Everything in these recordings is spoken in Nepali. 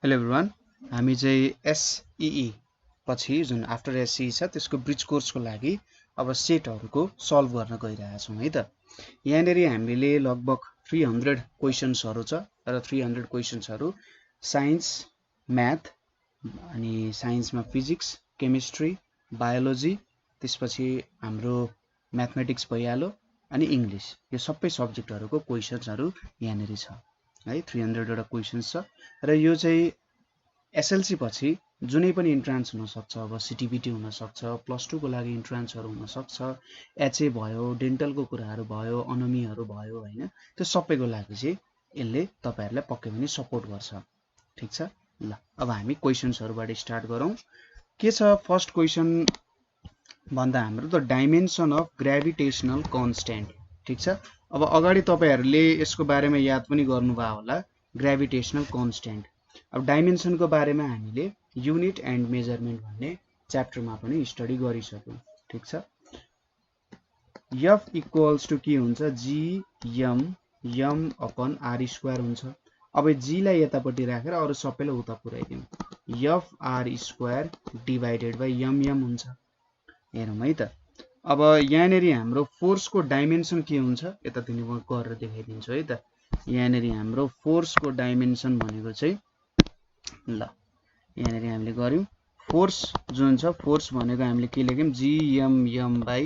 हेलो एभ्रिवान, हामी चाहिँ एसईई पछि जुन आफ्टर एसईई छ त्यसको ब्रिज कोर्सको लागि अब सेटहरूको सल्भ गर्न गइरहेका छौँ है त। यहाँनिर हामीले लगभग 300 क्वेसन्सहरू छ र 300 क्वेसन्सहरू साइन्स, म्याथ, अनि साइन्समा फिजिक्स, केमिस्ट्री, बायोलोजी, त्यसपछि हाम्रो म्याथमेटिक्स भइहाल्यो अनि इङ्ग्लिस, यो सबै सब्जेक्टहरूको क्वेसन्सहरू यहाँनिर छ है। 300 वटा क्वेसन्स छ र यो चाहिँ एसएलसी पछि जुनै पनि इन्ट्रान्स हुनसक्छ। अब सिटिबिटी हुनसक्छ, +2 को लागि इन्ट्रान्सहरू हुनसक्छ, एचए भयो, डेन्टलको कुराहरू भयो, अनोमीहरू भयो होइन, त्यो सबैको लागि चाहिँ यसले तपाईँहरूलाई पक्कै पनि सपोर्ट गर्छ। ठिक छ, ल अब हामी क्वेसन्सहरूबाट स्टार्ट गरौँ। के छ फर्स्ट क्वेसन भन्दा हाम्रो त डाइमेन्सन अफ ग्रेभिटेसनल कन्स्ट्यान्ट। ठिक छ, अब अगाडि तपाईँहरूले यसको बारेमा याद पनि गर्नुभयो होला, ग्रेभिटेसनल कन्स्ट्यान्ट। अब डाइमेन्सनको बारेमा हामीले युनिट एन्ड मेजरमेन्ट भन्ने च्याप्टरमा पनि स्टडी गरिसक्यौँ। ठिक छ, एफ इक्वल्स टु के हुन्छ, G M upon R square हुन्छ। अब जीलाई यतापट्टि राखेर अरू सबैलाई उता पुऱ्याइदिउँ, F R square divided by M हुन्छ। हेरौँ है त, अब यहाँनिर हाम्रो फोर्सको डाइमेन्सन के हुन्छ, यतातिर म गरेर देखाइदिन्छु है त। यहाँनिर हाम्रो फोर्सको डाइमेन्सन भनेको चाहिँ ल यहाँनिर हामीले गर्यौँ, फोर्स जुन छ, फोर्स भनेको हामीले के लेख्यौँ, जिएम बाई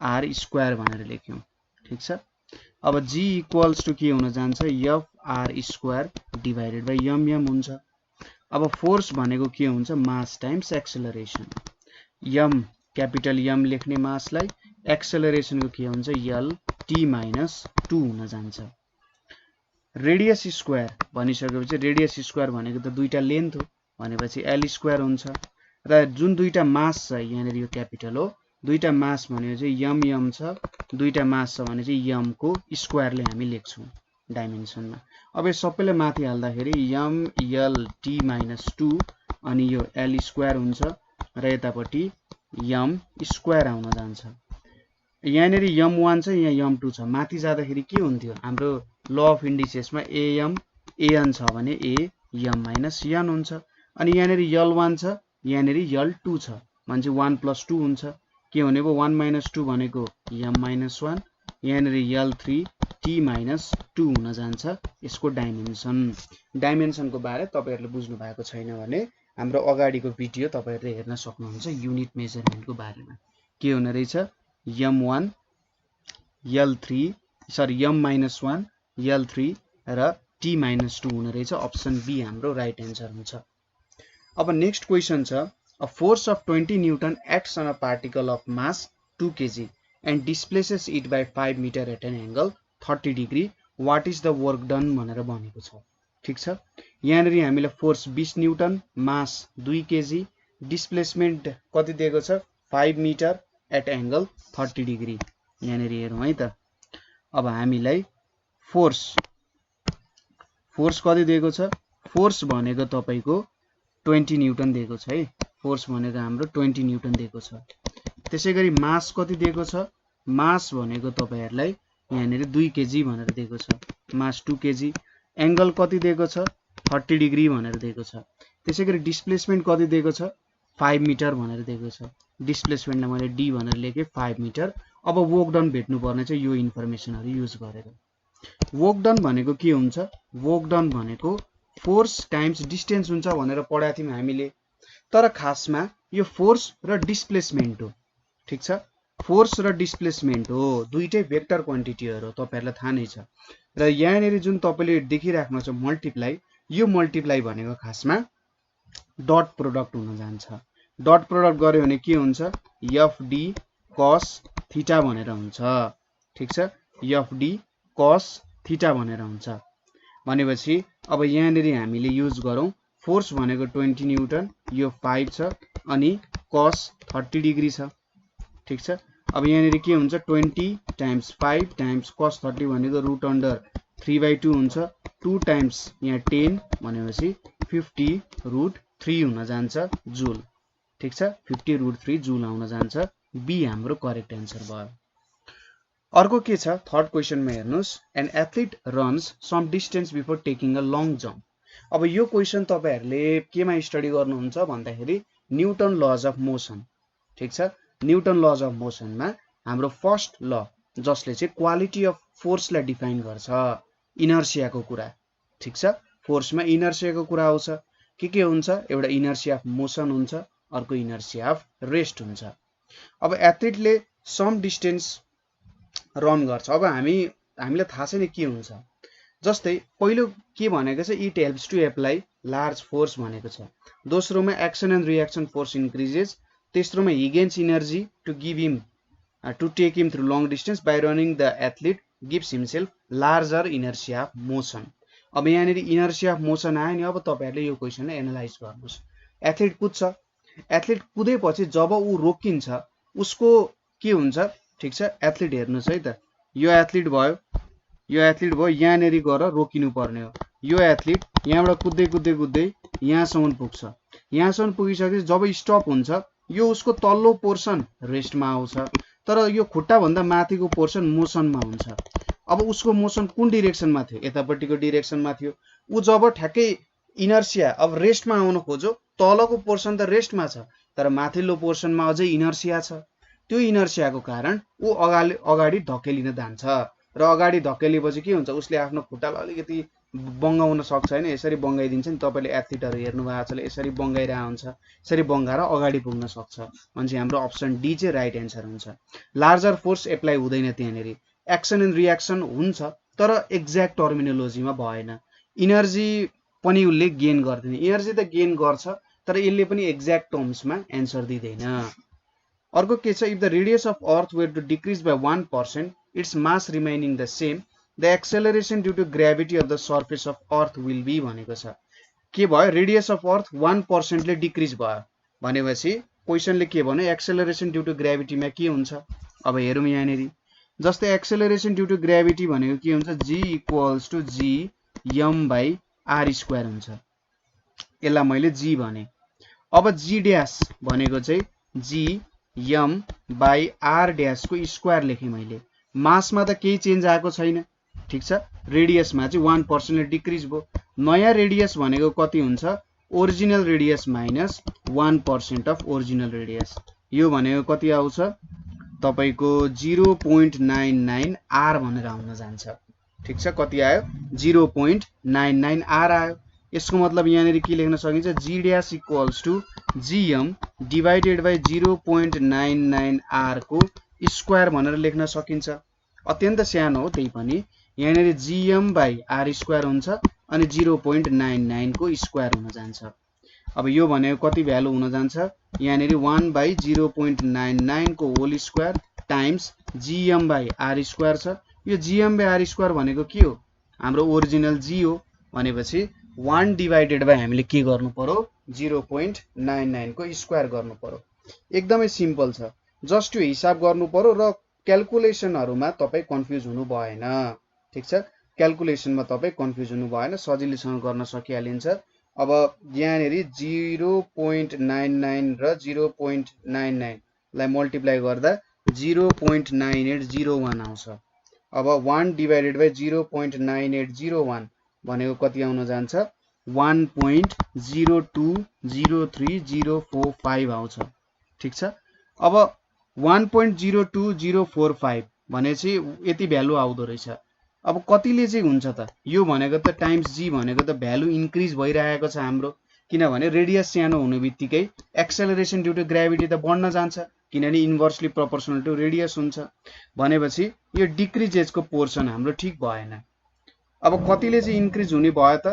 आर स्क्वायर भनेर लेख्यौँ। ठिक छ, अब जी इक्वल्स टु के हुन जान्छ, F R square divided by M हुन्छ। अब फोर्स भनेको के हुन्छ, mass times acceleration, M capital M लेख्ने मासलाई, एक्सेलरेसनको के हुन्छ, एल टी माइनस 2 हुन जान्छ। रेडियस स्क्वायर भनिसकेपछि रेडियस स्क्वायर भनेको त दुईटा लेन्थ हो भनेपछि एल स्क्वायर हुन्छ, र जुन दुईटा मास छ यहाँनिर यो क्यापिटल हो, दुईटा मास भनेको चाहिँ एम छ, दुईटा मास छ भने चाहिँ एम को स्क्वायरले हामी लेख्छौँ डाइमेन्सनमा। अब यो सबैलाई माथि हाल्दाखेरि एम एल टी माइनस 2 अनि यो एल स्क्वायर हुन्छ र यतापट्टि एम स्क्वायर आउन जान्छ। यहाँनिर m1 छ, यहाँ m2 छ, माथि जाँदाखेरि के हुन्थ्यो, हाम्रो ल अफ इन्डिसेसमा एन छ भने एम माइनस एन हुन्छ। अनि यहाँनिर l1 छ, यहाँनिर l2 छ भने चाहिँ 1 + 2 हुन्छ। के भनेको 1 - 2 भनेको m - 1, यहाँनिर l3 t - 2 हुन जान्छ यसको डाइमेन्सन। डाइमेन्सनको बारे तपाईँहरूले बुझ्नु भएको छैन भने हाम्रो अगाडिको भिडियो तपाईँहरूले हेर्न सक्नुहुन्छ युनिट मेजरमेन्टको बारेमा। के हुने रहेछ, m1 l3 sorry m - 1 l3 र t - 2 हुने रहेछ। अप्सन बी हाम्रो राइट एन्सर हुन्छ। अब नेक्स्ट क्वेसन छ, a force of 20 newton acts on a particle of mass 2 kg and displaces it by 5 meter at an angle 30 degree, what is the work done भनेर भनेको छ। ठिक छ, यहाँनिर हामीले force 20 newton, mass 2 kg, displacement कति दिएको छ, 5 मिटर एट एंगल 30 डिग्री। यहाँनिर हेरौँ है त, अब हामीलाई फोर्स कति दिएको छ, फोर्स भनेको तपाईँको 20 न्यूटन दिएको छ है, फोर्स भनेको हाम्रो 20 न्यूटन दिएको छ। त्यसै गरी मास कति दिएको छ, मास भनेको तपाईँहरूलाई यहाँनिर 2 kg भनेर दिएको छ, मास 2 kg। एंगल कति दिएको छ, 30 डिग्री भनेर दिएको छ। त्यसै गरी डिस्प्लेसमेन्ट कति दिएको छ, 5 मिटर भनेर दिएको छ। डिस्प्लेसमेन्टलाई मैले डी भनेर लेखेँ, 5 मिटर। अब वर्क डन भेट्नु पर्ने चाहिँ यो इन्फर्मेसनहरू युज गरेर। वर्क डन भनेको के हुन्छ, वर्क डन भनेको फोर्स टाइम्स डिस्टेन्स हुन्छ भनेर पढाएको थियौँ हामीले, तर खासमा यो फोर्स र डिस्प्लेसमेन्ट हो। ठिक छ, फोर्स र डिस्प्लेसमेन्ट हो, दुईटै भेक्टर क्वान्टिटीहरू हो, तपाईँहरूलाई थाहा नै छ। र यहाँनिर जुन तपाईँले देखिराख्नु छ मल्टिप्लाई, यो मल्टिप्लाई भनेको खासमा डट प्रोडक्ट हुन जान्छ। डट प्रोडक्ट गर्यो भने के हुन्छ, एफडी कस थीटा भनेर हुन्छ। ठिक छ, एफडी कस थीटा भनेर हुन्छ। भनेपछि अब यहाँनिर हामीले युज गरौँ, फोर्स भनेको 20 न्यूटन, यो 5 छ अनि कस 30 डिग्री छ। ठिक छ, अब यहाँनिर के हुन्छ, 20 टाइम्स 5 टाइम्स कस 30 भनेको √3/2 हुन्छ, 2 टाइम्स यहाँ 10 भनेपछि 50√3 हुन जान्छ जुल। ठिक छ, 50√3 जुल आउन जान्छ। बी हाम्रो करेक्ट एन्सर भयो। अर्को के छ, थर्ड क्वेसनमा हेर्नुहोस्, an athlete runs some distance before taking a long jump अब यो क्वेशन तपाईहरुले केमा स्टडी गर्नुहुन्छ भन्दाखेरि न्यूटन लज अफ मोसन, ठीक छ। न्यूटन लज अफ मोसनमा हाम्रो फर्स्ट ल जसले चाहिँ क्वालिटी अफ फोर्सलाई डिफाइन गर्छ, इनर्सियाको कुरा, ठीक छ। फोर्समा इनर्सियाको कुरा आउँछ। के हुन्छ? एउटा इनर्सिया अफ मोसन हुन्छ, अर्को इनर्सिया अफ रेस्ट हुन्छ। अब एथलीटले सम डिस्टेन्स रन गर्छ। अब हामीलाई थाहा छैन के हुन्छ। जस्तै पहिलो के भनेको छ, it helps to apply large force भनेको छ। दोस्रोमा action and reaction force increases. तेस्रोमा he gains energy to take him through long distance by running the athlete gives himself larger inertia of motion. अब यहाँनिर इनर्सिया अफ मोसन आयो नि। अब तपाईहरुले यो क्वेशनलाई एनालाइज गर्नुस्। एथलीट कुद्छ, एथलीट कुदेपछि जब ऊ रोकिन्छ उसको के हुन्छ, ठीक छ। एथलीट हेर्नुस् है त, यो एथलीट भयो, यहाँनिर गएर रोकिनु पर्ने हो। यो एथलीट यहाँबाट कुद्दै कुद्दै कुद्दै यहाँसम्म पुग्छ। यहाँसम्म पुगिसकेपछि जब स्टप हुन्छ यो उसको तल्लो पोर्सन रेस्टमा आउँछ, तर यो खुट्टा भन्दा माथिको पोर्सन मोसनमा हुन्छ। अब उसको मोसन कुन डिरेक्सनमा थियो? यतापट्टिको डिरेक्सनमा थियो। ऊ जब ठ्याक्कै इनर्सिया अब रेस्टमा आउन खोज्यो, तलको पोर्सन त रेस्टमा छ तर माथिल्लो पोर्सनमा अझै इनर्सिया छ। त्यो इनर्सियाको कारण ऊ अगाडि धकेलिन जान्छ र अगाडि धकेलिएपछि के हुन्छ, उसले आफ्नो खुट्टालाई अलिकति बङ्गाउन सक्छ हैन। यसरी बङ्गाइदिन्छ नि, तपाईले एथलीटहरु हेर्नु भएको छ, यसरी बङ्गाइरा हुन्छ, यसरी बङ्गाएर अगाडि पुग्न सक्छ। भनेपछि हाम्रो अप्सन डी चाहिँ राइट एन्सर हुन्छ। लार्जर फोर्स एप्लाई हुँदैन त्यहाँनेरि। एक्सन एन्ड रिएक्सन हुन्छ तर एक्ज्याक्ट टर्मिनोलोजीमा भएन। इनर्जी पनि उसले गेन गर्दैन, इनर्जी त गेन गर्छ तर यसले पनि एक्ज्याक्ट टर्म्समा एन्सर दिदैन। अर्को के छ, if the radius of earth were to decrease by 1%, its mass remaining the same, the acceleration due to gravity of the surface of earth will be भनेको छ। के भयो? रेडियस अफ अर्थ 1% ले डिक्रिज भयो भनेपछि क्वेशनले के भन्यो, एक्सेलरेसन ड्यू टु ग्रेभिटीमा के हुन्छ? अब हेरौँ यहाँनिर। जस्तै एक्सेलरेसन ड्यू टु ग्रेभिटी भनेको के हुन्छ, g equals to g m by r square हुन्छ। यसलाई मैले g भने। अब g ड्यास भनेको चाहिँ g m by r dash को स्क्वायर लेखेँ मैले। मासमा त केही चेन्ज आएको छैन, ठीक छ। रेडियसमा चाहिँ 1% ले डिक्रिज भयो। नयाँ रेडियस भनेको कति हुन्छ? Original radius minus 1% of original radius. यो भनेको कति आउँछ तपाईको 0.99 r भनेर आउन जान्छ, ठीक छ। कति आयो? 0.99 r आयो। यसको मतलब यहाँनिर के लेख्न सकिन्छ, g dash equals to gm divided by 0.99 r को स्क्वायर भनेर लेख्न सकिन्छ। अत्यन्त सानो हो त्यही पनि। यहाँनिर gm बाई r स्क्वायर हुन्छ अनि 0.99 को स्क्वायर हुन जान्छ। अब यो भनेको कति भ्यालु हुन जान्छ, यहाँनिर 1 बाई 0.99 को whole square times gm by r square छ। यो gm बाई r स्क्वायर भनेको के हो? हाम्रो ओरिजिनल g हो। भनेपछि 1 डिवाइडेड बाई हामीले के गर्नु पर्यो, 0.99 को स्क्वायर गर्नु पर्यो। एकदमै सिम्पल छ, जस्ट यो हिसाब गर्नु पर्यो र क्याल्कुलेसनहरुमा तपाई कन्फ्युज हुनु भएन, ठीक छ। क्याल्कुलेसनमा तपाई कन्फ्युज हुनु भएन, सजिलैसँग गर्न सकिहालिन्छ। अब यहाँनिर 0.99 र 0.99 लाई मल्टिप्लाई गर्दा 0.9801 आउँछ। अब 1 डिवाइडेड बाइ 0.9801 भनेको कति आउन जान्छ, 1.0203045 आउँछ, ठीक छ। अब 1.02045 भनेपछि यति भ्यालु आउँदो रहेछ। अब कतिले चाहिँ हुन्छ त, यो भनेको त टाइम्स g भनेको त भ्यालु इन्क्रिज भइरहेको छ हाम्रो, किनभने रेडियस सानो हुने बित्तिकै एक्सेलरेसन ड्यू टु ग्रेभिटी त बढ्न जान्छ, किनभने इन्भर्सली प्रोपोर्सनल टु रेडियस हुन्छ। भनेपछि यो डिक्रिजेजको पोर्सन हाम्रो ठीक भएन। अब कतिले चाहिँ इन्क्रिज हुने भयो त,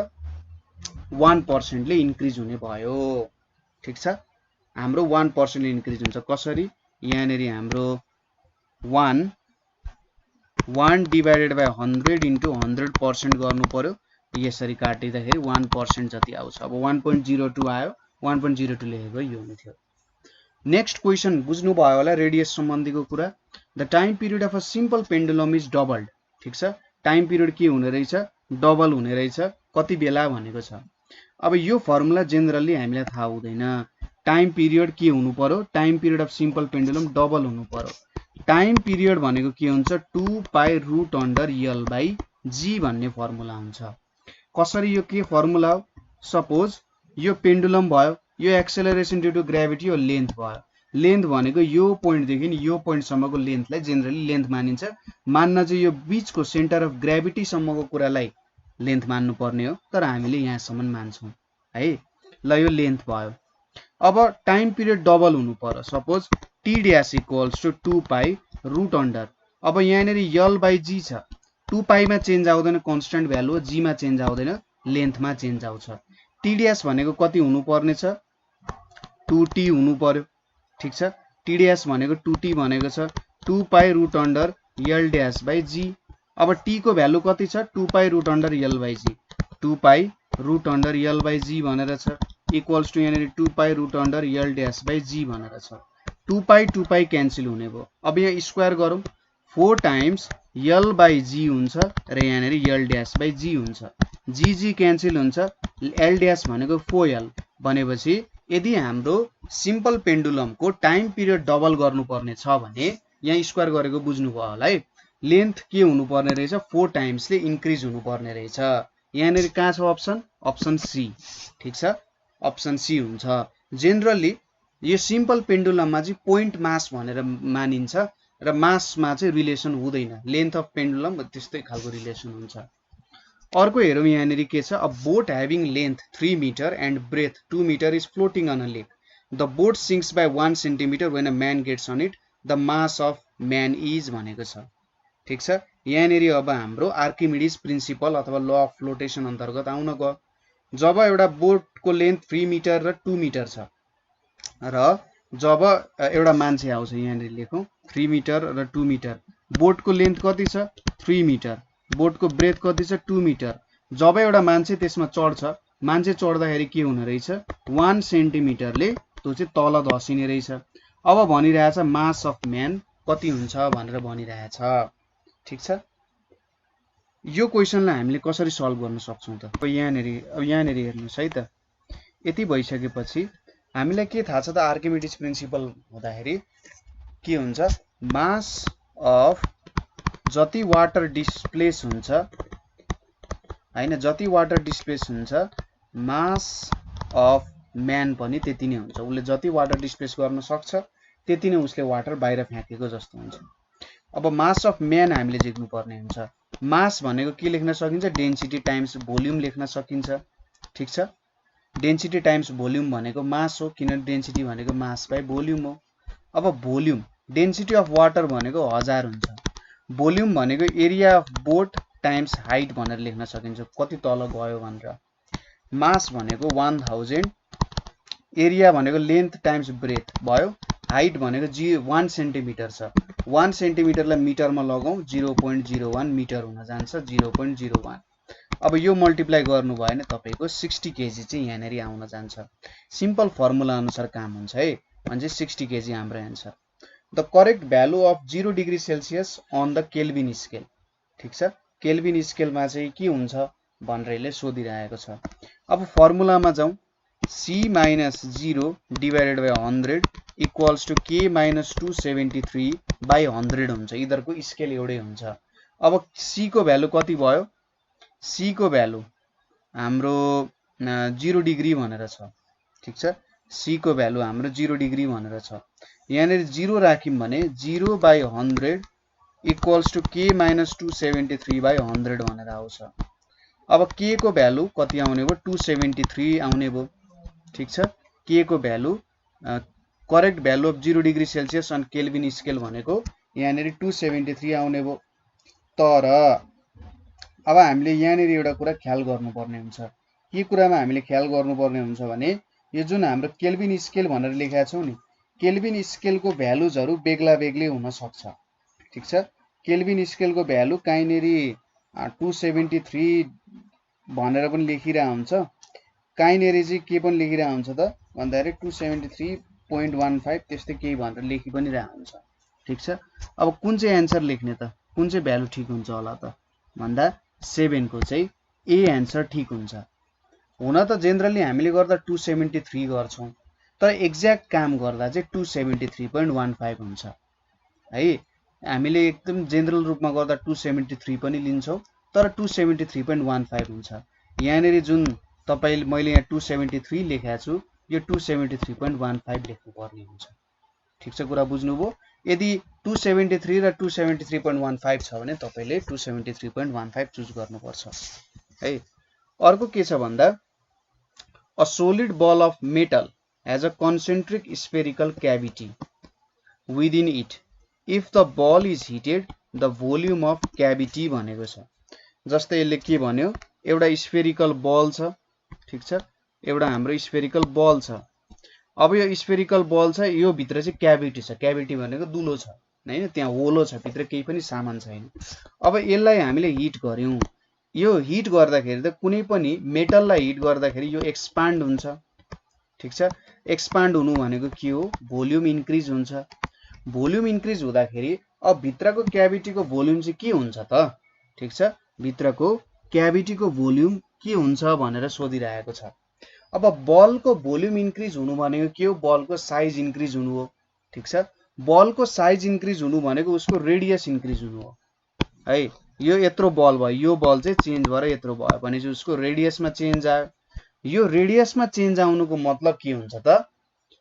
1% ले इन्क्रिज हुने भयो, ठीक छ। हाम्रो 1% ले इन्क्रिज हुन्छ। कसरी? यहाँनिर हाम्रो 1 डिवाइडेड बाइ 100 इन्टु 100% गर्नु पर्यो। यसरी काटिँदाखेरि 1% जति आउँछ। अब 1.02 आयो, 1.02 लेखेको यो नै थियो। नेक्स्ट क्वेशन बुझ्नु भयो होला रेडियस सम्बन्धीको कुरा। The time period of a simple pendulum is doubled, ठीक छ। टाइम पिरियड के हुने रहेछ, डबल हुने रहेछ। कति बेला भनेको छ। अब यो फर्मुला जेनरली हामीलाई थाहा हुँदैन। टाइम पिरियड के हुनु पर्यो, time period of simple pendulum double हुनु पर्यो। टाइम पिरियड भनेको के हुन्छ, 2 pi root under l by g भन्ने फर्मुला हुन्छ। कसरी यो के फर्मुला हो, सपोज यो पेन्डुलम भयो, यो एक्सेलरेसन ड्यू टु ग्राभिटी यो लेन्थ भयो। लेन्थ भनेको यो पोइन्टदेखि यो पोइन्टसम्मको लेन्थलाई जेनरली लेन्थ मानिन्छ। मान्न चाहिँ यो बीचको सेन्टर अफ ग्राभिटी सम्मको कुरालाई लेन्थ मान्नु पर्ने हो, तर हामीले यहाँसम्म मान्छौँ है। ल यो लेन्थ भयो। अब टाइम पिरियड डबल हुनु पर्यो। Suppose T dash equals to 2 pi root under. अब यहाँनिर यल बाई जी छ, 2 पाईमा चेन्ज आउँदैन, कन्स्टेन्ट भ्यालु हो, जीमा चेन्ज आउँदैन, लेन्थमा चेन्ज आउँछ। टी ड्यास भनेको कति हुनुपर्ने छ, 2t हुनु पर्यो। ठिक छ, टी ड्यास भनेको 2t भनेको छ 2 pi root under L dash by G. अब टी को भ्यालु कति छ, 2 pi root under L by G, 2 pi root under L by G भनेर छ, इक्वल्स टु यहाँनिर 2 pi root under L dash by G भनेर छ। 2 पाई क्यान्सल हुने भयो। अब यहाँ स्क्वायर गरौँ, 4 टाइम्स यल बाई जी हुन्छ र यहाँनिर यल ड्यास बाई जी हुन्छ। जी क्यान्सल हुन्छ, एल ड्यास भनेको 4l भनेपछि यदि हाम्रो सिम्पल पेन्डुलमको टाइम पिरियड डबल गर्नुपर्ने छ भने यहाँ स्क्वायर गरेको बुझ्नुभयो होला है। लेन्थ के हुनुपर्ने रहेछ, 4 टाइम्सले इन्क्रिज हुनुपर्ने रहेछ। यहाँनिर कहाँ छ अप्सन, अप्सन सी। ठिक छ, अप्सन सी हुन्छ। जेनरली यो सिम्पल पेन्डुलममा चाहिँ पोइन्ट मास भनेर मानिन्छ र मासमा चाहिँ रिलेसन हुँदैन। लेन्थ अफ पेन्डुलम त्यस्तै खालको रिलेसन हुन्छ। अर्को हेरौँ यहाँनिर के छ, a boat having length 3 metre and breadth 2 metre is floating on a lake. The boat sinks by 1 centimetre when a man gets on it, the mass of man is भनेको छ। ठिक छ, यहाँनिर अब हाम्रो आर्किमिडिज प्रिन्सिपल अथवा ल अफ फ्लोटेसन अन्तर्गत आउन गयो। जब एउटा बोटको लेन्थ 3 मिटर र 2 मिटर छ र जब एउटा मान्छे आउँछ, यहाँनिर लेखौँ 3 मिटर र 2 मिटर, बोटको लेन्थ कति छ 3 मिटर, बोटको ब्रेथ कति छ 2 मिटर। जब एउटा मान्छे त्यसमा चढ्छ, मान्छे चढ्दाखेरि के हुने रहेछ, 1 सेन्टिमिटरले त्यो चाहिँ तल धसिने रहेछ। अब भनिरहेछ मास अफ म्यान कति हुन्छ भनेर भनिरहेछ। ठिक छ, यो क्वेसनलाई हामीले कसरी सल्भ गर्न सक्छौँ त, यहाँनिर हेर्नुहोस् है त। यति भइसकेपछि हामीलाई के थाहा छ त, आर्किमिडिज प्रिन्सिपल हुँदाखेरि के हुन्छ, मास अफ जति वाटर डिस्प्लेस हुन्छ हैन, जति वाटर डिस्प्लेस हुन्छ मास अफ म्यान पनि त्यति नै हुन्छ। उसले जति वाटर डिस्प्लेस गर्न सक्छ त्यति नै उसले वाटर बाहिर फ्याँकेको जस्तो हुन्छ। अब मास अफ म्यान हामीले लेख्नु पर्ने हुन्छ। मास भनेको के लेख्न सकिन्छ, डेन्सिटी टाइम्स भोल्युम लेख्न सकिन्छ। ठिक छ, डेन्सिटी टाइम्स भोल्युम भनेको मास हो, किनभने डेन्सिटी भनेको मास बाई भोल्युम हो। अब भोल्युम, डेन्सिटी अफ वाटर भनेको 1000 हुन्छ, भोल्युम भनेको area of boat times height भनेर लेख्न सकिन्छ, कति तल गयो भनेर। मास भनेको 1000, एरिया भनेको लेन्थ टाइम्स ब्रेथ भयो, हाइट भनेको 1 सेन्टिमिटर छ, 1 सेन्टिमिटरलाई मिटरमा लगाउँ 0.01 मिटर हुन जान्छ, 0.01। अब यो मल्टिप्लाई गर्नु भयो भने तपाईको 60 केजी चाहिँ यहाँनिर आउन जान्छ। सिम्पल फर्मुला अनुसार काम हुन्छ है, भने 60 केजी हाम्रो answer. The correct value of 0 degree Celsius on the Kelvin scale. ठिक छ, केल्भिन स्केलमा चाहिँ के हुन्छ भनेरले सोधिरहेको छ। अब फर्मुलामा जाउँ, c minus 0 divided by 100 equals to k minus 273 by 100 हुन्छ। यिनीहरूको स्केल एउटै हुन्छ। अब c को भ्यालु कति भयो, c को भ्यालु हाम्रो 0 डिग्री भनेर छ। ठिक छ, c को भ्यालु हाम्रो 0 डिग्री भनेर छ। यहाँनिर 0 राख्यौं भने 0 by 100 equals to k minus 273 by 100 भनेर आउँछ। अब k को भ्यालु कति आउने भयो, 273 आउने भयो। ठिक छ, k को भ्यालु correct value of 0 degree Celsius on Kelvin scale भनेको यहाँनिर 273 आउने भयो। तर अब हामीले यहाँनिर एउटा कुरा ख्याल गर्नुपर्ने हुन्छ। के कुरामा हामीले ख्याल गर्नुपर्ने हुन्छ भने यो जुन हाम्रो केल्भिन स्केल भनेर लेखेका छौं नि, केल्भिन स्केलको भ्यालुजहरु बेग्ला बेग्लै हुन सक्छ। ठीक छ, केल्भिन स्केलको भ्यालु काहीँनेर 273 भनेर पनि लेखिरा हुन्छ, काहीँनेर चाहिँ के पनि लेखिरा हुन्छ त भन्दाखेरि 273.15 त्यस्तै केही भनेर लेखि पनि रहा हुन्छ। ठीक छ, अब कुन चाहिँ आन्सर लेख्ने त, कुन चाहिँ भ्यालु ठीक हुन्छ होला त भन्दा 7 को चाहिँ ए आन्सर ठीक हुन्छ। हुन त जेनरली हामीले गर्दा 273 गर्छौं, तर एक्ज्याक्ट काम गर्दा चाहिँ 273.15 हुन्छ है। हामीले एकदम जेनरल रूपमा गर्दा 273 पनि लिन्छौं, तर 273.15 हुन्छ। यहाँनेरि जुन तपाईले मैले यहाँ 273 लेखेको छु, यो 273.15 लेख्नु पर्ने हुन्छ। ठीक छ, कुरा बुझ्नुभयो? यदि 273 र 273.15 छ भने तपाईले 273.15 चुज गर्नुपर्छ है। अर्को के छ भन्दा a solid ball of metal has a concentric spherical cavity within it. If the ball is heated, the volume of cavity भनेको छ। जस्तै यसले के भन्यो, एउटा स्फेरिकल बल छ, ठीक छ, एउटा हाम्रो स्फेरिकल बल छ। अब यो स्फेरिकल बल छ, यो भित्र चाहिँ क्याभिटी छ। क्याभिटी भनेको दुलो छ हैन, त्यहाँ होलो छ, भित्र केही पनि सामान छैन। अब यसलाई हामीले हिट गर्यौं, यो हिट गर्दाखेरि त कुनै पनि मेटललाई हिट गर्दाखेरि यो एक्सपान्ड हुन्छ। ठीक छ, एक्सपान्ड हुनु भनेको के हो, भोल्युम इन्क्रिज हुन्छ। भोल्युम इन्क्रिज हुँदाखेरि अब भित्रको क्याभिटीको भोल्युम चाहिँ के हुन्छ त? ठीक छ, भित्रको क्याभिटीको भोल्युम के हुन्छ भनेर सोधिरहेको छ। अब बलको भोल्युम इन्क्रिज हुनु भनेको के हो, बलको साइज इन्क्रिज हुनु हो। ठीक छ, बलको साइज इन्क्रिज हुनु भनेको उसको रेडियस इन्क्रिज हुनु हो है। यो यत्रो बल भयो, यो बल चाहिँ चेन्ज भएर यत्रो भयो भनेपछि उसको रेडियसमा चेन्ज आयो। यो रेडियसमा चेन्ज आउनुको मतलब के हुन्छ त,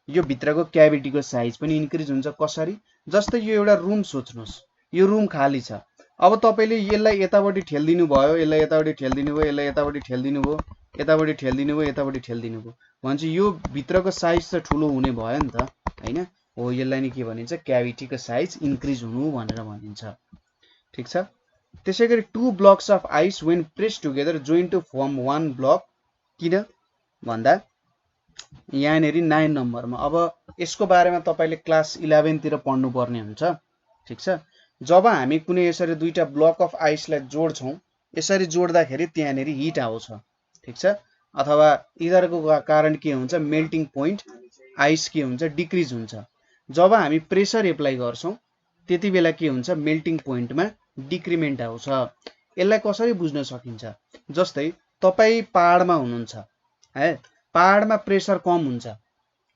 यो भित्रको क्याभिटीको साइज पनि इन्क्रिज हुन्छ। कसरी? जस्तै यो एउटा रुम सोच्नुस्, यो रुम खाली छ। अब तपाईले यसलाई यतापट्टि ठेल्दिनु भयो, यसलाई यतापट्टि ठेल्दिनु भयो, यसलाई यतापट्टि ठेल्दिनु भयो, यतापट्टि ठेल्दिनु भयो, यतापट्टि ठेल्दिनु भयो भनेपछि यो भित्रको साइज त ठुलो हुने भयो नि त हैन। हो, यसलाई नि के भनिन्छ, क्याभिटीको साइज इन्क्रिज हुनु भनेर भनिन्छ। ठीक छ, त्यसैगरी two blocks of ice when press together join to form one block. किन भन्दा यहाँनेरि 9 नम्बरमा, अब यसको बारेमा तपाईले क्लास 11 तिर पढ्नु पर्ने हुन्छ। ठीक छ, जब हामी कुनै यसरी दुईटा ब्लक अफ आइसलाई जोड्छौं, यसरी जोड्दाखेरि त्यहाँनेरि हिट आउँछ। ठीक छ, अथवा यिनीहरुको कारण के हुन्छ, मेल्टिङ पोइन्ट आइस के हुन्छ, डिक्रिज हुन्छ। जब हामी प्रेसर एप्लाई गर्छौं त्यति बेला के हुन्छ, मेल्टिङ पोइन्टमा डिक्रिमेन्ट आउँछ। यसलाई कसरी बुझ्न सकिन्छ, जस्तै तपाई पहाडमा हुनुहुन्छ है, पहाडमा प्रेसर कम हुन्छ,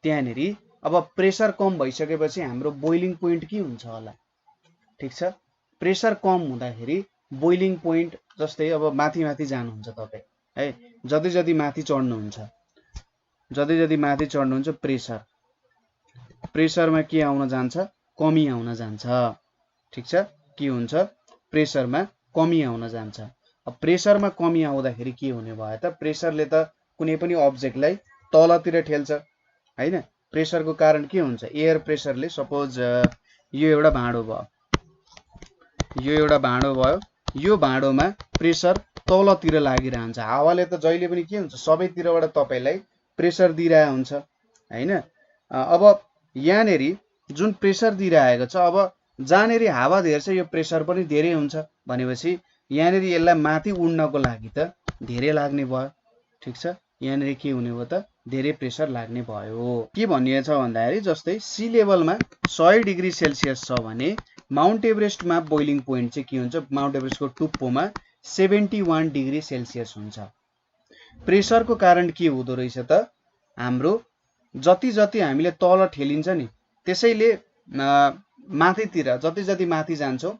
त्यहाँनेरि अब प्रेसर कम भइसकेपछि हाम्रो बोइलिङ पोइन्ट के हुन्छ होला। ठीक छ, प्रेसर कम हुँदाखेरि बोइलिङ पोइन्ट, जस्तै अब माथि माथि जानुहुन्छ तपाई है, जति जति माथि चढ्नुहुन्छ, जति जति माथि चढ्नुहुन्छ प्रेसरमा के आउन जान्छ, कमी आउन जान्छ। ठीक छ, के हुन्छ, प्रेसरमा कमी आउन जान्छ। अब प्रेसरमा कमी आउँदाखेरि के हुने भयो त, प्रेसरले त कुनै पनि अब्जेक्टलाई तलतिर ठेल्छ हैन। प्रेसरको कारण के हुन्छ, एयर प्रेसरले, सपोज यो एउटा भाँडो भयो, यो एउटा भाँडो भयो, यो भाँडोमा प्रेसर तलतिर लागिरहन्छ। हावाले त जहिले पनि के हुन्छ, सबैतिरबाट तपाईलाई प्रेसर दिइरहेको हुन्छ हैन। अब यहाँनेरि जुन प्रेसर दिइरहेको छ, अब जहाँनेरि हावा धेर छ यो प्रेसर पनि धेरै हुन्छ भनेपछि यहाँनेरि यसलाई माथि उड्नको लागि त धेरै लाग्ने भयो। ठीक छ, यहाँनेरि के हुने भयो त, धेरै प्रेसर लाग्ने भयो। के भनिएको छ भन्दाखेरि जस्तै सी लेभलमा 100 डिग्री सेल्सियस छ भने माउन्ट एभरेस्टमा बोइलिङ पोइन्ट चाहिँ के हुन्छ, माउन्ट एभरेस्टको टुप्पोमा 71 डिग्री सेल्सियस हुन्छ। प्रेसरको कारण के हुँदो रहेछ त, हाम्रो जति जति हामीले तल ठेलिन्छ नि, त्यसैले माथितिर जति जति माथि जान्छौं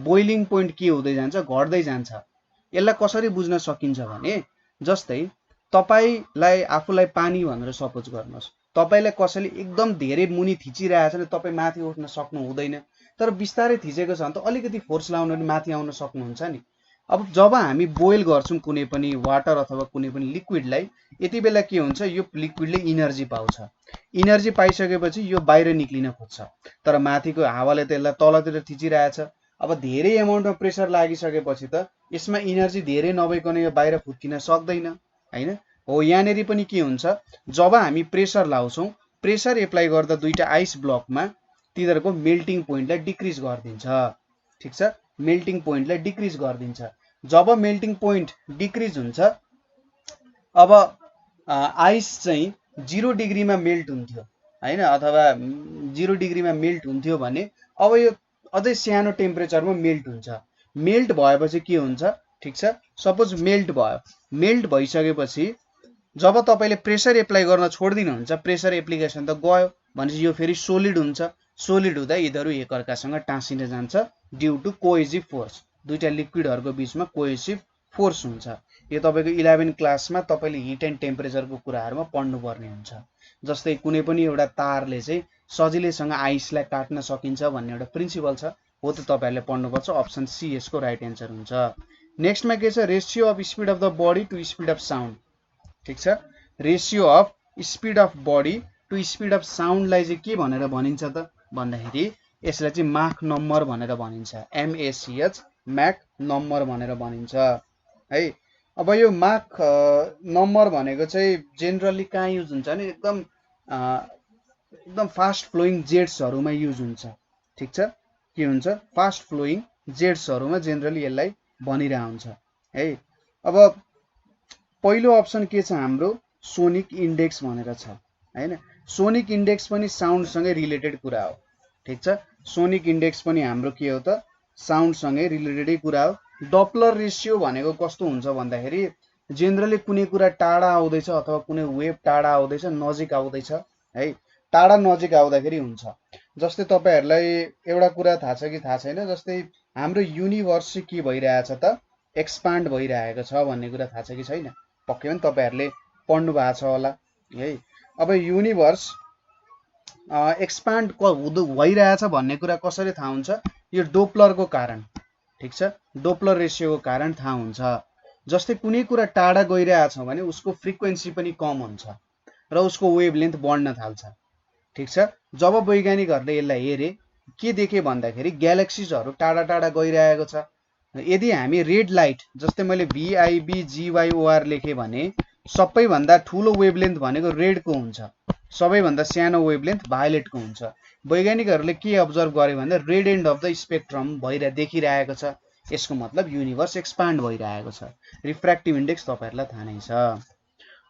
बोइलिङ पोइन्ट के हुँदै जान्छ, घट्दै जान्छ। यसलाई कसरी बुझ्न सकिन्छ भने, जस्तै तपाईलाई आफूलाई पानी भनेर सपोज गर्नुहोस्, तपाईलाई कसैले एकदम धेरै मुनि थिचिरहेछ भने तपाई माथि उठ्न सक्नु हुँदैन, तर बिस्तारै थिचेको छ भने त अलिकति फोर्स लाउन पनि माथि आउन सक्नुहुन्छ नि। अब जब हामी बोइल गर्छौं कुनै पनि वाटर अथवा कुनै पनि लिक्विडलाई, यति बेला के हुन्छ, यो लिक्विडले इनर्जी पाउँछ। इनर्जी पाइसकेपछि यो बाहिर निक्लिन खोज्छ, तर माथिको हावाले त यसलाई तलतिर थिचिरहेछ। अब धेरै एमाउन्टमा प्रेसर लागिसकेपछि त यसमा इनर्जी धेरै नभइकन यो बाहिर फुत्किन सक्दैन हैन। हो, यहाँनेरि पनि के हुन्छ, जब हामी प्रेसर लाउँछौं, प्रेसर एप्लाई गर्दा दुईटा आइस ब्लकमा तिनीहरुको मेल्टिङ पोइन्टलाई डिक्रिज गरिदिन्छ। ठीक छ, मेल्टिङ पोइन्टलाई डिक्रिज गरिदिन्छ। जब मेल्टिङ पोइन्ट डिक्रिज हुन्छ, अब आइस चाहिँ 0 डिग्रीमा मेल्ट हुन्थ्यो हैन, अथवा 0 डिग्रीमा मेल्ट हुन्थ्यो भने अब यो अझै सानो टेम्परेचरमा मेल्ट हुन्छ। मेल्ट भएपछि के हुन्छ, ठीक छ, सपोज मेल्ट भयो, मेल्ट भइसकेपछि जब तपाईले प्रेसर एप्लाई गर्न छोड्दिनुहुन्छ, प्रेसर एप्लिकेसन त गयो भनेपछि यो फेरि सोलिड हुन्छ। सोलिड हुँदा यिनीहरु एकअर्कासँग टाँसिन जान्छ ड्यू टु कोहेसिभ फोर्स। दुईटा लिक्विडहरुको बीचमा कोहेसिभ फोर्स हुन्छ। यो तपाईको 11 क्लासमा तपाईले हिट एन्ड टेम्परेचरको कुराहरुमा पढ्नु पर्ने हुन्छ। जस्तै कुनै पनि एउटा तारले चाहिँ सजिलैसँग आइसलाई काट्न सकिन्छ भन्ने एउटा प्रिन्सिपल छ, हो त्यो तपाईहरुले पढ्नुपर्छ। अप्सन सी यसको राइट एन्सर हुन्छ। नेक्स्टमा के छ, ratio of speed of the body to speed of sound. ठीक छ, ratio of speed of body to speed of साउन्डलाई चाहिँ के भनेर भनिन्छ त भन्दाखेरि यसलाई चाहिँ माक नम्बर भनेर भनिन्छ। MACH म्याक नम्बर भनेर भनिन्छ है। अब यो माक नम्बर भनेको चाहिँ जेनरली कहाँ युज हुन्छ भने एकदम फास्ट फ्लोइङ जेट्सहरुमा युज हुन्छ। ठीक छ, के हुन्छ, फास्ट फ्लोइङ जेट्सहरुमा जेनरली यसलाई भनिरा हुन्छ है। अब पहिलो अप्सन के छ हाम्रो, सोनिक इन्डेक्स भनेर छ हैन। सोनिक इन्डेक्स पनि साउन्ड सँगै रिलेटेड कुरा हो। ठीक छ, सोनिक इन्डेक्स पनि हाम्रो के हो त, साउन्ड सँगै रिलेटेडै कुरा हो। डपलर रेशियो भनेको कस्तो हुन्छ भन्दाखेरि जेनरली कुनै कुरा टाढा आउँदैछ अथवा कुनै वेभ टाढा आउँदैछ नजिक आउँदैछ है, टाढा नजिक आउँदाखेरि हुन्छ। जस्तै तपाईहरुलाई एउटा कुरा थाहा छ कि थाहा छैन, जस्तै हाम्रो युनिभर्स चाहिँ के भइरहेछ त, एक्सपान्ड भइरहेको छ भन्ने कुरा थाहा छ कि छैन? पक्कै पनि तपाईहरुले पढ्नु भएको छ होला है। अब युनिभर्स एक्सपान्ड भइरहेछ भन्ने कुरा कसरी थाहा हुन्छ, यो डोप्लरको कारण। ठीक छ, डोप्लर रेशियोको कारण थाहा हुन्छ। जस्तै कुनै कुरा टाढा गइरहेछ भने उसको फ्रिक्वेन्सी पनि कम हुन्छ र उसको वेभलेन्थ बढ्न थाल्छ। ठीक छ, जब वैज्ञानिकहरूले यसलाई हेरे के देखे भन्दाखेरि ग्यालेक्सिजहरु टाढा टाढा गइरहेको छ। यदि हामी रेड लाइट, जस्तै मैले VIBGYOR लेखे भने सबैभन्दा ठूलो वेभलेन्थ भनेको रेडको हुन्छ, सबैभन्दा सानो वेभलेन्थ भायोलेटको हुन्छ। वैज्ञानिकहरूले के अब्जर्भ गरे भन्दा red and of the spectrum देखिरहेको छ। यसको मतलब युनिभर्स एक्सपान्ड भइरहेको छ। रिफ्र्याक्टिभ इन्डेक्स तपाईहरुलाई थाहा नै छ।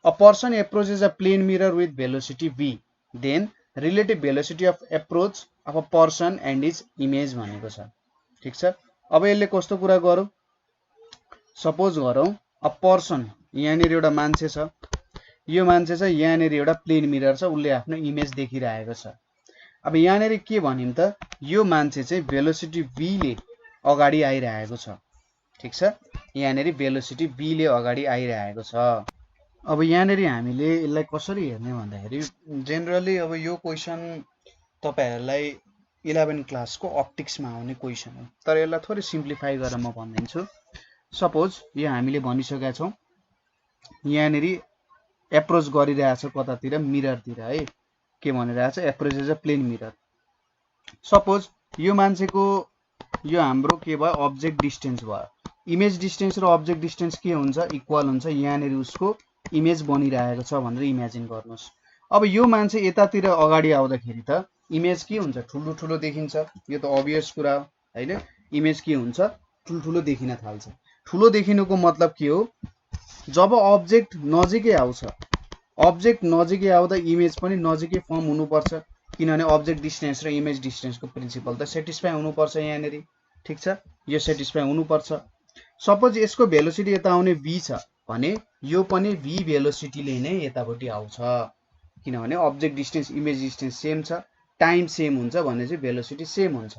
A person approaches a plane mirror with velocity v, then relative velocity of approach of a person and is image भनेको छ। ठीक छ, अब यसले कस्तो कुरा गरौँ, सपोज गरौँ अ पर्सन, यहाँनिर एउटा मान्छे छ, यो मान्छे छ, यहाँनिर एउटा प्लेन मिरर छ, उसले आफ्नो इमेज देखिरहेको छ। अब यहाँनिर के भनिम त, यो मान्छे चाहिँ भेलोसिटी v ले अगाडि आइरहेको छ। ठीक छ, यहाँनिर भेलोसिटी v ले अगाडि आइरहेको छ। अब यहाँनिर हामीले यसलाई कसरी हेर्ने भन्दाखेरि जेनरली अब यो क्वेशन तपाईहरुलाई 11 क्लासको अप्टिक्समा आउने क्वेशन हो, तर यसलाई थोरै सिम्प्लिफाई गरेर म भन्दिन्छु। सपोज यो हामीले भनिसकेका छौं, यहाँनिर एप्रोच गरिरहेछ कतातिर, मिररतिर है। के भनिरहेछ, approach is a plane mirror. Suppose यो मान्छेको यो हाम्रो के भयो, अब्जेक्ट डिस्टेन्स भयो। इमेज डिस्टेन्स र अब्जेक्ट डिस्टेन्स के हुन्छ, इक्वल हुन्छ। यहाँनिर उसको इमेज बनिरहेको छ भनेर इमेजिन गर्नुस्। अब यो मान्छे यतातिर अगाडि आउँदाखेरि त इमेज के हुन्छ, ठुलो ठुलो देखिन्छ। यो त अभियस कुरा हो हैन। इमेज के हुन्छ, ठुलो देखिन थाल्छ। ठुलो देखिनुको मतलब के हो, जब अब्जेक्ट नजिकै आउँछ, अब्जेक्ट नजिकै आउँदा इमेज पनि नजिकै फर्म हुनुपर्छ, किनभने अब्जेक्ट डिस्टेन्स र इमेज डिस्टेन्सको प्रिन्सिपल त सेटिस्फाई हुनुपर्छ यहाँनिर। ठीक छ, यो सेटिस्फाई हुनुपर्छ। सपोज यसको भेलोसिटी यता आउने v छ भने यो पनि v भेलोसिटीले नै यतापट्टि आउँछ, किनभने object distance image distance same छ, टाइम सेम हुन्छ भने चाहिँ भेलोसिटी सेम हुन्छ।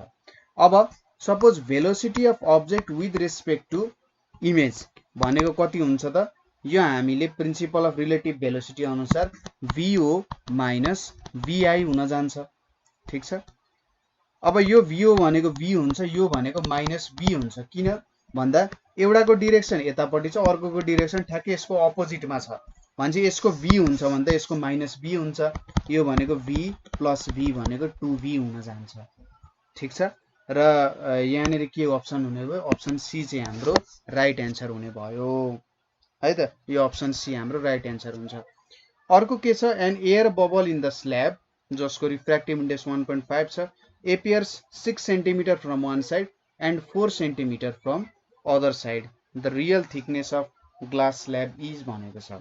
अब suppose velocity of object with respect to image भनेको कति हुन्छ त, यो हामीले प्रिन्सिपल अफ रिलेटिभ भेलोसिटी अनुसार VO माइनस VI हुन जान्छ। ठीक छ, अब यो VO भनेको V हुन्छ, यो भनेको माइनस V हुन्छ। किन भन्दा एउटाको डिरेक्सन यतापट्टि छ, अर्कोको डिरेक्सन ठ्याक्कै यसको अपोजिटमा छ भने चाहिँ यसको V हुन्छ भने त यसको माइनस V हुन्छ। यो भनेको V प्लस V भनेको 2V हुन जान्छ। ठीक छ, र यहाँनिर के अप्सन हुने भयो, अप्सन सी चाहिँ हाम्रो राइट एन्सर हुने भयो है त। यो अप्सन सी हाम्रो राइट एन्सर हुन्छ। अर्को के छ, an air bubble in the slab, जसको रिफ्र्याक्टिभ इन्डेक्स 1.5 छ, appears 6 centimetre from one side and 4 centimetre from other side, the real thickness of glass slab is भनेको छ।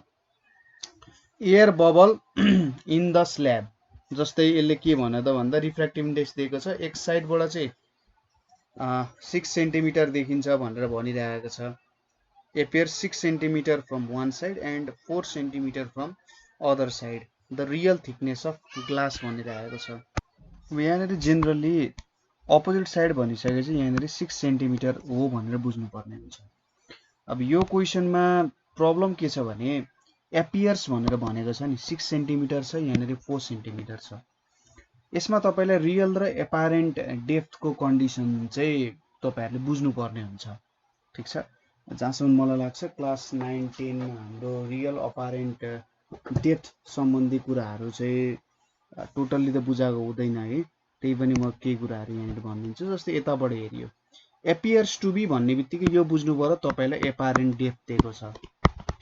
Air bubble in the slab, जस्तै यसले के भन्यो त भन्दा रिफ्र्याक्टिभ इन्डेक्स दिएको छ, एक साइडबाट चाहिँ 6 सेन्टिमिटर देखिन्छ भनेर भनिरहेको छ। appears 6 centimeter from one side and 4 centimeter from other side. The real thickness of glass भनिरहेको छ। अब यहाँनिर जेनरली अपोजिट साइड भनिसकेपछि यहाँनिर 6 सेन्टिमिटर हो भनेर बुझ्नु पर्ने हुन्छ। अब यो क्वेसनमा प्रब्लम के छ भने एपियर्स भनेर भनेको छ नि 6 सेन्टिमिटर छ, यहाँनिर 4 सेन्टिमिटर छ। यसमा तपाईलाई रियल र एपारेन्ट डेप्थको कन्डिसन चाहिँ तपाईहरुले बुझ्नु पर्ने हुन्छ। ठीक छ, जहाँसम्म मलाई लाग्छ क्लास 9 10 मा हाम्रो रियल अपारेन्ट डेप्थ सम्बन्धी कुराहरू चाहिँ टोटल्ली त बुझाएको हुँदैन है, त्यही पनि म केही कुराहरू यहाँनिर भनिदिन्छु। जस्तै यताबाट हेरियो एपियर्स टु बी भन्ने बित्तिकै यो बुझ्नु पर्यो तपाईलाई एपारेन्ट डेप्थ दिएको छ।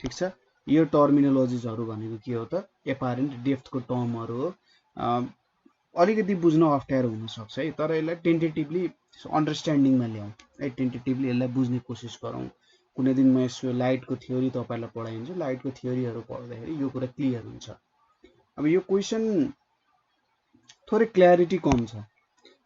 ठीक छ, यो टर्मिनोलोजिजहरु भनेको के हो त एपारेन्ट डेप्थको टर्महरु हो। अलिकति बुझ्न अप्ठ्यारो हुन सक्छ है, तर यसलाई टेन्टेटिभली अन्डरस्ट्यान्डिङमा ल्याउँ है, टेन्टेटिभली यसलाई बुझ्ने कोसिस गरौँ। कुनै दिन म यसको लाइटको थ्योरी तपाईलाई पढाइदिन्छु, लाइटको थ्योरीहरु पढ्दाखेरि यो कुरा क्लियर हुन्छ। अब यो क्वेशन थोरै क्ल्यारिटी कम छ।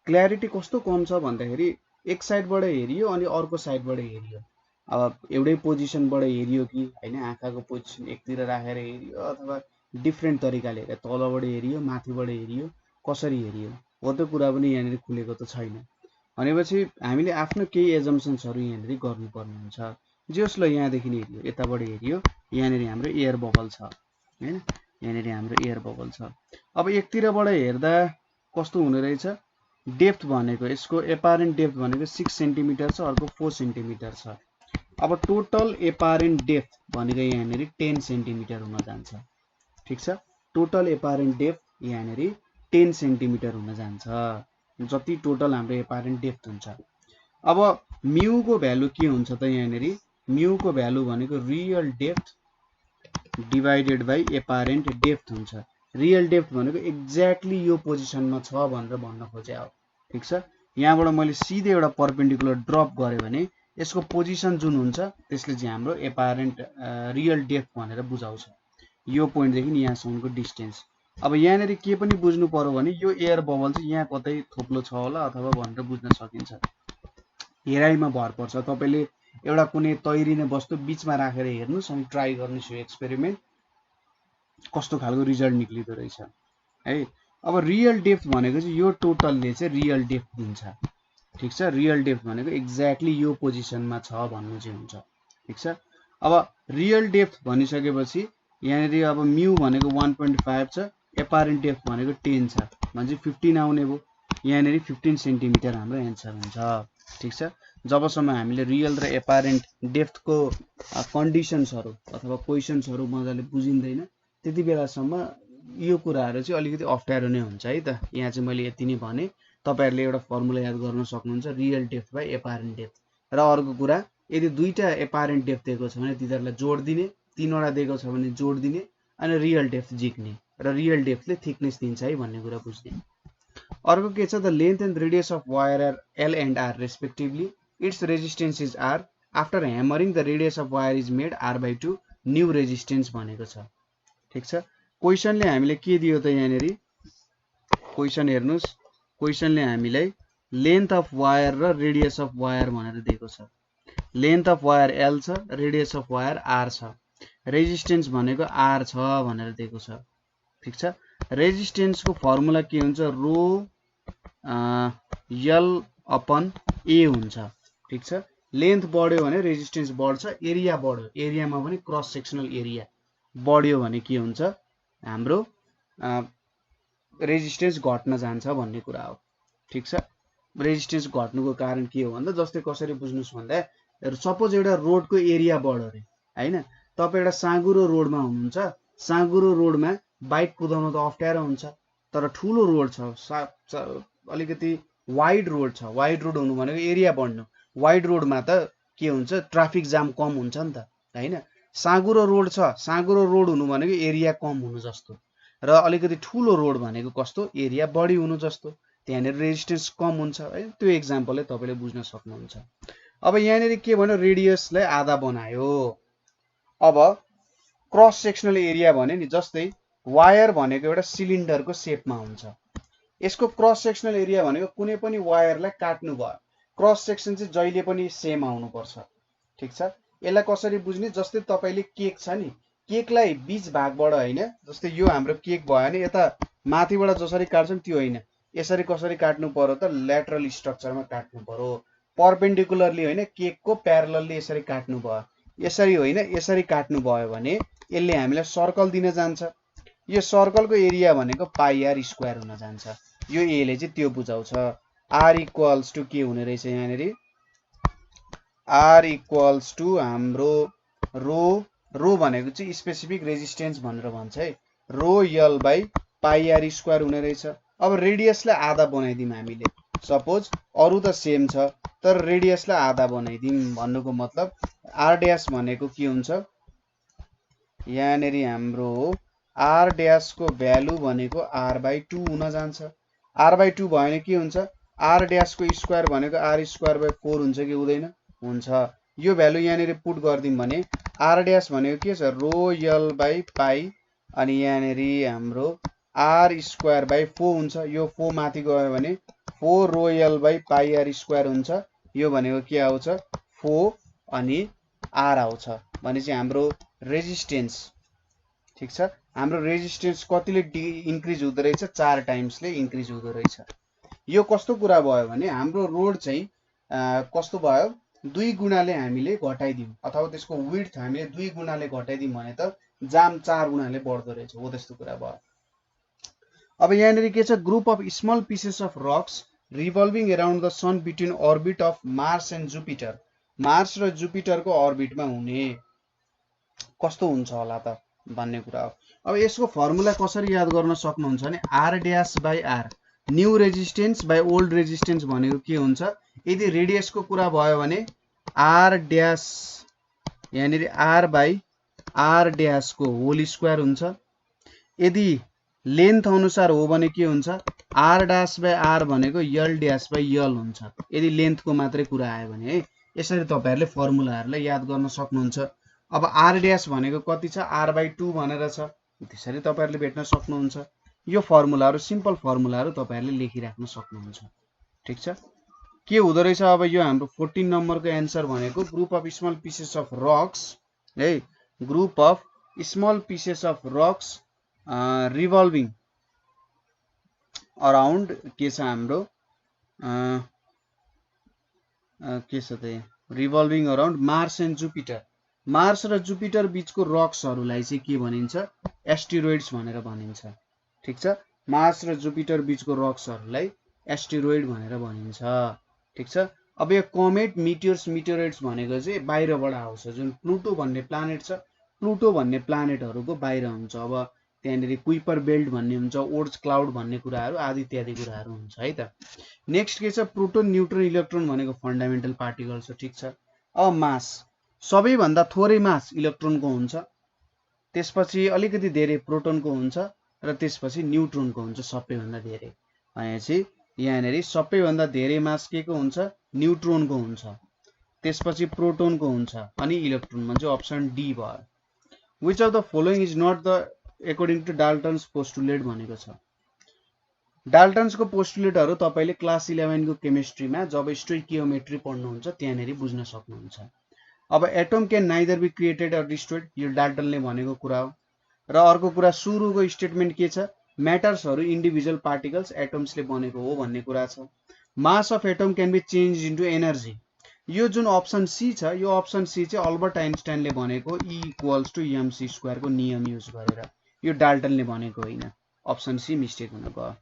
क्ल्यारिटी कस्तो कम छ भन्दाखेरि एक साइडबाट हेरियो अनि अर्को साइडबाट हेरियो। अब एउटै पोजिसनबाट हेरियो कि हैन, आँखाको पोजिसन एकतिर राखेर हेरियो अथवा डिफ्रेन्ट तरिकाले हेरियो, तलबाट हेरियो माथिबाट हेरियो, कसरी हेरियो हो त्यो कुरा पनि यहाँनिर खुलेको त छैन। भनेपछि हामीले आफ्नो केही एजम्पसन्सहरु यहाँनिर गर्नुपर्ने हुन्छ। जसले यहाँदेखि हेरियो, यताबाट हेरियो, यहाँनिर हाम्रो एयर बबल छ हैन, यहाँनिर हाम्रो एयर बबल छ। अब एकतिरबाट हेर्दा कस्तो हुने रहेछ, डेप्थ भनेको यसको एपारेन्ट डेप्थ भनेको 6 सेन्टिमिटर छ, अर्को 4 सेन्टिमिटर छ। अब टोटल एपारेन्ट डेप्थ भनेको यहाँनिर 10 सेन्टिमिटर हुन जान्छ। ठीक छ, टोटल एपारेन्ट डेप्थ यहाँनिर 10 सेन्टिमिटर हुन जान्छ, जति टोटल हाम्रो एपारेन्ट डेप्थ हुन्छ। अब म्यू को भ्यालु के हुन्छ त यहाँनिर, म्यू को भ्यालु भनेको real depth divided by apparent depth हुन्छ। रियल डेप्थ भनेको एक्ज्याक्टली यो पोजिसनमा छ भनेर भन्न खोजे हो। ठीक छ, यहाँबाट मैले सिधै एउटा परपेन्डिकुलर ड्रप गरे भने यसको पोजिसन जुन हुन्छ त्यसले चाहिँ हाम्रो एपारेन्ट रियल डेप्थ भनेर बुझाउँछ, यो पोइन्टदेखि यहाँसम्मको डिस्टेन्स। अब यहाँनिर के पनि बुझ्नु पर्यो भने यो एयर बबल चाहिँ यहाँ कतै थोप्लो छ होला अथवा भनेर बुझ्न सकिन्छ। हेराइमा भर पर्छ, तपाईले एउटा कुनै तैरिने वस्तु बीचमा राखेर हेर्नुस् अनि ट्राई गर्नुस् यो एक्सपेरिमेन्ट, कस्तो खालको रिजल्ट निक्लिदो रहेछ है। अब रियल डेप्थ भनेको चाहिँ यो टोटलले चाहिँ रियल डेप्थ दिन्छ। ठीक छ, रियल डेप्थ भनेको एक्ज्याक्टली यो पोजिसनमा छ भन्नु चाहिँ हुन्छ। ठीक छ, अब रियल डेप्थ भनिसकेपछि यहाँनिर अब म्यू भनेको 1.5 छ, एपारेन्ट डेप्थ भनेको 10 छ, भने 15 आउने भयो। यहाँनिर 15 सेन्टिमिटर हाम्रो एन्सर हुन्छ। ठीक छ, जबसम्म हामीले रियल र एपारेन्ट डेप्थको कन्डिसन्सहरु अथवा क्वेशन्सहरु मजाले बुझिँदैन त्यति बेलासम्म यो कुराहरु चाहिँ अलिकति अप्ठ्यारो नै हुन्छ है त। यहाँ चाहिँ मैले यति नै भने, तपाईहरुले एउटा फर्मुला याद गर्न सक्नुहुन्छ, real depth by apparent depth. र अर्को कुरा, यदि दुईटा एपारेन्ट डेप्थ दिएको छ भने तिनीहरुलाई जोड दिने, तीनवटा दिएको छ भने जोड दिने अनि रियल डेप्थ झिक्ने र रियल डेप्थले थिकनेस दिन्छ है भन्ने कुरा बुझ्ने। अर्को के छ, the length and radius of wire are L and R respectively, its resistance is R, after hammering the radius of wire is made r/2 new resistance भनेको छ। ठीक छ, क्वेशनले हामीले के दियो त यहाँनिर, क्वेशन हेर्नुस्, क्वेशनले हामीलाई लेन्थ अफ वायर र रेडियस अफ वायर भनेर दिएको छ। लेन्थ अफ वायर एल छ, रेडियस अफ वायर आर छ, रेजिस्टेन्स भनेको आर छ भनेर दिएको छ। ठीक छ, रेजिस्टेन्सको फर्मुला के हुन्छ, रो एल अपन ए हुन्छ। ठीक छ, लेन्थ बढ्यो भने रेजिस्टेन्स बढ्छ, एरिया बढ्यो, एरियामा पनि क्रस सेक्सनल एरिया बढ्यो भने के हुन्छ, हाम्रो रेजिस्टेन्स घट्न जान्छ भन्ने कुरा हो। ठीक छ, रेजिस्टेन्स घट्नुको कारण के हो भन्दा, जस्तै कसरी बुझ्नुस् भन्दा, सपोज एउटा रोडको एरिया बढ्यो रे हैन, तपाई एउटा साँगुरो रोडमा हुनुहुन्छ, साँगुरो रोडमा बाइक कुदाउन त अप्ठ्यारो हुन्छ, तर ठूलो रोड छ, अलिकति वाइड रोड छ, वाइड रोड हुनु भनेको एरिया बढ्नु, वाइड रोडमा त के हुन्छ, ट्राफिक जाम कम हुन्छ नि त हैन। साँगुरो रोड छ, साँगुरो रोड हुनु भनेको एरिया कम हुनु जस्तो, र अलिकति ठूलो रोड भनेको कस्तो, एरिया बढी हुनु जस्तो, त्यहाँनिर रेजिस्टेन्स कम हुन्छ है। त्यो एक्जाम्पलले तपाईले बुझ्न सक्नुहुन्छ। अब यहाँनिर के भन्यो, रेडियसलाई आधा बनायो। अब क्रस सेक्सनल एरिया भन्यो नि, जस्तै वायर भनेको एउटा सिलिन्डरको शेपमा हुन्छ, यसको क्रस सेक्सनल एरिया भनेको कुनै पनि वायरलाई काट्नु भयो, क्रस सेक्सन चाहिँ जहिले पनि सेम आउनु पर्छ। ठीक छ, यसलाई कसरी बुझ्ने, जस्तै तपाईले केक छ नि, केकलाई बीच भागबाट हैन, जस्तै यो हाम्रो केक भयो भने यता माथिबाट जसरी काट्छौं त्यो हैन, यसरी कसरी काट्नु पर्यो त, ल्याटरल स्ट्रक्चरमा काट्नु पर्यो, परपेन्डिकुलरली हैन, केकको प्यारललली यसरी काट्नु भयो। यसरी होइन यसरी काट्नु भयो भने यसले हामीलाई सर्कल दिन जान्छ। यो सर्कलको एरिया भनेको पाई आर स्क्वायर हुन जान्छ। यो ए ले चाहिँ त्यो बुझाउँछ। आर इक्वल्स टु के हुने रहेछ यहाँनेरि, आर इक्वल्स टु हाम्रो रो भनेको चाहिँ स्पेसिफिक रेजिस्टेन्स भनेर भन्छ है, रो यल बाई पाई आर स्क्वायर हुने रहेछ। अब रेडियसलाई आधा बनाइदिउँ हामीले, सपोज अरू त सेम छ तर रेडियसलाई आधा बनाइदिउँ भन्नुको मतलब आर ड्यास भनेको के हुन्छ, यहाँनेरि हाम्रो आर ड्यासको भ्यालु भनेको आर बाई 2 हुन जान्छ। आर बाई 2 भयो भने के हुन्छ, आर ड्यासको स्क्वायर भनेको आर स्क्वायर बाई 4 हुन्छ कि हुँदैन, हुन्छ। यो भ्यालु यहाँनेरि पुट गरिदिउँ भने आर ड्यास भनेको के छ, रो यल बाई पाई अनि यहाँनेरि हाम्रो आर स्क्वायर बाई 4 हुन्छ। यो 4 माथि गयो भने 4 रो यल बाई पाई आर स्क्वायर हुन्छ। यो भनेको के आउँछ, 4 अनि आर आउँछ भनेपछि हाम्रो रेजिस्टेन्स, ठिक छ, हाम्रो रेजिस्टेन्स कतिले इन्क्रिज हुँदो रहेछ, 4 टाइम्सले इन्क्रिज हुँदो रहेछ। यो कस्तो कुरा भयो भने हाम्रो रोड चाहिँ कस्तो भयो, 2 गुणाले हामीले घटाइदिउँ अथवा त्यसको विड्थ हामीले 2 गुणाले घटाइदिउँ भने त जाम 4 गुणाले बढ्दो रहेछ, हो त्यस्तो कुरा भयो। अब यहाँनेरि के छ, group of small pieces of rocks revolving around the sun between orbit of Mars and Jupiter. Mars र जुपिटरको अर्बिटमा हुने कस्तो हुन्छ होला त भन्ने कुरा हो। अब यसको फर्मुला कसरी याद गर्न सक्नुहुन्छ भने R dash by R, new resistance by old resistance भनेको के हुन्छ, यदि रेडियसको कुरा भयो भने आर ड्यास यहाँनेरि आर बाई आर ड्यासको होल स्क्वायर हुन्छ। यदि लेन्थ अनुसार हो भने के हुन्छ, आर ड्यास बाई आर भनेको यल ड्यास बाई यल हुन्छ, यदि लेन्थको मात्रै कुरा आयो भने है। यसरी तपाईहरुले फर्मुलाहरुलाई याद गर्न सक्नुहुन्छ। अब आर ड्यास भनेको कति छ, आर बाई 2 भनेर छ, त्यसरी तपाईहरुले भेट्न सक्नुहुन्छ। यो फर्मुलाहरु सिम्पल फर्मुलाहरु तपाईहरुले लेखिराख्न सक्नुहुन्छ, ठीक छ। के हुँदो रहेछ अब यो हाम्रो 14 नम्बरको एन्सर भनेको group of small pieces of rocks है, group of small pieces of rocks revolving around के छ हाम्रो के छ त, revolving around Mars and Jupiter. Mars र जुपिटर बीचको रक्सहरुलाई चाहिँ के भनिन्छ, एस्टेरोइड्स भनेर भनिन्छ, ठीक छ। मार्स र जुपिटर बीचको रक्सहरुलाई एस्टेरोइड भनेर भनिन्छ, ठीक छ। अब यो कमेट, मिटियोर्स, मिटियोराइट्स भनेको चाहिँ बाहिरबाट आउँछ। जुन प्लुटो भन्ने प्लानेट छ, प्लुटो भन्ने प्लानेटहरुको बाहिर हुन्छ। अब त्यहाँनेरि कुइपर बेल्ट भन्ने हुन्छ, ओर्ट्स क्लाउड भन्ने कुराहरु आदि इत्यादि कुराहरु हुन्छ है त। नेक्स्ट के छ, प्रोटोन, न्यूट्रोन, इलेक्ट्रोन भनेको फन्डामेन्टल पार्टिकल छ, ठीक छ। अब मास, सबैभन्दा थोरै मास इलेक्ट्रोनको हुन्छ, त्यसपछि अलिकति धेरै प्रोटोनको हुन्छ र त्यसपछि न्यूट्रोनको हुन्छ सबैभन्दा धेरै। भनेपछि यहाँनेरि सबैभन्दा धेरै मास के को हुन्छ, न्यूट्रोनको हुन्छ, त्यसपछि प्रोटोनको हुन्छ अनि इलेक्ट्रोन भन्छ, अप्सन डी भयो। Which of the following is not the according to Dalton's postulate भनेको छ। डाल्टन्सको पोस्टुलेटहरु तपाईले क्लास 11 को केमिस्ट्रीमा जब स्टोइकियोमेट्री पढ्नुहुन्छ त्यहाँनेरि बुझ्न सक्नुहुन्छ। अब atom can neither be created or destroyed, यो डाल्टनले भनेको कुरा हो। र अर्को कुरा सुरुको स्टेटमेन्ट के छ, म्याटर्सहरु इन्डिभिजुअल पार्टिकल्स एटम्सले बनेको हो भन्ने कुरा छ। Mass of atom can be changed into energy, यो जुन अप्सन सी छ, यो अप्सन सी चाहिँ अल्बर्ट आइन्स्टाइनले भनेको E equals to mc square को नियम युज गरेर, यो डाल्टनले भनेको होइन, अप्सन सी मिस्टेक हुन गयो,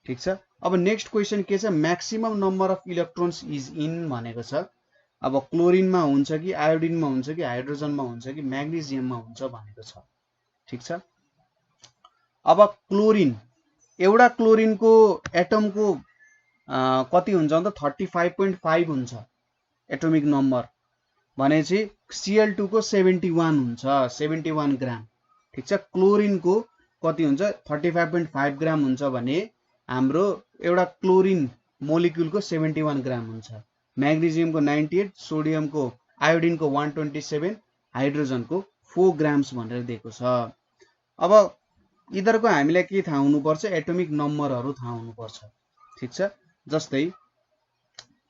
ठीक छ। अब नेक्स्ट क्वेशन के छ, maximum number of electrons is in भनेको छ। अब क्लोरिनमा हुन्छ कि आयोडिनमा हुन्छ कि हाइड्रोजनमा हुन्छ कि म्याग्नेशियममा हुन्छ भनेको छ, ठीक छ। अब क्लोरिन, एउटा क्लोरिनको एटमको कति हुन्छ भन्दा 35.5 हुन्छ एटोमिक नम्बर, भनेपछि Cl2 को 71 हुन्छ, 71 ग्राम, ठीक छ। क्लोरिनको कति हुन्छ, 35.5 ग्राम हुन्छ भने हाम्रो एउटा क्लोरिन मोलिक्युलको 71 ग्राम हुन्छ। म्याग्नेशियमको 98, सोडियमको आयोडिनको 127, हाइड्रोजनको 4 ग्राम्स भनेर दिएको छ। अब यिनीहरुको हामीलाई के थाहा हुनुपर्छ, एटोमिक नम्बरहरु थाहा हुनुपर्छ, ठीक छ। जस्तै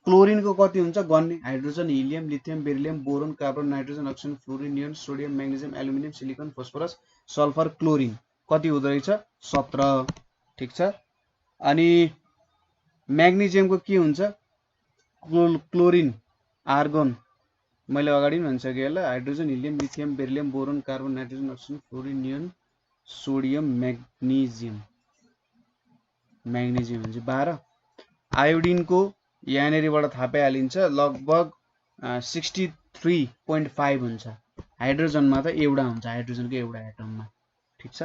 क्लोरिनको कति हुन्छ, गन्ने hydrogen, helium, lithium, beryllium, boron, carbon, nitrogen, oxygen, fluorine, neon, sodium, magnesium, aluminium, silicon, phosphorus, sulphur, chlorine कति हुँदो रहेछ, 17, ठीक छ। अनि म्याग्नेशियमको के हुन्छ, क्लोरिन, आर्गन, मैले अगाडि पनि भनिसकेँ होला, hydrogen, helium, lithium, beryllium, boron, carbon, nitrogen, oxygen, fluorine, neon, sodium, magnesium हुन्छ 12। आयोडिनको यहाँनेरिबाट थाहा पाइहालिन्छ लगभग 63.5 हुन्छ। हाइड्रोजनमा त एउटा हुन्छ, हाइड्रोजनको एउटा एटममा। ठिक छ।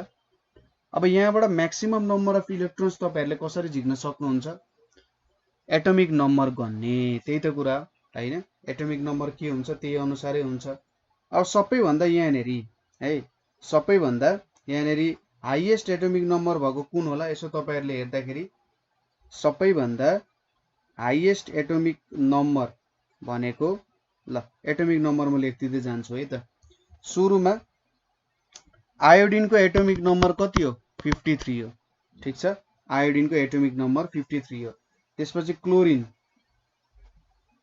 अब यहाँबाट म्याक्सिमम नम्बर अफ इलेक्ट्रोन्स तपाईहरुले कसरी झिक्न सक्नुहुन्छ? एटमिक नम्बर गन्ने, त्यही त कुरा हैन। एटमिक नम्बर के हुन्छ त्यही अनुसारै हुन्छ। अब सबैभन्दा यहाँनेरि है, सबैभन्दा यहाँनेरि हाईएस्ट एटमिक नम्बर भएको कुन होला? यसो तपाईहरुले हेर्दाखेरि सबैभन्दा हाईएस्ट एटमिक नम्बर भनेको, ल एटमिक नम्बर म लेख्दिदै जान्छु है त। सुरुमा आयोडिनको एटमिक नम्बर कति हो? 53 हो। ठीक छ, आयोडिनको एटमिक नम्बर 53 हो। त्यसपछि क्लोरिन,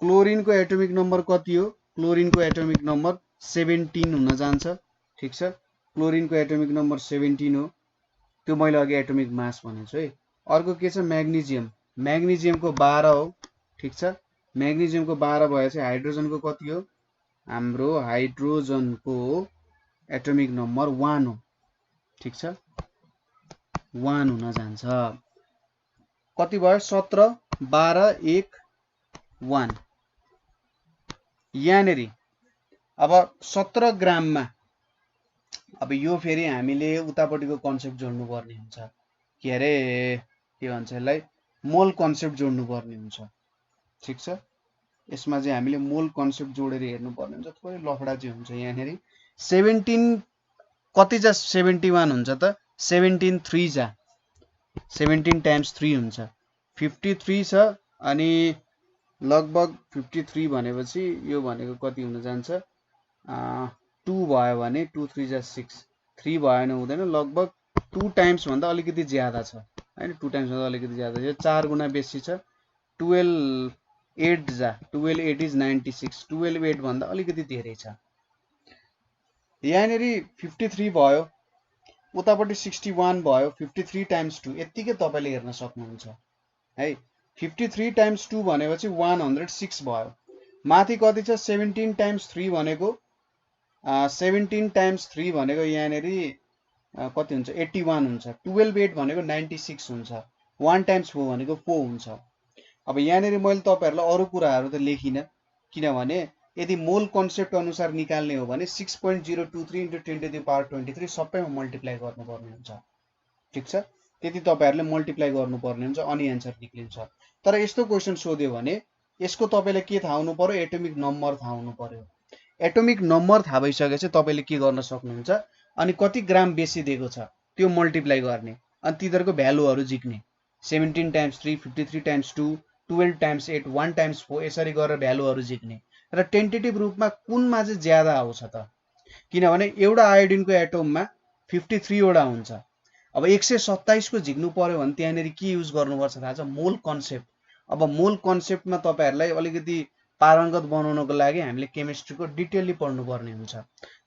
क्लोरिनको एटमिक नम्बर कति हो? क्लोरिनको एटमिक नम्बर 17 हुन जान्छ। ठीक छ, क्लोरिनको एटमिक नम्बर 17 हो। त्यो मैले अघि एटमिक मास भनेको छु है। अर्को के छ? म्याग्नेजियम, म्याग्नेजियमको 12 हो। ठीक छ, म्याग्नेजियमको 12 भएपछि हाइड्रोजनको कति हो? हाम्रो हाइड्रोजनको एटमिक नम्बर 1 हो। ठीक छ, 1 हुन जान्छ। कति भयो? 17, 12, 1, 1। यहाँनेरि अब 17 ग्राममा, अब यो फेरि हामीले उतापट्टिको कन्सेप्ट जोड्नु पर्ने हुन्छ। के अरे के भन्छ यसलाई? मोल कन्सेप्ट जोड्नु पर्ने हुन्छ। ठीक छ, यसमा चाहिँ हामीले मोल कन्सेप्ट जोडेर हेर्नु पर्ने हुन्छ। थोरै लफडा चाहिँ हुन्छ यहाँनेरि। 17 कति जा 71 हुन्छ त? 17 3 जा 17 टाइम्स 3 हुन्छ 53 छ। अनि लगभग 53 भनेपछि यो भनेको कति हुन जान्छ? 2 भयो भने 2 3 जा 6, 3 भएन हुँदैन। लगभग 2 टाइम्स भन्दा अलिकति ज्यादा छ हैन, 2 टाइम्स भन्दा अलिकति ज्यादा छ। 4 गुणा बेसी छ। 12 8 जा 12 8 इज 96, 12 8 भन्दा अलिकति धेरै छ। यहाँनेरि 53 भयो, उतापट्टि 61 भयो। 53 टाइम्स 2 यतिकै तपाईले हेर्न सक्नुहुन्छ है। 53 टाइम्स 2 भनेपछि 106 भयो। माथि कति छ? 17 टाइम्स 3 भनेको 17 टाइम्स 3 भनेको यहाँनेरि कति हुन्छ? 81 हुन्छ। 12 8 भनेको 96 हुन्छ। 1 टाइम्स 4 भनेको 4 हुन्छ। अब यहाँनेरि मैले तपाईहरुलाई अरु कुराहरु त लेखिन, किनभने यदि मोल कन्सेप्ट अनुसार निकाल्ने हो भने 6.023 × 10⁻23 सबैमा मल्टिप्लाई गर्नुपर्ने हुन्छ। ठीक छ, त्यति तपाईहरुले मल्टिप्लाई गर्नुपर्ने हुन्छ अनि आन्सर निक्लिन्छ। तर यस्तो क्वेशन सोध्यो भने यसको तपाईले के थाहा हुनु पर्यो? एटमिक नम्बर थाहा हुनु पर्यो। एटमिक नम्बर थाहा भइसकेपछि तपाईले के गर्न सक्नुहुन्छ? अनि कति ग्राम बेसी दिएको छ त्यो मल्टिप्लाई गर्ने अनि तिनीहरुको भ्यालुहरु झिक्ने। 17 टाइम्स 3, 53 टाइम्स 2, 12 टाइम्स 8, 1 टाइम्स 4 यसरी गरेर भ्यालुहरु झिक्ने र टेन्टेटिभ रूपमा कुनमा चाहिँ ज्यादा आउँछ त? किनभने एउटा आयोडिनको एटममा 53 वटा हुन्छ। अब 127 को झिक्नु पर्यो भने त्यहाँनेरि के युज गर्नुपर्छ थाहा छ? मोल कन्सेप्ट। अब मोल कन्सेप्टमा तपाईहरुलाई अलिकति पारंगत बनाउनको लागि हामीले केमिस्ट्रीको डिटेलली पढ्नु पर्ने हुन्छ।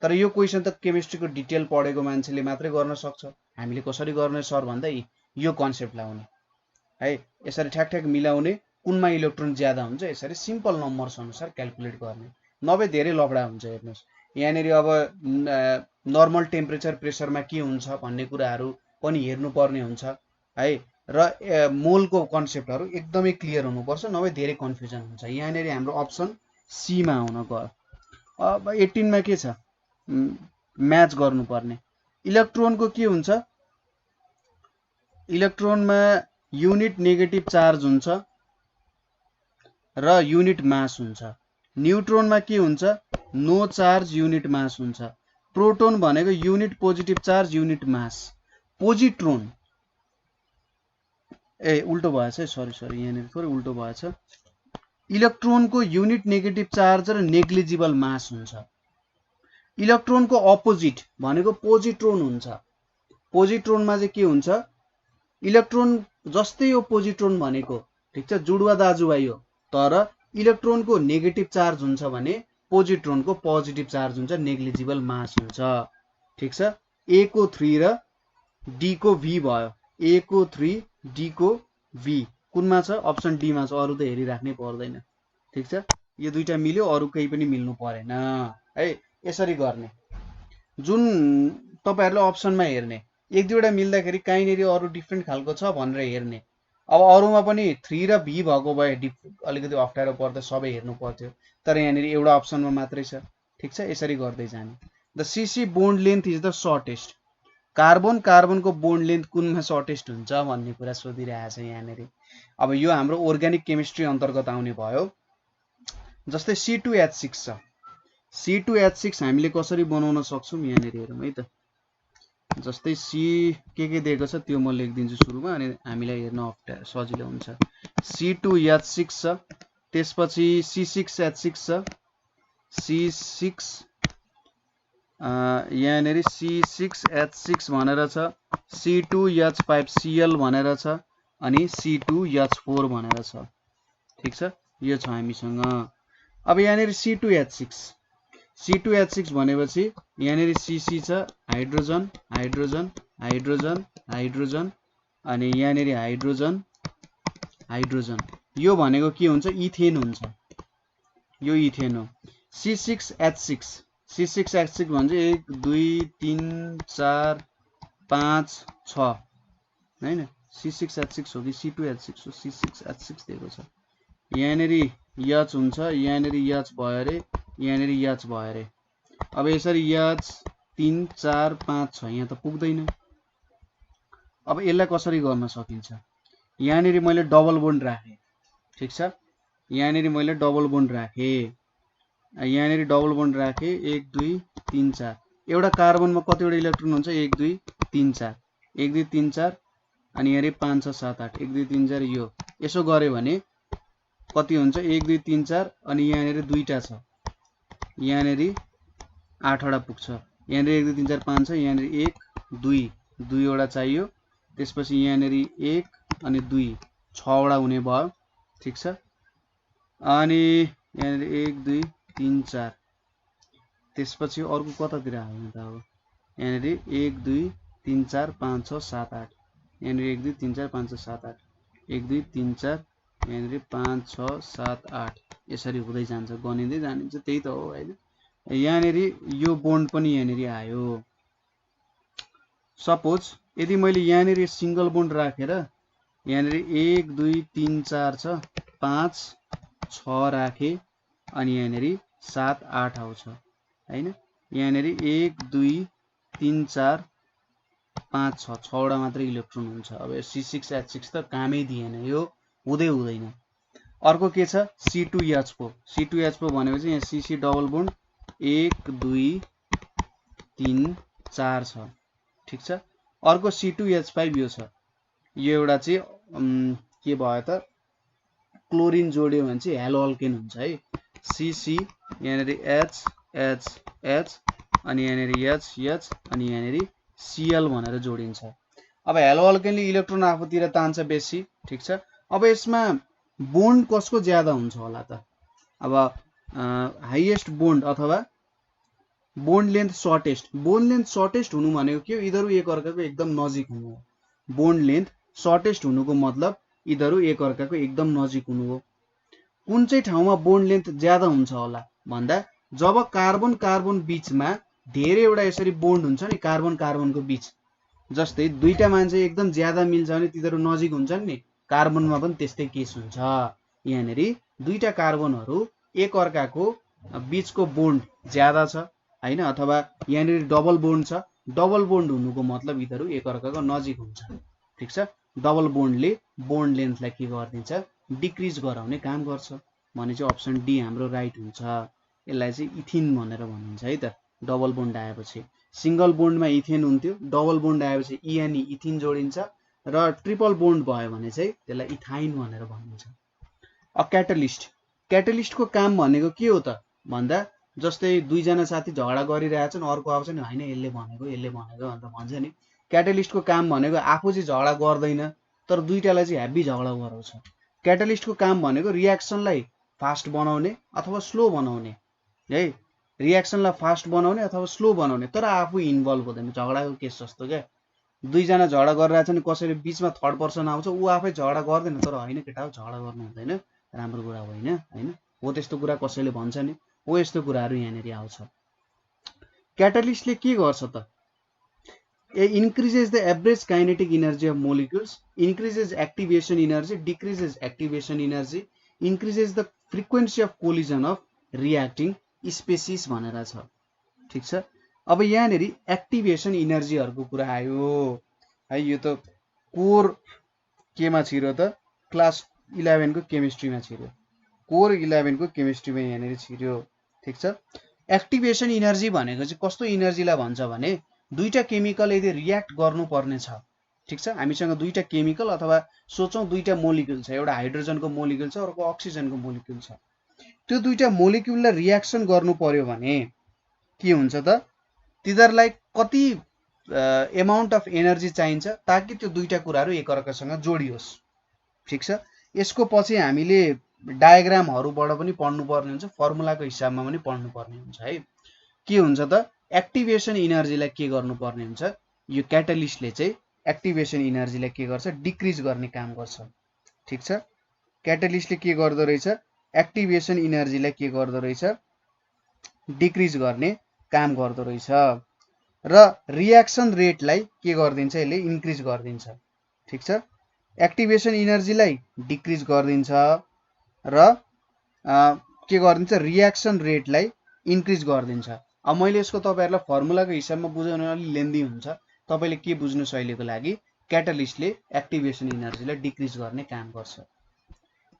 तर यो क्वेशन त केमिस्ट्रीको डिटेल पढेको मान्छेले मात्रै गर्न सक्छ। हामीले कसरी गर्ने सर भन्दै यो कन्सेप्ट लाउने है, यसरी ठ्याक ठ्याक मिलाउने, कुनमा इलेक्ट्रोन ज्यादा हुन्छ यसरी सिम्पल नम्बर्स अनुसार क्याल्कुलेट गर्ने। नभए धेरै लफडा हुन्छ। हेर्नुस् यहाँनेरि अब नर्मल टेम्परेचर प्रेसरमा के हुन्छ भन्ने कुराहरु पनि हेर्नु पर्ने हुन्छ है। र मोलको कन्सेप्टहरु एकदमै क्लियर हुनुपर्छ, नभए धेरै कन्फ्युजन हुन्छ। यहाँनेरि हाम्रो अप्सन सी मा हुन गयो। अब 18 मा के छ? म्याच गर्नुपर्ने। इलेक्ट्रोनको के हुन्छ? इलेक्ट्रोनमा युनिट नेगेटिभ चार्ज हुन्छ र युनिट मास हुन्छ। न्यूट्रोनमा के हुन्छ? नो चार्ज युनिट मास हुन्छ। प्रोटोन भनेको युनिट पोजिटिभ चार्ज युनिट मास। पोजिट्रोन उल्टो भएछ है, सरी यहाँनिर थोरै उल्टो भएछ। इलेक्ट्रोनको युनिट नेगेटिभ चार्ज र नेग्लिजिबल मास हुन्छ। इलेक्ट्रोनको अपोजिट भनेको पोजिट्रोन हुन्छ। पोजिट्रोनमा चाहिँ के हुन्छ? इलेक्ट्रोन जस्तै हो पोजिट्रोन भनेको, ठीक छ, जुडुवा दाजुभाइ हो। तर इलेक्ट्रोनको नेगेटिभ चार्ज हुन्छ भने पोजिट्रोनको पोजिटिभ चार्ज हुन्छ, नेग्लिजिबल मास हुन्छ। ठीक छ, ए को 3 र डी को भी भयो। ए को 3 डी को भी कुनमा छ? अप्सन डी मा छ, अरु त हेरिराख्नै पर्दैन। ठीक छ, यो दुईटा मिल्यो, अरु केही पनि मिल्नु परेन है। यसरी गर्ने, जुन तपाईहरुले अप्सनमा हेर्ने एक दुईवटा मिल्दाखेरि काहीँनेरि अरु डिफ्रेन्ट खालको छ भनेर हेर्ने। अब अरुमा पनि 3 र भी भएको भए अलिकति अप्ठ्यारो पर्दा सबै हेर्नु पर्थ्यो, तर यहाँनेरि एउटा अप्सनमा मात्रै छ। ठीक छ, यसरी गर्दै जाने। The CC bond length is the shortest. Carbon कार्बनको बोन्ड लेन्थ कुनमा सर्टेस्ट हुन्छ भन्ने कुरा सोधिरहेको छ यहाँनेरि। अब यो हाम्रो अर्ग्यानिक केमिस्ट्री अन्तर्गत आउने भयो। जस्तै C2H6 छ, C2H6 हामीले कसरी बनाउन सक्छौं यहाँनेरि हेरौँ है त। जस्तै के दिएको छ त्यो म लेखिदिन्छु सुरुमा, अनि हामीलाई हेर्न सजिलो हुन्छ। C2H6 छ, त्यसपछि C6H6 छ, C6 यहाँनेरि C6H6 भनेर छ, C2H5Cl भनेर छ, अनि C2H4 भनेर छ। ठीक छ, यो छ हामीसँग। अब यहाँनेरि C2H6 भनेपछि यहाँनेरि CC छ, हाइड्रोजन हाइड्रोजन हाइड्रोजन हाइड्रोजन, अनि यहाँनेरि हाइड्रोजन हाइड्रोजन। यो भनेको के हुन्छ? इथेन हुन्छ। यो इथेन हो। C6H6 भन्छ 1 2 3 4 5 6 हैन, C6H6 हो कि C2H6 हो? C6H6 दिएको छ। यहाँनेरि H हुन्छ, यहाँनेरि H भयो रे, यहाँनेरि H भयो रे। अब यसरी H 3 4 5 6 यहाँ त पुग्दैन। अब यसलाई कसरी गर्न सकिन्छ? यहाँनेरि मैले डबल बोन्ड राखे। ठीक छ, यहाँनेरि मैले डबल बोन्ड राखे, यहाँनेरि डबल बोन्ड राखे 1 2 3 4। एउटा कार्बनमा कतिवटा इलेक्ट्रोन हुन्छ? 1 2 3 4 1 2 3 4, अनि यहाँनेरि 5 6 7 8 1 2 3 4। यो यसो गरे भने कति हुन्छ? 1 2 3 4, अनि यहाँनेरि दुईटा छ, यहाँनेरि 8 वटा पुग्छ। यहाँनेरि 1 2 3 4 5 छ, यहाँनेरि 1 2 2 वटा चाहियो, त्यसपछि यहाँनेरि 1 अनि 2 6 वटा हुने भयो। ठीक छ, अनि यहाँनेरि 1 2 3 4, त्यसपछि अर्को कतातिर हाल्नु त? अब यहाँनेरि 1 2 3 4 5 6 7 8, यहाँनेरि 1 2 3 4 5 6 7 8 1 2 3 4, यहाँनेरि 5 6 7 8, यसरी हुँदै जान्छ, गनिँदै जान्छ। त्यही त हो हैन। यहाँनेरि यो बोन्ड पनि यहाँनेरि आयो। सपोज यदि मैले यहाँनेरि सिंगल बोन्ड राखेर यहाँनेरि 1 2 3 4 छ, 5 6 राखे, अनि यहाँनेरि 7 8 आउँछ हैन। यहाँनेरि 1 2 3 4 5 6 6 वटा मात्र इलेक्ट्रोन हुन्छ। अब C6H6 त कामै दिएन, यो हुँदैन। अर्को के छ? C2H4 भनेपछि यहाँ CC डबल बोन्ड 1 2 3 4 छ। ठीक छ, अर्को C2H5 यो छ। यो एउटा चाहिँ के भयो त? क्लोरिन जोड्यो भने चाहिँ हेलो अल्केन हुन्छ है। CC यहाँनेरि H H H, अनि यहाँनेरि H H, अनि यहाँनेरि Cl भनेर जोडिन्छ। अब हेलो अल्केनले इलेक्ट्रोन आफूतिर तान्छ बेसी। ठीक छ, अब यसमा बोन्ड कसको ज्यादा हुन्छ होला त? अब हाईएस्ट बोन्ड अथवा bond length shortest. Bond length shortest हुनु भनेको के हो? यिनीहरू एक अर्काको एकदम नजिक हुनु हो। बोन्ड लेन्थ सर्टेस्ट हुनुको मतलब यिनीहरू एक अर्काको एकदम नजिक हुनु हो। कुन चाहिँ ठाउँमा बोन्ड लेन्थ ज्यादा हुन्छ होला भन्दा जब कार्बन कार्बन बीचमा धेरैवटा यसरी बोन्ड हुन्छ नि कार्बन कार्बनको बीच, जस्तै दुईटा मान्छे एकदम ज्यादा मिल्छ भने तिनीहरू नजिक हुन्छन् नि, कार्बनमा पनि त्यस्तै केस हुन्छ। यहाँनेरि दुईटा कार्बनहरू एक अर्काको बीचको बोन्ड ज्यादा छ हैन, अथवा यहाँनेरि डबल बोन्ड छ। डबल बोन्ड हुनुको मतलब यिनीहरू एक अर्काको नजिक हुन्छन्। ठीक छ, डबल बोन्डले बोन्ड लेन्थलाई के गरिदिन्छ? डिक्रिज गराउने काम गर्छ। भनेपछि अप्सन डी हाम्रो राइट हुन्छ। यसलाई चाहिँ इथिन भनेर भनिन्छ है त। डबल बोन्ड आएपछि सिंगल बोन्डमा इथेन हुन्थ्यो, डबल बोन्ड आएपछि इ अनि इथिन जोडिन्छ, र ट्रिपल बोन्ड भयो भने चाहिँ त्यसलाई इथाइन भनेर भनिन्छ। अब क्याटलिस्टको काम भनेको के हो त भन्दा जस्तै दुईजना साथी झगडा गरिरहेछन्, अर्को आउँछ नि हैन यसले भनेको भनेर भन्छ नि। क्याटलिस्टको काम भनेको आफू चाहिँ झगडा गर्दैन तर दुईटालाई चाहिँ हेभी झगडा गराउँछ। क्याटलिस्टको काम भनेको रियाक्सनलाई फास्ट बनाउने अथवा स्लो बनाउने है, रियाक्सनलाई फास्ट बनाउने अथवा स्लो बनाउने, तर आफू इन्भल्भ हुँदैन। झगडाको केस जस्तो क्या, दुईजना झगडा गरिरहेछन्, कसैले बीचमा थर्ड पर्सन आउँछ, ऊ आफै झगडा गर्दैन, तर हैन केटा हो झगडा गर्नु हुँदैन, राम्रो कुरा होइन हैन। हो त्यस्तो कुरा कसैले भन्छ नि, हो यस्तो कुराहरू यहाँनिर आउँछ। क्याटालिस्टले के गर्छ त? increases the average kinetic energy of molecules, increases activation energy, decreases activation energy, increases the frequency of collision of reacting species भनेर छ। ठीक छ। अब यहाँनिर एक्टिभेसन इनर्जीहरुको कुरा आयो है। यो त कोर केमा छिर्यो त? क्लास 11 को केमिस्ट्रीमा छिर्यो। कोर 11 को केमिस्ट्रीमा यहाँनिर छिर्यो। ठीक छ। एक्टिभेसन इनर्जी भनेको चाहिँ कस्तो इनर्जीलाई भन्छ भने दुईटा केमिकल यदि रियाक्ट गर्नुपर्ने छ, ठीक छ, हामीसँग दुईटा केमिकल अथवा सोचौं दुईटा मोलिक्युल छ, एउटा हाइड्रोजनको मोलिक्युल छ, अर्को अक्सिजनको मोलिक्युल छ। त्यो दुईटा मोलिक्युललाई रियाक्सन गर्नु पर्यो भने के हुन्छ त? तिनीहरुलाई कति अमाउन्ट अफ एनर्जी चाहिन्छ ताकि त्यो दुईटा कुराहरु एकअर्कासँग जोडियोस्। ठीक छ। यसको पछि हामीले डायग्रामहरुबाट पनि पढ्नु पर्ने हुन्छ, फर्मुलाको हिसाबमा पनि पढ्नु पर्ने हुन्छ है। के हुन्छ त? एक्टिभेसन इनर्जीलाई के गर्नुपर्ने हुन्छ? यो क्याटालिस्टले चाहिँ एक्टिभेसन इनर्जीलाई के गर्छ? डिक्रिज गर्ने काम गर्छ। ठीक छ। क्याटालिस्टले के गर्दो रहेछ? एक्टिभेसन इनर्जीलाई के गर्दो रहेछ? डिक्रिज गर्ने काम गर्दो रहेछ। र रियाक्सन रेटलाई के गर्दिन्छ? यसले इन्क्रिज गर्दिन्छ। ठीक छ। एक्टिभेसन इनर्जीलाई डिक्रिज गर्दिन्छ र के गर्दिन्छ? Reaction रेटलाई increase गर्दिन्छ। अब मैले यसको तपाईहरुलाई फर्मुलाको हिसाबमा बुझाउन अलि लेन्दी हुन्छ, तपाईले के बुझ्नु शैलीको लागि क्याटालिस्टले एक्टिभेसन इनर्जीलाई डिक्रिज गर्ने काम गर्छ।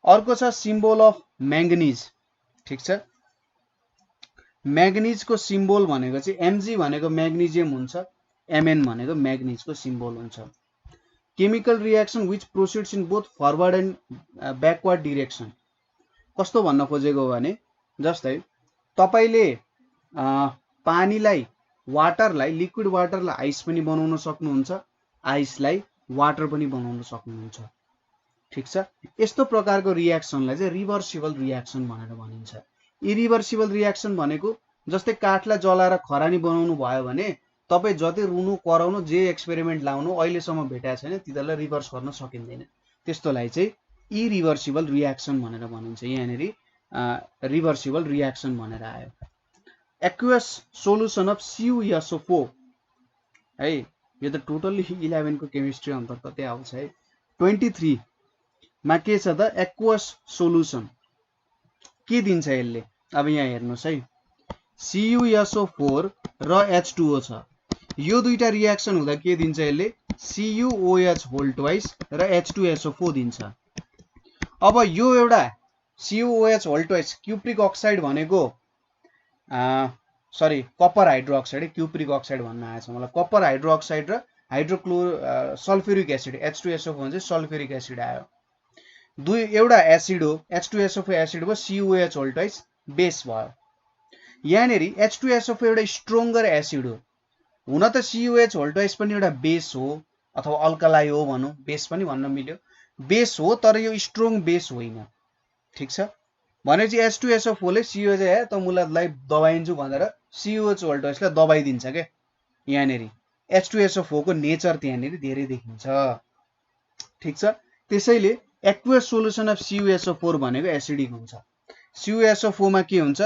अर्को छ सिम्बल अफ म्याङ्गनिज। ठीक छ। म्याग्निजको सिम्बल भनेको चाहिँ Mg भनेको म्याग्नेशियम हुन्छ, Mn भनेको म्याग्निजको सिम्बल हुन्छ। Chemical reaction which proceeds in both forward and backward direction. कस्तो भन्न खोजेको भने जस्तै तपाईले पानीलाई वाटरलाई लिक्विड वाटरलाई आइस पनि बनाउन सक्नुहुन्छ, आइसलाई वाटर पनि बनाउन सक्नुहुन्छ। ठीक छ। यस्तो प्रकारको रियाक्सनलाई चाहिँ रिभर्सिबल रियाक्सन भनेर भनिन्छ। इरिभर्सिबल रियाक्सन भनेको जस्तै काठलाई जलाएर खरानी बनाउनु भयो भने तपाई जति रुनु कराउनु जे एक्सपेरिमेन्ट लाउनु अहिलेसम्म भेटाएको छैन तिनीहरुलाई रिभर्स गर्न सकिँदैन। त्यस्तोलाई चाहिँ इरिभर्सिबल रियाक्सन भनेर भनिन्छ। यहाँनिर रिभर्सिबल रियाक्सन भनेर आयो। एक्वस सोलुसन अफ CuSO4 है। यो त टोटली 11 को केमिस्ट्री अन्तर्गतै आउँछ है। 23 मा के छ त? एक्वस सोलुसन के दिन्छ यसले? अब यहाँ हेर्नुस् है। CuSO4 र H2O छ। यो दुईटा रियाक्सन हुँदा के दिन्छ यसले? CuOH होल ट्वाइस र H2SO4 दिन्छ। अब यो एउटा CuOH whole twice cupric oxide भनेको sorry copper hydroxide, cupric oxide भन्न आएछ मलाई। कपर हाइड्रोक्साइड र सल्फ्युरिक एसिड H2SO4 चाहिँ सल्फ्युरिक एसिड आयो। दुई एउटा एसिड हो, H2SO4 एसिड भयो, CuOH होल ट्वाइस बेस भयो। यहाँनिर H2SO4 एउटा स्ट्रोङ्गर एसिड हो। हुन त CuOH होल ट्वाइस पनि एउटा बेस हो अथवा अल्कलाई हो भनौं, बेस पनि भन्न मिल्यो, बेस हो तर यो स्ट्रोङ बेस होइन। ठीक छ। भनेपछि H2SO4 ले CuOH है त मुलालाई दबाइन्छु भनेर CuOH होल ट्वाइसलाई दबाइदिन्छ के। यहाँनिर H2SO4 को नेचर त्यहाँनिर धेरै देखिन्छ। ठीक छ। त्यसैले एक्वस सोलुसन अफ CuSO4 भनेको एसिडिक हुन्छ। CuSO4 मा के हुन्छ?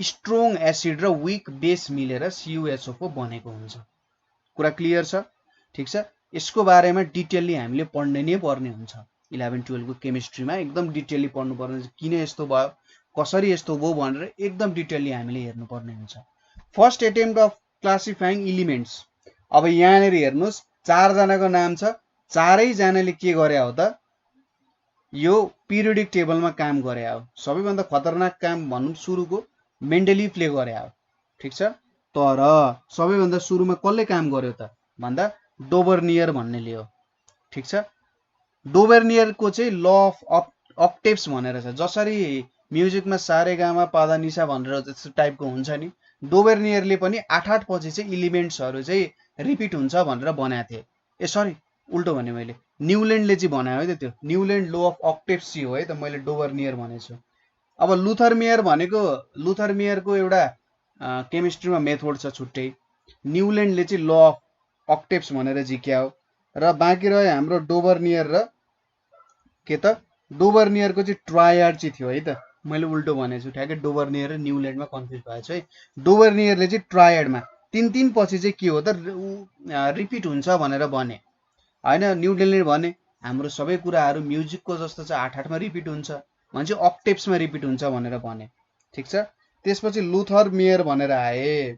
स्ट्रोङ एसिड र वीक बेस मिलेर CuSO4 बनेको हुन्छ। कुरा क्लियर छ? ठीक छ। यसको बारेमा डिटेलली हामीले पढ्नै नै पर्ने हुन्छ। 11-12 को केमिस्ट्रीमा एकदम डिटेलली पढ्नु पर्ने हुन्छ। किन यस्तो भयो, कसरी यस्तो भयो भनेर एकदम डिटेलली हामीले हेर्नु पर्ने हुन्छ। First attempt of classifying elements. अब यहाँनिर हेर्नुस्, 4 जनाको नाम छ, चारै जनाले के गरे हो त? यो पिरियोडिक टेबलमा काम गरे हो। सबैभन्दा खतरनाक काम भनौं सुरुको मेन्डेलिफले गरे हो। ठीक छ। तर सबैभन्दा सुरुमा कसले काम गर्यो त भन्दा डोबर्नियर भन्नेले हो। ठीक छ। डोबर्नियरको चाहिँ ल अफ अक्टेव्स भनेर छ। जसरी म्युजिकमा सारेगामा पादा निसा भनेर त्यस्तो टाइपको हुन्छ नि, डोबर्नियरले पनि 8-8 पछि चाहिँ एलिमेन्ट्सहरु चाहिँ रिपिट हुन्छ भनेर बनाएको थिए। ए सरी उल्टो भने मैले, न्युल्यान्डले चाहिँ बनायो है त। त्यो न्युल्यान्ड लो अफ अक्टेव्स हो है त, मैले डोबर्नियर भनेछु। अब लुथर मेयर भनेको लुथर मेयरको एउटा केमिस्ट्रीमा मेथड छ छुट्टै। न्युल्यान्डले चाहिँ ल अफ अक्टेव्स भनेर झिक्यायो र बाँकी रह्यो हाम्रो डोबर्नियर र के त डोबर्नियरको चाहिँ ट्रायड चाहिँ थियो है त। मैले उल्टो भनेको छु ठ्याक्कै डोभरनियर र न्युल्यान्डमा कन्फ्युज भएको छु है। डोभरनियरले चाहिँ ट्रायडमा तीन पछि चाहिँ के हो त रिपिट हुन्छ भनेर भने होइन। न्युल्यान्डले भने हाम्रो सबै कुराहरू म्युजिकको जस्तो छ 8/8मा रिपिट हुन्छ भने चाहिँ अक्टेप्समा रिपिट हुन्छ भनेर भने। ठिक छ। त्यसपछि लुथर मेयर भनेर आए।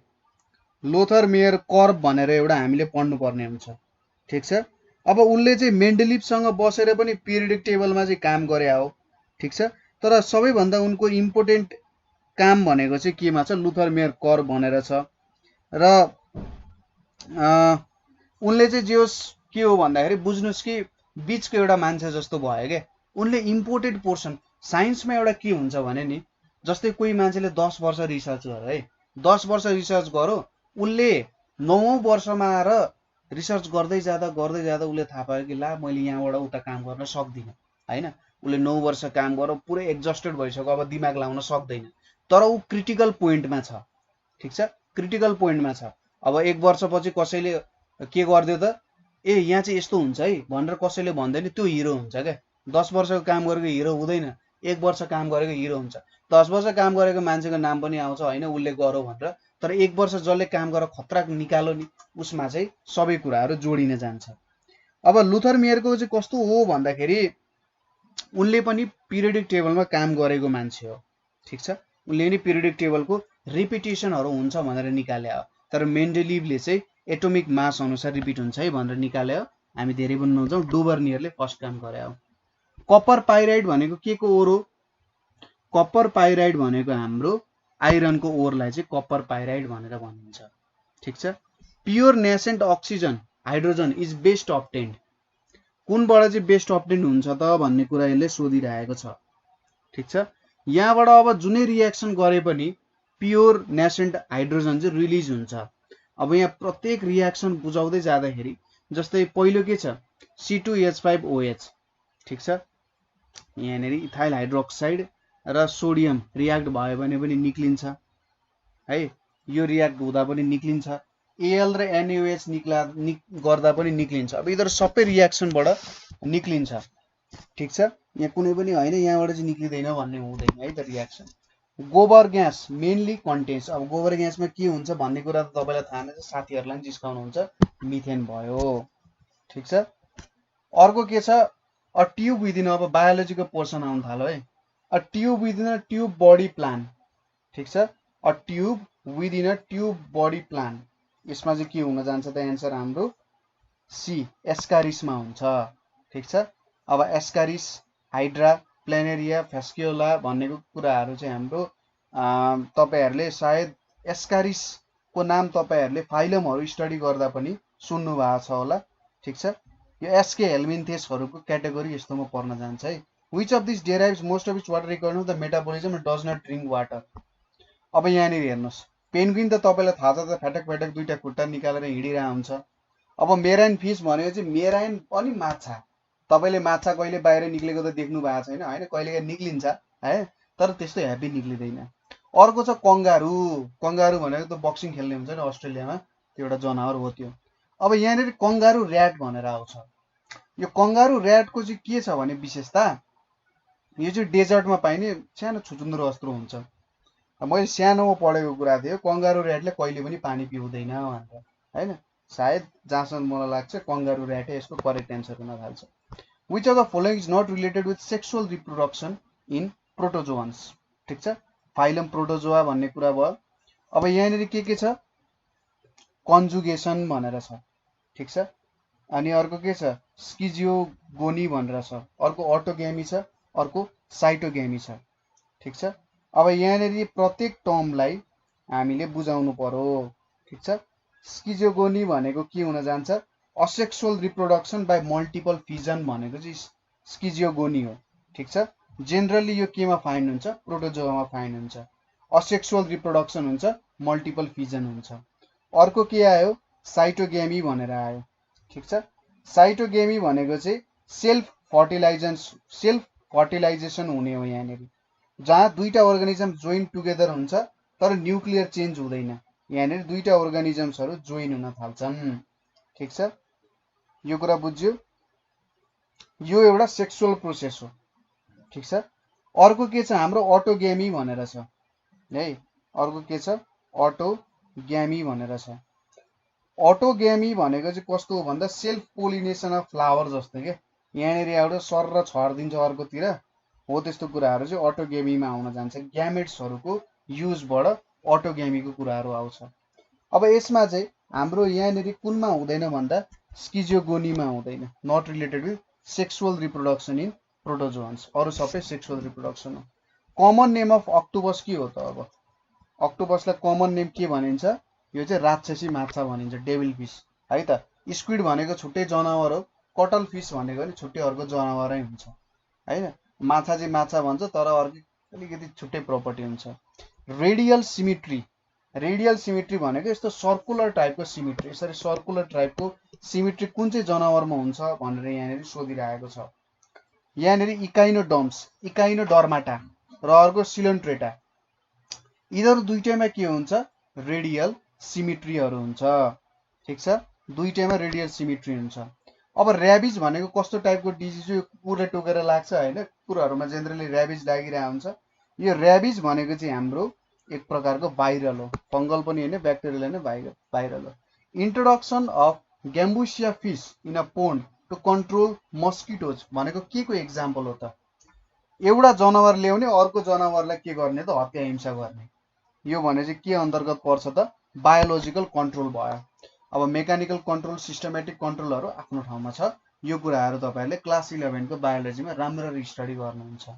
लुथर मेयर कर्भ भनेर एउटा हामीले पढ्नु पर्ने हुन्छ। ठिक छ। अब उनले चाहिँ मेन्डेलिभसँग बसेर पनि पिरियडिक टेबलमा चाहिँ काम गरे हो। ठिक छ। तर सबैभन्दा उनको इम्पोर्टेन्ट काम भनेको चाहिँ केमा छ, लुथर मेयर कर्भ भनेर छ। र उनले चाहिँ जे होस् के हो भन्दाखेरि बुझ्नुहोस् कि बिचको एउटा मान्छे जस्तो भयो क्या। उनले इम्पोर्टेन्ट पोर्सन साइन्समा एउटा के हुन्छ भने नि, जस्तै कोही मान्छेले 10 वर्ष रिसर्च गर्यो है, 10 वर्ष रिसर्च गर्यो, उसले 9औं वर्षमा आएर रिसर्च गर्दै जाँदा उसले थाहा पायो कि ला मैले यहाँबाट उता काम गर्न सक्दिनँ होइन। उसले 9 वर्ष काम गर्यो, पुरै एक्जस्टेड भइसक्यो, अब दिमाग लाउन सक्दैन। तर ऊ क्रिटिकल पोइन्टमा छ। ठिक छ। क्रिटिकल पोइन्टमा छ। अब 1 वर्षपछि कसैले के गरिदियो त, ए यहाँ चाहिँ यस्तो हुन्छ है भनेर कसैले भन्दैन, त्यो हिरो हुन्छ क्या। 10 वर्षको काम गरेको हिरो हुँदैन, 1 वर्ष काम गरेको हिरो हुन्छ। 10 वर्ष काम गरेको मान्छेको नाम पनि आउँछ होइन, उसले गर्यो भनेर। तर 1 वर्ष जसले काम गरेर खतरा निकाल्यो नि, उसमा चाहिँ सबै कुराहरू जोडिन जान्छ। अब लुथर मेयरको चाहिँ कस्तो हो भन्दाखेरि उनले पनि पिरियडिक टेबलमा काम गरेको मान्छे हो। ठिक छ। उनले नि पिरियडिक टेबलको रिपिटेसनहरू हुन्छ भनेर निकाले हो। तर मेन्डेलिभले चाहिँ एटोमिक मास अनुसार रिपिट हुन्छ है भनेर निकाले हो। हामी धेरै पनि नजाउँ, डोभरनियरले फर्स्ट काम गरे हो। कपर पाइराइड भनेको के को ओर हो? कपर पाइराइड भनेको हाम्रो आइरनको ओरलाई चाहिँ कपर पाइराइड भनेर भनिन्छ। ठिक छ। Pure nascent oxygen hydrogen is best obtained. कुनबाट चाहिँ बेस्ट अब्टेन्ड हुन्छ त भन्ने कुरा यसले सोधिरहेको छ। ठिक छ। यहाँबाट अब जुनै रियाक्सन गरे पनि प्योर नेसेन्ट हाइड्रोजन चाहिँ रिलिज हुन्छ। अब यहाँ प्रत्येक रियाक्सन बुझाउँदै जाँदाखेरि जस्तै पहिलो के छ, C2H5OH। ठिक छ। यहाँनिर इथाइल हाइड्रोक्साइड र सोडियम रियाक्ट भयो भने पनि निक्लिन्छ है। यो रियाक्ट हुँदा पनि निक्लिन्छ। Al र NaOH गर्दा पनि निक्लिन्छ। अब यिनीहरू सबै रियाक्सनबाट निक्लिन्छ। ठिक छ। यहाँ कुनै पनि होइन यहाँबाट चाहिँ निक्लिँदैन भन्ने हुँदैन है त रियाक्सन। गोबर ग्यास मेनली कन्टेन्स। अब गोबर ग्यासमा के हुन्छ भन्ने कुरा त तपाईँलाई थाहा नै छ, साथीहरूलाई पनि जिस्काउनुहुन्छ, मिथेन भयो। ठिक छ। अर्को के छ, अ ट्युब विदिन, अब बायोलोजीको पोर्सन आउन थाल्यो है। A tube within a tube body plan. ठिक छ। A tube within a tube body plan, यसमा चाहिँ के हुन जान्छ त एन्सर हाम्रो सी, एस्कारिसमा हुन्छ। ठिक छ। अब एस्कारिस, हाइड्रा, प्लेनेरिया, फेस्क्युला भन्नेको कुराहरू चाहिँ हाम्रो तपाईँहरूले सायद एस्कारिसको नाम तपाईँहरूले फाइलमहरू स्टडी गर्दा पनि सुन्नु भएको छ होला। ठिक छ। यो एसके हेल्मिन्थेसहरूको क्याटेगोरी यस्तोमा पर्न जान्छ है। Which of this derives most of its water requirement the metabolism does not drink water. अब यहाँनिर हेर्नुहोस्, पेन्गुइन त तपाईँलाई थाहा छ त फ्याटक फ्याटक दुईटा खुट्टा निकालेर हिँडिरहेको हुन्छ। अब मेराइन फिस भनेको चाहिँ मेराइन पनि माछा। तपाईँले माछा कहिले बाहिर निक्लेको त देख्नु भएको छैन होइन, कहिलेकाहीँ निक्लिन्छ है, तर त्यस्तो ह्याप्पी निक्लिँदैन। अर्को छ कङ्गारू। कङ्गारू भनेको त बक्सिङ खेल्ने हुन्छ नि अस्ट्रेलियामा, त्यो एउटा जनावर हो त्यो। अब यहाँनिर कङ्गारू ऱ्याट भनेर आउँछ। यो कङ्गारू ऱ्याटको चाहिँ के छ भने विशेषता, यो चाहिँ डेजर्टमा पाइने सानो छुचुन्द्रो जस्तो हुन्छ। मैले सानोमा पढेको कुरा थियो, कङ्गारू ऱ्याटले कहिले पनि पानी पिउँदैन भनेर होइन। सायद जहाँसम्म मलाई लाग्छ कङ्गारू ऱ्याटै यसको करेक्ट एन्सर हुन थाल्छ। Which of the following is not related with sexual reproduction in protozoans. ठिक छ। फाइलम प्रोटोजोआ भन्ने कुरा भयो। अब यहाँनिर के छ, कन्जुगेसन भनेर छ। ठिक छ। अनि अर्को के छ, स्किजियोगोनी भनेर छ। अर्को अटोग्यामी छ, अर्को साइटोग्यामी छ। ठिक छ। अब यहाँनिर प्रत्येक टर्मलाई हामीले बुझाउनु पर्यो। ठिक छ। स्किजियोगोनी भनेको के हुन जान्छ, asexual reproduction by multiple fission भनेको चाहिँ स्किजियोगोनी हो। ठिक छ। जेनरली यो केमा फाइन्ड हुन्छ, प्रोटोजोआमा फाइन्ड हुन्छ। असेक्सुअल रिप्रोडक्सन हुन्छ, मल्टिपल फिजन हुन्छ। अर्को के आयो, साइटोगेमी भनेर आयो। ठिक छ। साइटोगेमी भनेको चाहिँ सेल्फ फर्टिलाइजेसन हुने हो यहाँनिर, जहाँ दुईटा अर्गानिजम जोइन टुगेदर हुन्छ तर न्युक्लियर चेन्ज हुँदैन। यहाँनिर दुईटा अर्गानिजम्सहरू जोइन हुन थाल्छन्। ठिक छ। यो कुरा बुझ्यो। यो एउटा सेक्सुअल प्रोसेस हो। ठिक छ। अर्को के छ हाम्रो अटोग्यामी भनेर छ है। अर्को के छ अटोग्यामी भनेर छ। अटोग्यामी भनेको चाहिँ कस्तो हो भन्दा सेल्फ पोलिनेसन अफ फ्लावर जस्तो के, यहाँनिर एउटा सर र छरिदिन्छ अर्कोतिर हो, त्यस्तो कुराहरू चाहिँ अटोग्यामीमा आउन जान्छ। ग्यामेट्सहरूको युजबाट अटोग्यामीको कुराहरू आउँछ। अब यसमा चाहिँ हाम्रो यहाँनिर कुनमा हुँदैन भन्दा स्किजियोगोनीमा हुँदैन, not related with sexual reproduction in protozoans, अरू सबै सेक्सुअल रिप्रोडक्सन हो। कमन नेम अफ अक्टोपस के हो त? अब अक्टोपसलाई कमन नेम के भनिन्छ? यो चाहिँ राक्षसी माछा भनिन्छ, डेभिल फिस है त। स्क्विड भनेको छुट्टै जनावर हो, कटल फिस भनेको पनि छुट्टै अर्को जनावरै हुन्छ हैन। माछा चाहिँ माछा भन्छ तर अर्को अलिकति छुट्टै प्रपर्टी हुन्छ। रेडियल सिमेट्री, रेडियल सिमेट्री भनेको यस्तो सर्कुलर टाइपको सिमेट्री, यसरी सर्कुलर टाइपको सिमेट्री कुन चाहिँ जनावरमा हुन्छ भनेर यहाँनिर सोधिरहेको छ। यहाँनिर इकाइनोडर्म्स, इकाइनोडर्माटा र अर्को सिलोन्ट्रेटा, यिनीहरू दुईटैमा के हुन्छ? रेडियल सिमेट्रीहरू हुन्छ। ठिक छ, दुईटैमा रेडियल सिमेट्री हुन्छ। अब ऱ्याबिज भनेको कस्तो टाइपको डिजिज हो? यो कुकुरले टोकेर लाग्छ हैन, कुकुरहरूमा जेनरली ऱ्याबिज लागिरहेको हुन्छ। यो ऱ्याबिज भनेको चाहिँ हाम्रो एक प्रकारको भाइरल हो, फङ्गल पनि हैन, ब्याक्टेरियल हैन, भाइरल हो। Introduction of gambusia fish in a pond to control mosquitoes भनेको के को एक्जाम्पल हो त? एउटा जनावर ल्याउने अर्को जनावरलाई के गर्ने त? हत्या हिंसा गर्ने। यो भने चाहिँ के अन्तर्गत पर्छ त? बायोलोजिकल कन्ट्रोल भयो। अब मेकानिकल कन्ट्रोल, सिस्टमेटिक कन्ट्रोलहरू आफ्नो ठाउँमा छ। यो कुराहरू तपाईहरुले क्लास 11 को बायोलोजीमा राम्ररी स्टडी गर्नुहुन्छ।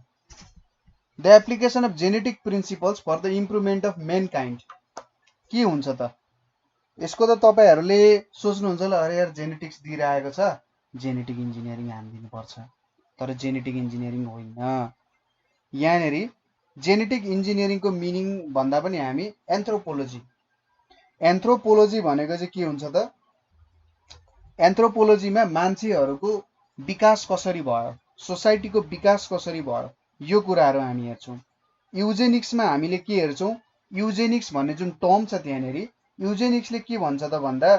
The application of genetic principles for the improvement of mankind के हुन्छ त? यसको त तपाईहरुले सोच्नुहुन्छ होला अरे यार जेनेटिक्स दिइरहेको छ, जेनेटिक इन्जिनियरिङ हान्दिनुपर्छ, तर जेनेटिक इन्जिनियरिङ होइन। यहाँनिर जेनेटिक इन्जिनियरिङको मिनिङ भन्दा पनि हामी एन्थ्रोपोलोजी, एन्थ्रोपोलोजी भनेको चाहिँ के हुन्छ त? एन्थ्रोपोलोजीमा मान्छेहरूको विकास कसरी भयो, सोसाइटीको विकास कसरी भयो, यो कुराहरू हामी हेर्छौँ। युजेनिक्समा हामीले के हेर्छौँ? युजेनिक्स भन्ने जुन टर्म छ त्यहाँनिर, युजेनिक्सले के भन्छ त भन्दा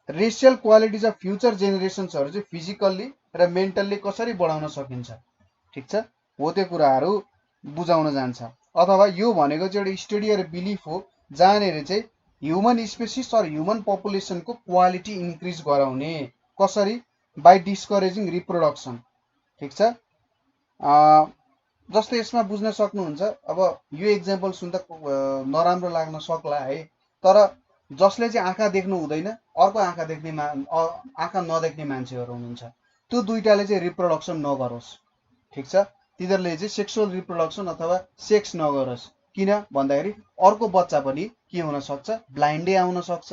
रेसियल क्वालिटिज अफ फ्युचर जेनेरेसन्सहरू चाहिँ फिजिकल्ली र मेन्टल्ली कसरी बढाउन सकिन्छ, ठिक छ, हो त्यो कुराहरू बुझाउन जान्छ। अथवा यो भनेको चाहिँ एउटा स्टडी र बिलिफ हो जहाँनिर चाहिँ ह्युमन स्पेसिस र ह्युमन पपुलेसनको क्वालिटी इन्क्रिज गराउने, कसरी? बाई डिस्करेजिङ रिप्रोडक्सन, ठिक छ। जस्तै यसमा बुझ्न सक्नुहुन्छ, अब यो एक्जाम्पल सुन्दा नराम्रो लाग्न सक्ला है, तर जसले चाहिँ आँखा देख्नु हुँदैन, अर्को आँखा देख्ने आँखा नदेख्ने मान्छेहरू हुनुहुन्छ, त्यो दुईटाले चाहिँ रिप्रोडक्सन नगरोस्, ठिक छ। तिनीहरूले चाहिँ सेक्सुअल रिप्रोडक्सन अथवा सेक्स नगरोस्। किन भन्दाखेरि अर्को बच्चा पनि के हुन सक्छ? ब्लाइन्डै आउन सक्छ।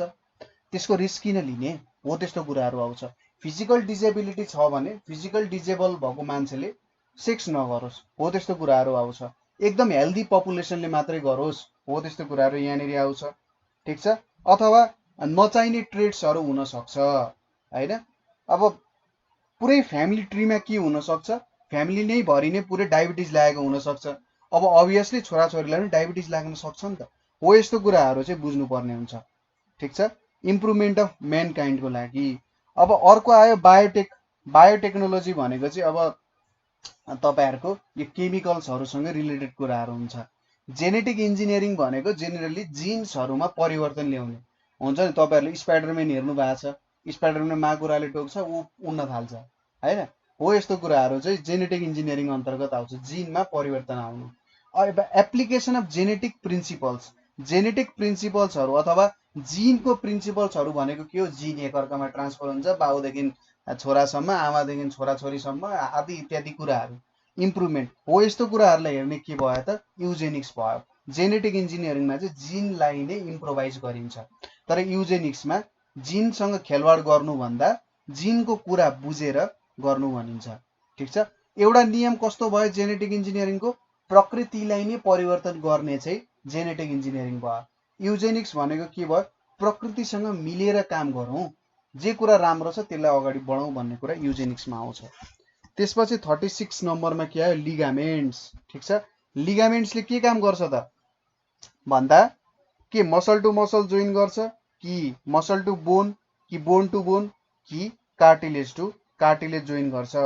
त्यसको रिस्क किन लिने हो? त्यस्तो कुराहरू आउँछ। फिजिकल डिजेबिलिटी छ भने फिजिकल डिजेबल भएको मान्छेले सेक्स नगरोस्, हो त्यस्तो कुराहरू आउँछ। एकदम हेल्दी पपुलेसनले मात्रै गरोस्, हो त्यस्तो कुराहरू यहाँनिर आउँछ, ठिक छ। अथवा नचाहिने ट्रेड्सहरू हुन सक्छ हैन। अब पुरै फ्यामिली ट्रीमा के हुन सक्छ? फ्यामिली नै भरि नै पुरै डायबिटिज लागेको हुन सक्छ। अब अभियसली छोराछोरीलाई पनि डायबिटिज लाग्न सक्छ नि त, हो यस्तो कुराहरू चाहिँ बुझ्नुपर्ने हुन्छ, ठिक छ, इम्प्रुभमेन्ट अफ म्यानकाइन्डको लागि। अब अर्को आयो बायोटेक, बायोटेक्नोलोजी भनेको चाहिँ अब तपाईहरुको यो केमिकल्सहरूसँग रिलेटेड कुराहरू हुन्छ। जेनेटिक इन्जिनियरिङ भनेको जेनरली जिन्सहरूमा परिवर्तन ल्याउने हुन्छ नि। तपाईहरुले स्पाइडरम्यान हेर्नु भएको छ, स्पाइडरम्यान माकुराले टोक्छ ऊ उड्न थाल्छ हैन, हो यस्तो कुराहरू चाहिँ जेनेटिक इन्जिनियरिङ अन्तर्गत आउँछ, जिनमा परिवर्तन आउनु। अब application of genetic principles, genetic प्रिन्सिपल्सहरू अथवा जिनको प्रिन्सिपल्सहरू भनेको के हो? जिन एकअर्कामा ट्रान्सफर हुन्छ, बाउदेखि छोरासम्म, आमादेखि छोराछोरीसम्म आदि इत्यादि कुराहरू। इम्प्रुभमेन्ट, हो यस्तो कुराहरूलाई हेर्ने के भयो त? युजेनिक्स भयो। जेनेटिक इन्जिनियरिङमा चाहिँ जिनलाई नै इम्प्रोभाइज गरिन्छ, तर युजेनिक्समा जिनसँग खेलवाड गर्नुभन्दा जिनको कुरा बुझेर गर्नु भनिन्छ, ठिक छ। एउटा नियम कस्तो भयो जेनेटिक इन्जिनियरिङको? प्रकृतिलाई नै परिवर्तन गर्ने चाहिँ जेनेटिक इन्जिनियरिङ भयो। युजेनिक्स भनेको के भयो? प्रकृतिसँग मिलेर काम गरौँ, जे कुरा राम्रो छ त्यसलाई अगाडि बढाउँ भन्ने कुरा युजेनिक्समा आउँछ। त्यसपछि 36 नम्बरमा के आयो? लिगामेन्ट्स, ठिक छ। लिगामेन्ट्सले के काम गर्छ त भन्दा के मसल टु मसल जोइन गर्छ कि मसल टु बोन कि बोन टु बोन कि कार्टिलेज टु कार्टिलेज जोइन गर्छ।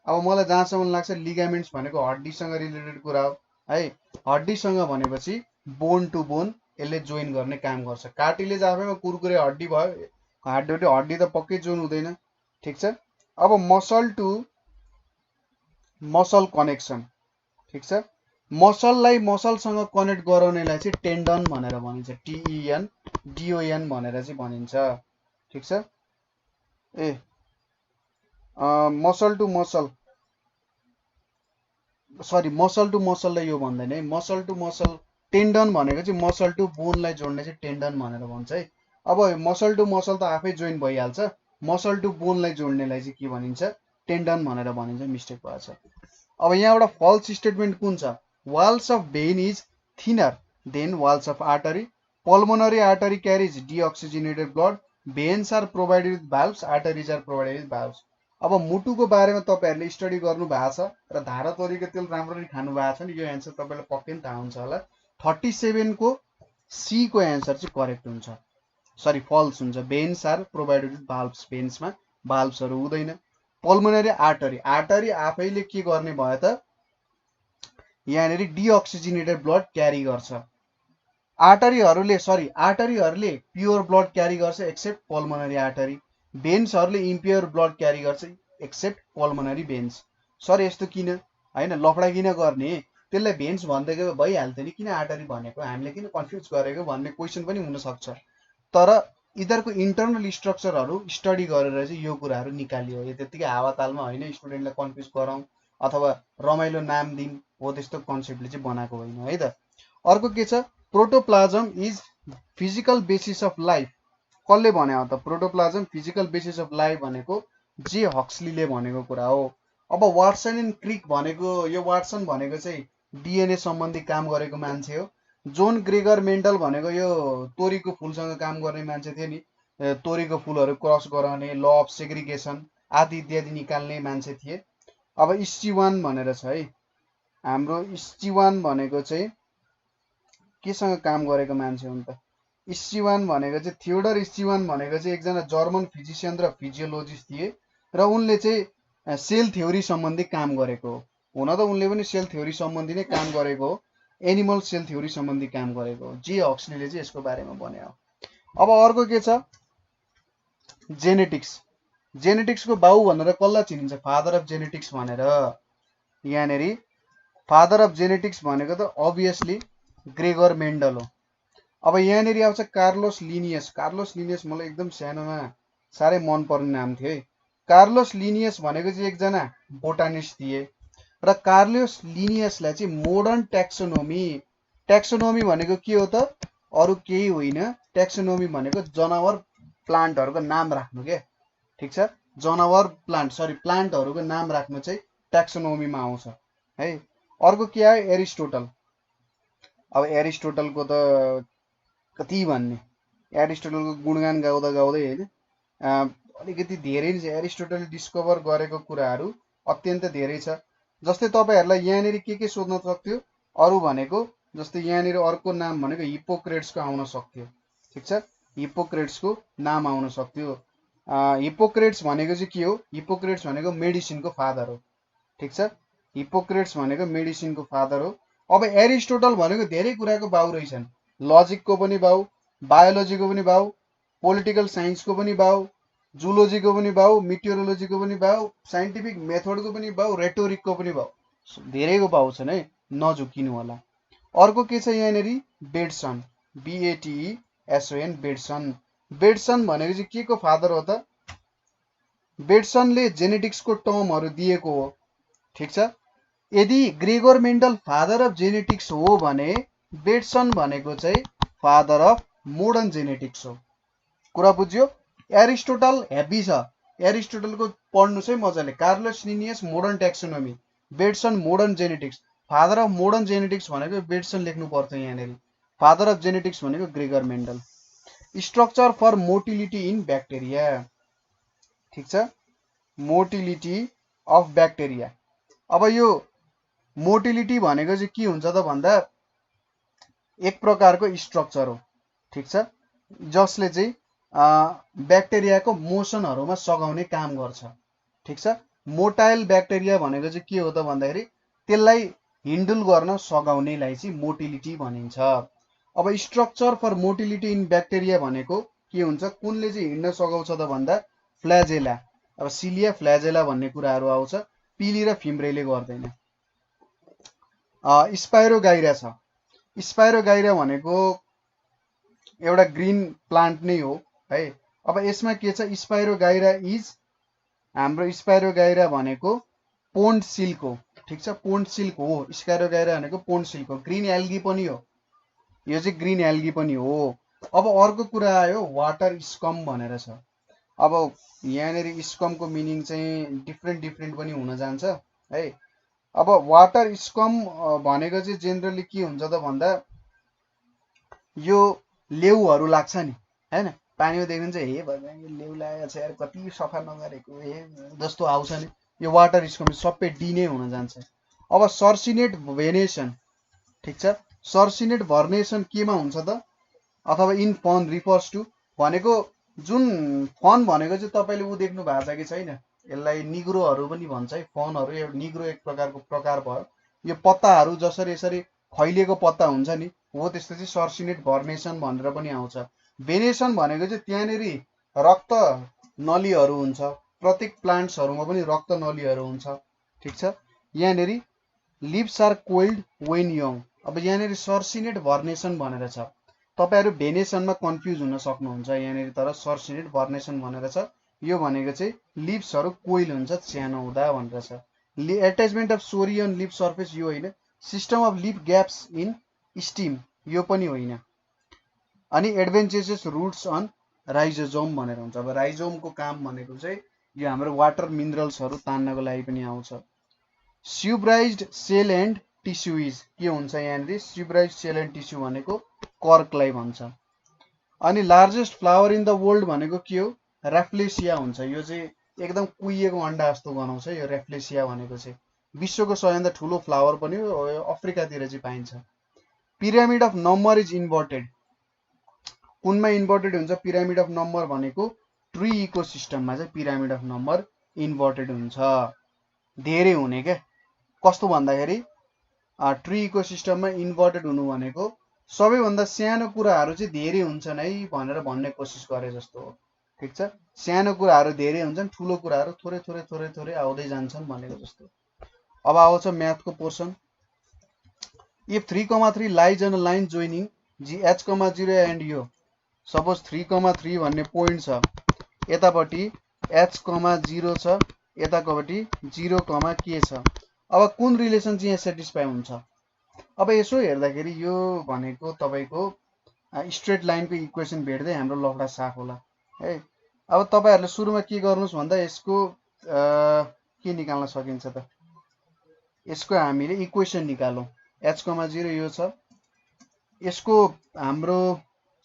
अब मलाई जहाँसम्म लाग्छ लिगामेन्ट्स भनेको हड्डीसँग रिलेटेड कुरा हो है। हड्डीसँग भनेपछि बोन टु बोन यसले जोइन गर्ने काम गर्छ। कार्टिलेज आफैमा कुरकुरे हड्डी भयो, हड्डी त पक्कै जोइन हुँदैन। ठिक छ। अब मसल टु मसल कनेक्सन, ठिक छ। मसललाई मसलसँग कनेक्ट गराउनेलाई चाहिँ टेन्डन भनेर भनिन्छ, TENDON भनेर चाहिँ भनिन्छ। ठिक छ। Muscle to muscle, sorry muscle to मसललाई यो भन्दैन है, मसल टु मसल टेन्डन भनेको चाहिँ मसल टु बोनलाई जोड्ने चाहिँ टेन्डन भनेर भन्छ है। अब मसल टु मसल त आफै जोइन भइहाल्छ, मसल टु बोनलाई जोड्नेलाई चाहिँ के भनिन्छ, टेन्डन भनेर भनिन्छ। मिस्टेक भएछ। अब यहाँबाट फल्स स्टेटमेन्ट कुन छ, walls of vein is thinner than walls of artery, pulmonary artery carries deoxygenated blood, veins are provided with valves, arteries are provided with valves. अब मुटुको बारेमा तपाईँहरूले स्टडी गर्नु भएको छ र धारा तोरीको तेल राम्ररी खानु भएको छ नि, यो एन्सर तपाईँलाई पक्कै थाहा हुन्छ होला। 37 को सी को एन्सर चाहिँ करेक्ट हुन्छ, सरी फल्स हुन्छ। भेन्स आर प्रोभाइडेड विथ भाल्व्स, भेन्समा भाल्व्सहरू हुँदैन। पल्मोनरी आर्टरी, आर्टरी आफैले के गर्ने भयो त, यहाँनिर डिअक्सिजनेटेड ब्लड क्यारी गर्छ। आर्टरीहरूले प्योर ब्लड क्यारी गर्छ एक्सेप्ट पल्मोनरी आर्टरी, भेन्सहरूले इम्प्योर ब्लड क्यारी गर्छ एक्सेप्ट पल्मोनरी भेन्स। सर यस्तो किन होइन, लफडा किन गर्ने, त्यसलाई भेन्स भन्दै भइहाल्थ्यो नि, किन आर्टरी भनेको, हामीले किन कन्फ्युज गरेको भन्ने क्वेसन पनि हुनसक्छ। तर यिनीहरूको इन्टरनल स्ट्रक्चरहरू स्टडी गरेर चाहिँ यो कुराहरू निकालियो। यो त्यत्तिकै हावातालमा होइन स्टुडेन्टलाई कन्फ्युज गराउँ अथवा रमाइलो नाम दिउँ हो त्यस्तो कन्सेप्टले चाहिँ बनाएको होइन है त। अर्को के छ, protoplasm is physical basis of life, कसले भने हो त, protoplasm physical basis of life भनेको जे हक्सलीले भनेको कुरा हो। अब वाटसन एन्ड क्रिक भनेको, यो वाटसन भनेको चाहिँ डिएनए सम्बन्धी काम गरेको मान्छे हो। जोन ग्रेगर मेन्डल भनेको यो तोरीको फुलसँग काम गर्ने मान्छे थियो नि, तोरीको फुलहरू क्रस गराउने, ल अफ सेग्रिगेसन आदि इत्यादि निकाल्ने मान्छे थिए। अब स्टिवान भनेर छ है, हाम्रो स्टिवान भनेको चाहिँ केसँग काम गरेको मान्छे हुन् त, स्टिवान भनेको चाहिँ थियोडर स्टिवान भनेको चाहिँ एकजना जर्मन फिजिसियन र फिजियोलोजिस्ट थिए र उनले चाहिँ सेल थ्योरी सम्बन्धी काम गरेको हो। हुन त उनले पनि सेल थ्योरी सम्बन्धी नै काम गरेको हो, एनिमल सेल थ्योरी सम्बन्धी काम गरेको हो। जे हक्सलीले चाहिँ यसको बारेमा भन्यो। अब अर्को के छ, जेनेटिक्स। जेनेटिक्सको बाउ भनेर कसलाई चिनिन्छ, फादर अफ जेनेटिक्स भनेर। यहाँनिर फादर अफ जेनेटिक्स भनेको त अभियसली ग्रेगर मेन्डल हो। अब यहाँनिर आउँछ कार्लोस लिनियस। कार्लोस लिनियस मलाई एकदम सानोमा साह्रै मनपर्ने नाम थियो है। कार्लोस लिनियस भनेको चाहिँ एकजना बोटानिस्ट थिए र कार्लोस लिनियसलाई चाहिँ मोडर्न ट्याक्सोनोमी भनेको के हो त, अरू केही होइन, ट्याक्सोनोमी भनेको जनावर प्लान्टहरूको नाम राख्नु के। ठिक छ, जनावर प्लान्टहरूको नाम राख्नु चाहिँ ट्याक्सोनोमीमा आउँछ है। अर्को के आयो, एरिस्टोटल। अब एरिस्टोटलको त कति भन्ने, एरिस्टोटलको गुणगान गाउँदा गाउँदै होइन, अलिकति धेरै नै छ। एरिस्टोटलले डिस्कभर गरेको कुराहरू अत्यन्त धेरै छ। जस्तै तपाईँहरूलाई यहाँनिर के सोध्न सक्थ्यो अरू भनेको, जस्तै यहाँनिर अर्को नाम भनेको हिप्पोक्रेट्सको आउन सक्थ्यो। ठिक छ, हिप्पोक्रेट्सको नाम आउन सक्थ्यो। हिप्पोक्रेट्स भनेको चाहिँ के हो, हिप्पोक्रेट्स भनेको मेडिसिनको फादर हो। ठिक छ, हिप्पोक्रेट्स भनेको मेडिसिनको फादर हो। अब एरिस्टोटल भनेको धेरै कुराको बाउ रहेछन्, लजिकको पनि बाउ, बायोलोजीको पनि बाउ, पोलिटिकल साइन्सको पनि बाउ, जुलोजीको पनि बाउ, मिटियोरोलोजीको पनि बाउ, साइन्टिफिक मेथडको पनि बाउ, रेटोरिकको पनि बाउ, धेरैको बाउ छन् है, नझुकिनु होला। अर्को के छ यहाँनिर, बेडसन, BATESON, बेडसन। बेडसन भनेको चाहिँ के को फादर हो त, बेडसनले जेनेटिक्सको टर्महरू दिएको हो। ठिक छ, यदि Gregor Mendel father of genetics हो भने बेडसन भनेको चाहिँ फादर अफ मोडर्न जेनेटिक्स हो। कुरा बुझ्यो। एरिस्टोटल हेभी छ, एरिस्टोटलको पढ्नुहोस् है मजाले। Carlos Linnaeus modern taxonomy, Bateson modern genetics. Father of modern genetics भनेको बेडसन लेख्नु पर्छ यहाँनिर, फादर अफ जेनेटिक्स भनेको Gregor Mendel. Structure for motility in bacteria. ठिक छ, मोटिलिटी अफ ब्याक्टेरिया। अब यो मोटिलिटी भनेको चाहिँ के हुन्छ त भन्दा एक प्रकारको स्ट्रक्चर हो। ठिक छ, जसले चाहिँ ब्याक्टेरियाको मोसनहरूमा सघाउने काम गर्छ। ठिक छ, मोटाइल ब्याक्टेरिया भनेको चाहिँ के हो त भन्दाखेरि त्यसलाई हिन्डल गर्न सघाउनेलाई चाहिँ मोटिलिटी भनिन्छ। अब structure for motility in bacteria भनेको के हुन्छ, कुनले चाहिँ हिँड्न सघाउँछ त भन्दा फ्ल्याजेला। अब सिलिया फ्ल्याजेला भन्ने कुराहरू आउँछ, पिली र फिम्ब्रेले गर्दैन। स्पाइरोगाइरा छ। स्पाइरोगाइरा भनेको एउटा ग्रीन प्लान्ट नै हो है। अब यसमा के छ, स्पाइरोगाइरा इज, हाम्रो स्पाइरोगाइरा भनेको पोन्ड सिल्क हो, ठिक छ, पोन्ड सिल्क हो। स्पाइरोगाइरा भनेको पोन्ड सिल्क हो, ग्रीन एल्गी पनि हो, यो चाहिँ ग्रीन एल्गी पनि हो। अब अर्को कुरा आयो वाटर स्कम भनेर छ। अब यहाँनिर स्कमको मिनिङ चाहिँ डिफ्रेन्ट पनि हुन जान्छ है। अब वाटर स्कम भनेको चाहिँ जेनरली के हुन्छ त भन्दा यो लेउहरू लाग्छ नि हैन, पानीमा देखिन्छ हे भगवान लेउ लागेको छ यार, कति सफा नगरेको हे जस्तो आउँछ नि, यो वाटर स्कम सबै डी नै हुन जान्छ। अब सर्सिनेट भेनेसन, ठिक छ, सर्सिनेट भर्नेसन केमा हुन्छ त, अथवा इन फन रिफर्स टु भनेको जुन फन भनेको चाहिँ तपाईँले ऊ देख्नु भएको छ कि छैन, यसलाई निग्रोहरू पनि भन्छ है, फनहरू एउटा निग्रो एक प्रकारको प्रकार भयो। यो पत्ताहरू जसरी यसरी खैलिएको पत्ता हुन्छ नि हो, त्यस्तो चाहिँ सर्सिनेट भर्नेसन भनेर पनि आउँछ। भेनेसन भनेको चाहिँ त्यहाँनिर रक्त नलीहरू हुन्छ, प्रत्येक प्लान्ट्सहरूमा पनि रक्त नलीहरू हुन्छ, ठिक छ। यहाँनिर lips are cold when young. अब यहाँनिर सर्सिनेट भर्नेसन भनेर छ, तपाईँहरू भेनेसनमा कन्फ्युज हुन सक्नुहुन्छ यहाँनिर, तर सर्सिनेट भर्नेसन भनेर छ। यो भनेको चाहिँ लिप्सहरू कोइल हुन्छ सानो हुँदा भनेर छ। Attachment of sorry on leaf surface यो होइन। System of leaf gaps in stem यो पनि होइन। अनि एडभेन्चेजेस रुट्स अन राइजोजोम भनेर हुन्छ। अब राइजोमको काम भनेको चाहिँ यो हाम्रो वाटर मिनरल्सहरू तान्नको लागि पनि आउँछ। स्युब्राइज्ड सेल एन्ड टिस्यु इज के हुन्छ यहाँनिर, स्युब्राइज्ड सेल एन्ड टिस्यु भनेको कर्कलाई भन्छ। अनि largest flower in the world भनेको के हो, ऱ्याफ्लेसिया हुन्छ। यो चाहिँ एकदम कुहिएको अन्डा जस्तो बनाउँछ यो ऱ्याफ्लेसिया भनेको चाहिँ। विश्वको सबैभन्दा ठुलो फ्लावर पनि हो, अफ्रिकातिर चाहिँ पाइन्छ। Pyramid of number is inverted, कुनमा इन्भर्टेड हुन्छ पिरामिड अफ नम्बर भनेको ट्री इकोसिस्टममा चाहिँ पिरामिड अफ नम्बर इन्भर्टेड हुन्छ, धेरै हुने क्या। कस्तो भन्दाखेरि ट्री इकोसिस्टममा इन्भर्टेड हुनु भनेको सबैभन्दा सानो कुराहरू चाहिँ धेरै हुन्छन् है भनेर भन्ने कोसिस गरे जस्तो हो, ठिक छ। सानो कुराहरू धेरै हुन्छन्, ठुलो कुराहरू थोरै थोरै थोरै थोरै आउँदै जान्छन् भनेको जस्तो। अब आउँछ म्याथको portion. If 3,3 lies on line joining H,0 and यो, सपोज 3,3 भन्ने पोइन्ट छ, यतापट्टि H,0 छ, यतापट्टि 0, के छ। अब कुन रिलेसन चाहिँ यहाँ सेटिस्फाई हुन्छ। अब यसो हेर्दाखेरि यो भनेको तपाईँको स्ट्रेट लाइनको इक्वेसन भेट्दै हाम्रो लफडा साफ होला है। अब तपाईँहरूले सुरुमा के गर्नुहोस् भन्दा यसको के निकाल्न सकिन्छ त, यसको हामीले इक्वेसन निकालौँ। H,0 यो छ, यसको हाम्रो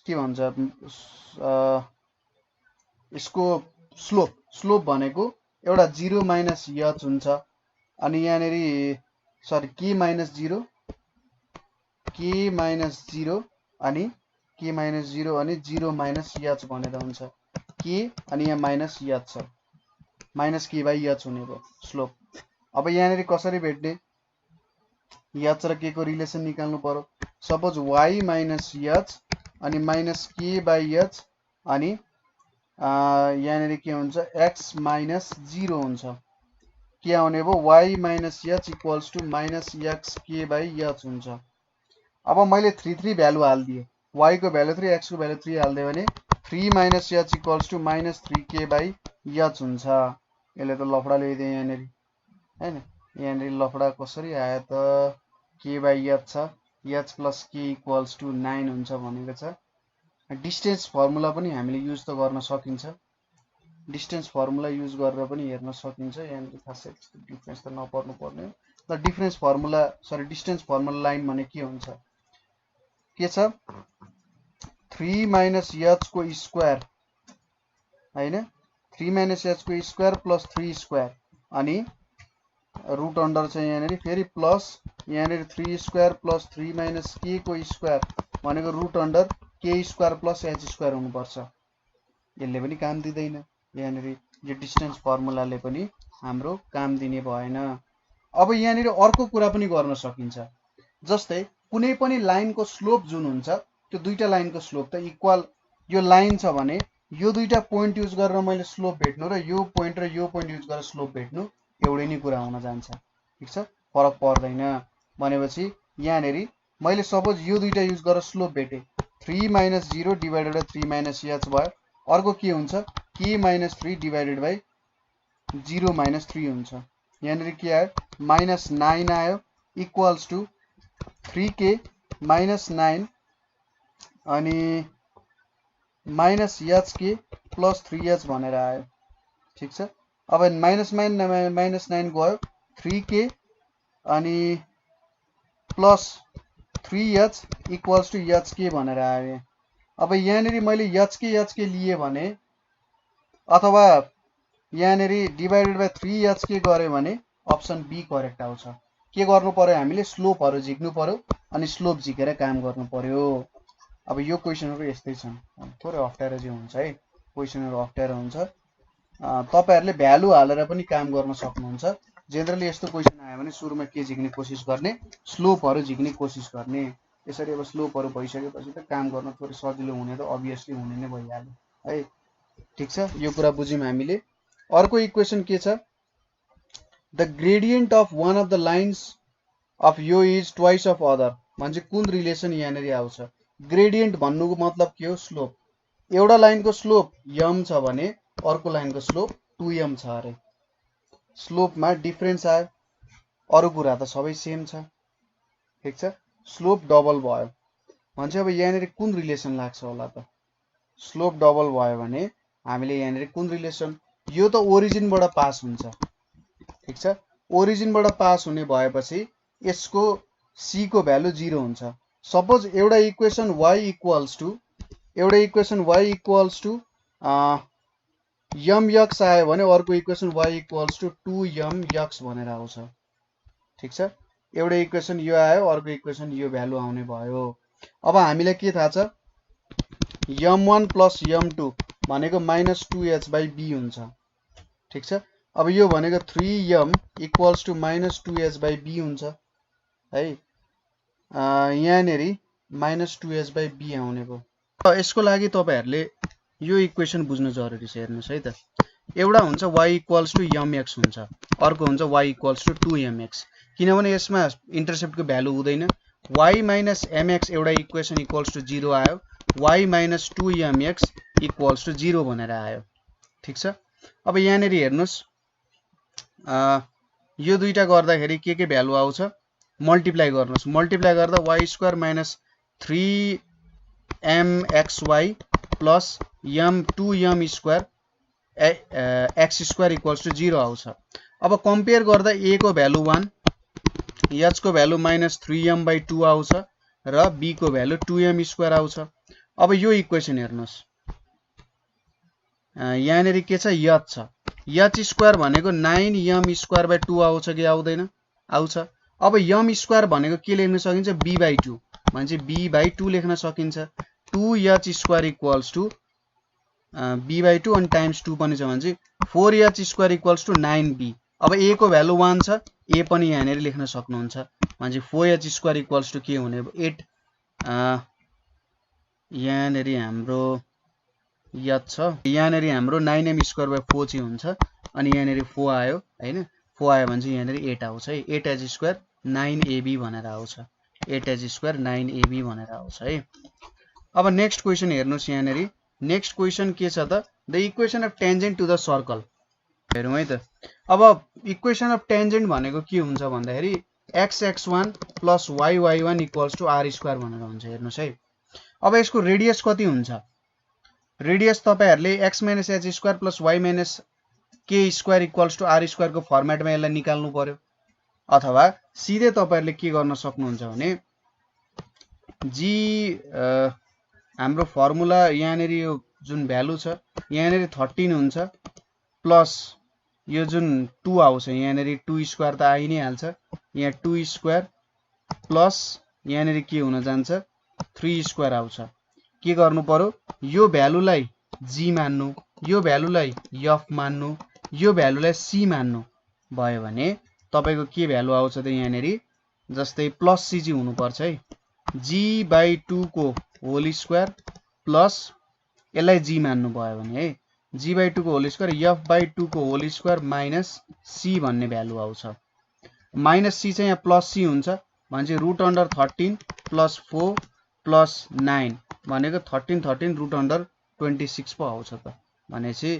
के भन्छ, यसको स्लोप भनेको एउटा 0 माइनस h हुन्छ। अनि यहाँनिर सरी k माइनस 0 अनि k माइनस 0 अनि 0 माइनस h भनेर हुन्छ k, अनि यहाँ माइनस h छ, माइनस k बाई h हुने भयो स्लोप। अब यहाँनिर कसरी भेट्ने, h र k को रिलेसन निकाल्नु पर्यो। सपोज y माइनस h अनि माइनस k बाई h अनि यहाँनिर के हुन्छ x माइनस 0 हुन्छ, के आउने भयो y minus h equals to minus x k by h हुन्छ। अब मैले 3 भ्यालु हालिदिएँ, y को भ्यालु 3, x को भ्यालु 3 हालिदिएँ भने 3 minus h equals to minus 3k by h हुन्छ। यसले त लफडा ल्याइदिएँ यहाँनिर हैन। यहाँनिर लफडा कसरी आयो त, k बाई h छ, h plus k equals to 9 हुन्छ भनेको छ। डिस्टेन्स फर्मुला पनि हामीले युज त गर्न सकिन्छ, डिस्टेन्स फर्मुला युज गरेर पनि हेर्न सकिन्छ। यहाँनिर खासै डिफरेन्स त नपर्नु पर्ने, तर difference formula sorry distance formula line भने के हुन्छ, के छ 3 माइनस h को स्क्वायर हैन, 3 माइनस h को स्क्वायर प्लस 3 स्क्वायर अनि रुट अन्डर चाहिँ यहाँनिर फेरि प्लस यहाँनिर 3 स्क्वायर प्लस 3 माइनस k को स्क्वायर भनेको root under k square plus h square हुनुपर्छ। यसले पनि काम दिँदैन, यहाँनिर यो डिस्टेन्स फर्मुलाले पनि हाम्रो काम दिने भएन। अब यहाँनिर अर्को कुरा पनि गर्न सकिन्छ, जस्तै कुनै पनि लाइनको स्लोप जुन हुन्छ त्यो दुईटा लाइनको स्लोप त इक्वल, यो लाइन छ भने यो दुईटा पोइन्ट युज गरेर मैले स्लोप भेट्नु र यो पोइन्ट युज गरेर स्लोप भेट्नु एउटै नै कुरा हुन जान्छ। ठीक छ, फरक पर्दैन। भनेपछि यहाँनिर मैले सपोज यो दुईटा युज गरेर स्लोप भेटे 3 - 0 डिवाइडेड बाई 3 - h भयो। अर्को के हुन्छ k - 3 डिवाइडेड बाई 0 - 3 हुन्छ। यहाँनिर के आयो -9 आयो इक्वल्स टु 3k - 9 अनि -hk प्लस 3h भनेर आयो। ठीक छ, अब -9 गयो 3k अनि plus 3h equals to hk भनेर आयो। अब यहाँनिर मैले hk लिए भने अथवा यहाँनिर डिवाइडेड बाई 3hk गरे भने अप्सन बी करेक्ट आउँछ। के गर्नु पर्यो हामीले स्लोपहरु झिक्नु पर्यो अनि स्लोप झिकेर काम गर्नु पर्यो। अब यो क्वेशनहरु यस्तै छन्, थोरै अप्ठ्यारो चाहिँ हुन्छ है, क्वेशनहरु अप्ठ्यारो हुन्छ। तपाईहरुले भ्यालु हालेर पनि काम गर्न सक्नुहुन्छ। जेनरली यस्तो क्वेशन आयो भने सुरुमा के झिक्ने कोसिस गर्ने, स्लोपहरु झिक्ने कोसिस गर्ने। यसरी अब स्लोपहरु भइसकेपछि त काम गर्न थोरै सजिलो हुने त अभियसली हुने नै भइहाल्यो है। ठीक छ, यो कुरा बुझ्यौं हामीले। अर्को इक्वेसन के छ, the gradient of one of the lines of यो इज ट्वाइस अफ अदर भन्छ। कुन रिलेसन यहाँनिर आउँछ? ग्रेडियन्ट भन्नुको मतलब के हो? स्लोप। एउटा लाइनको स्लोप m छ भने अर्को लाइनको स्लोप 2m छ अरे। स्लोपमा डिफरेन्स आयो, अरु कुरा त सबै सेम छ। ठीक छ, स्लोप डबल भयो भन्छ। अब यहाँनिर कुन रिलेसन लाग्छ होला त? स्लोप डबल भयो भने हामीले यहाँनिर कुन रिलेसन, यो त ओरिजिनबाट पास हुन्छ। ठीक छ, ओरिजिनबाट पास हुने भएपछि यसको c को भ्यालु 0 हुन्छ। सपोज एउटा equation y equals to mx आयो भने अर्को equation y equals to 2mx भनेर आउँछ। ठीक छ, एउटा इक्वेसन यो आयो, अर्को इक्वेसन यो भ्यालु आउने भयो। अब हामीलाई के थाहा छ, m1 प्लस m2 भनेको -2h बाई b हुन्छ। ठीक छ, अब यो भनेको 3m equals to -2h by b हुन्छ है। यहाँनिर -2h बाई b आउने भयो। यसको लागि तपाईहरुले यो इक्वेसन बुझ्नु जरुरी छ। हेर्नुस् है त, एउटा हुन्छ y इक्वल्स टु mx हुन्छ, अर्को हुन्छ y इक्वल्स टु 2mx। किनभने यसमा इन्टरसेप्टको भ्यालु हुँदैन। y माइनस mx एउटा इक्वेसन इक्वल्स टु 0 आयो, y minus 2mx equals to 0 भनेर आयो। ठीक छ, अब यहाँनिर हेर्नुस्, यो दुईटा गर्दाखेरि के भ्यालु आउँछ? मल्टिप्लाई गर्नुस्, मल्टिप्लाई गर्दा y² minus 3mxy plus m2m² x² equals to 0 आउँछ। अब कम्पेयर गर्दा a को भ्यालु 1, h को भ्यालु -3m/2 आउँछ र b को भ्यालु 2m² आउँछ। अब यो इक्वेसन हेर्नुस्, यहाँनिर के छ? h छ, h² भनेको 9m²/2 आउँछ कि आउँदैन? आउँछ। अब m² भनेको के लेख्न सकिन्छ? b/2 भन्छ, b/2 लेख्न सकिन्छ। 2h² इक्वल्स टु b/2 अनि टाइम्स 2 पनि छ भने 4h² इक्वल्स टु 9b। अब a को भ्यालु 1 छ, a पनि यहाँनिर लेख्न सक्नुहुन्छ भन्छ। 4h² इक्वल्स टु के हुने? 8। यहाँनिर हाम्रो h छ, यहाँनिर हाम्रो 9m²/4 चाहिँ हुन्छ अनि यहाँनिर 4 आयो हैन। 4 आयो भने चाहिँ यहाँनिर 8 आउँछ है। 8h² 9ab भनेर आउँछ। 8h² 9ab भनेर आउँछ है। अब नेक्स्ट क्वेशन हेर्नुस्, यहाँनिर नेक्स्ट क्वेशन के छ त? The equation of tangent to the circle. हेरौँ है त। अब इक्वेसन अफ टेन्जेन्ट भनेको के हुन्छ भन्दाखेरि x(x1) plus y(y1) equals to r² भनेर हुन्छ। हेर्नुस् है, अब यसको रेडियस कति हुन्छ? रेडियस तपाईहरुले x - h² plus y - k² equals to r² को फर्मेटमा यसलाई निकाल्नु पर्यो। अथवा सिधै तपाईहरुले के गर्न सक्नुहुन्छ भने g हाम्रो फर्मुला यहाँनिर यो जुन भ्यालु छ यहाँनिर 13 हुन्छ प्लस यो जुन 2 आउँछ यहाँनिर 2² त आइ नै हाल्छ। यहाँ 2² प्लस यहाँनिर के हुन जान्छ? 3² आउँछ। के गर्नु पर्यो? यो भ्यालुलाई g मान्नु, यो भ्यालुलाई f मान्नु, यो भ्यालुलाई c मान्नु भयो भने तपाईको के भ्यालु आउँछ त यहाँनेरि जस्तै प्लस c चाहिँ हुनुपर्छ है g/2 को होल स्क्वायर प्लस यसलाई g मान्नु भयो भने है g/2 को होल स्क्वायर f/2 को होल स्क्वायर माइनस c भन्ने भ्यालु आउँछ माइनस c चाहिँ यहाँ प्लस c हुन्छ भने चाहिँ रुट अन्डर 13 प्लस 4 प्लस 9 भनेको 13 रुट अन्डर 26 पो आउँछ त भनेपछि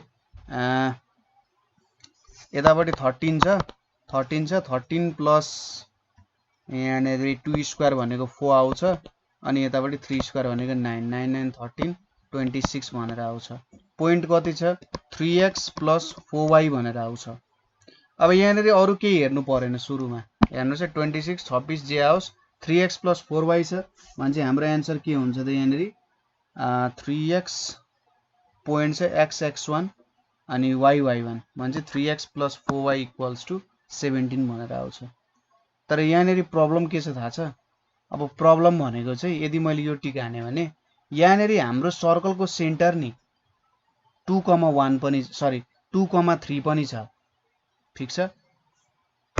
यतापट्टि 13 छ 13 प्लस यहाँनेरि 2 स्क्वायर भनेको 4 आउँछ अनि यतापट्टि 3 स्क्वायर भनेको 9 9 9 13 26 भनेर आउँछ पोइन्ट कति छ 3x प्लस 4y भनेर आउँछ अब यहाँनेरि अरु केही हेर्नु परेन सुरुमा हेर्नुस् 26 26 जे आओस् 3x प्लस 4y छ भने हाम्रो आन्सर के हुन्छ त यहाँनेरि 3x पोइन्ट छ x1 अनि y1 भने 3x plus 4y equals to 17 भनेर आउँछ तर यहाँनेरि प्रब्लम के छ थाहा छ अब प्रब्लम भनेको चाहिँ यदि मैले यो टिक हाने भने यहाँनेरि हाम्रो सर्कलको सेन्टर नि 2,1 पनि सरी 2,3 पनि छ ठीक छ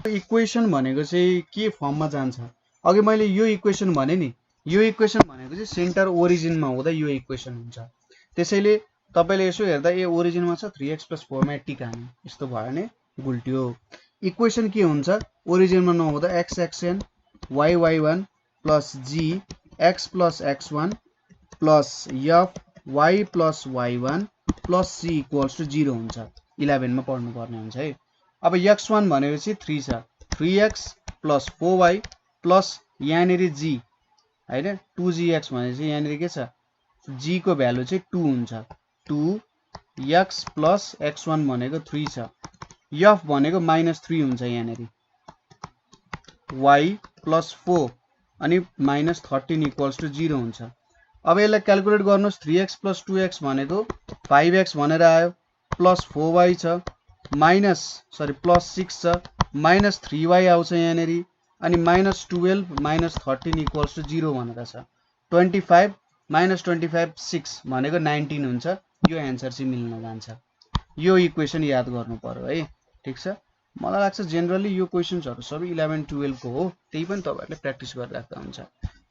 इक्वेसन भनेको चाहिँ के फर्ममा जान्छ अघि मैले यो इक्वेसन भने नि यो इक्वेसन भनेको चाहिँ सेन्टर ओरिजिनमा हुँदा यो इक्वेसन हुन्छ त्यसैले तपाईले यसो हेर्दा ए ओरिजिनमा छ 3x + 4 मा टिक हाने यस्तो भयो भने गुल्ट्यो इक्वेसन के हुन्छ ओरिजिनमा नहुँदा xn y1 + g x + x1 + f y + y1 + c = 0 हुन्छ 11 मा पढ्नु पर्ने हुन्छ है अब x1 भनेपछि 3 छ 3x + 4y + यहाँनेरि g हैन 2gx भनेपछि यहाँनेरि के छ g को भ्यालु चाहिँ 2 हुन्छ 2x + x1 भनेको 3 छ f भनेको -3 हुन्छ यहाँनेरि y + 4 अनि -13 = 0 हुन्छ अब यसलाई क्याल्कुलेट गर्नुस् 3x + 2x भनेको 5x भनेर आयो प्लस 4y छ +6 छ -3y आउँछ यहाँनेरि अनि -12 -13 = 0 भनेर छ 25 -25 6 भनेको 19 हुन्छ यो आन्सर चाहिँ मिल्न जान्छ यो इक्वेसन याद गर्नु पर्यो है ठीक छ मलाई लाग्छ जनरली यो क्वेशन्सहरु सबै 11 12 को हो त्यही पनि तपाईहरुले प्र्याक्टिस गरिराख्दा हुन्छ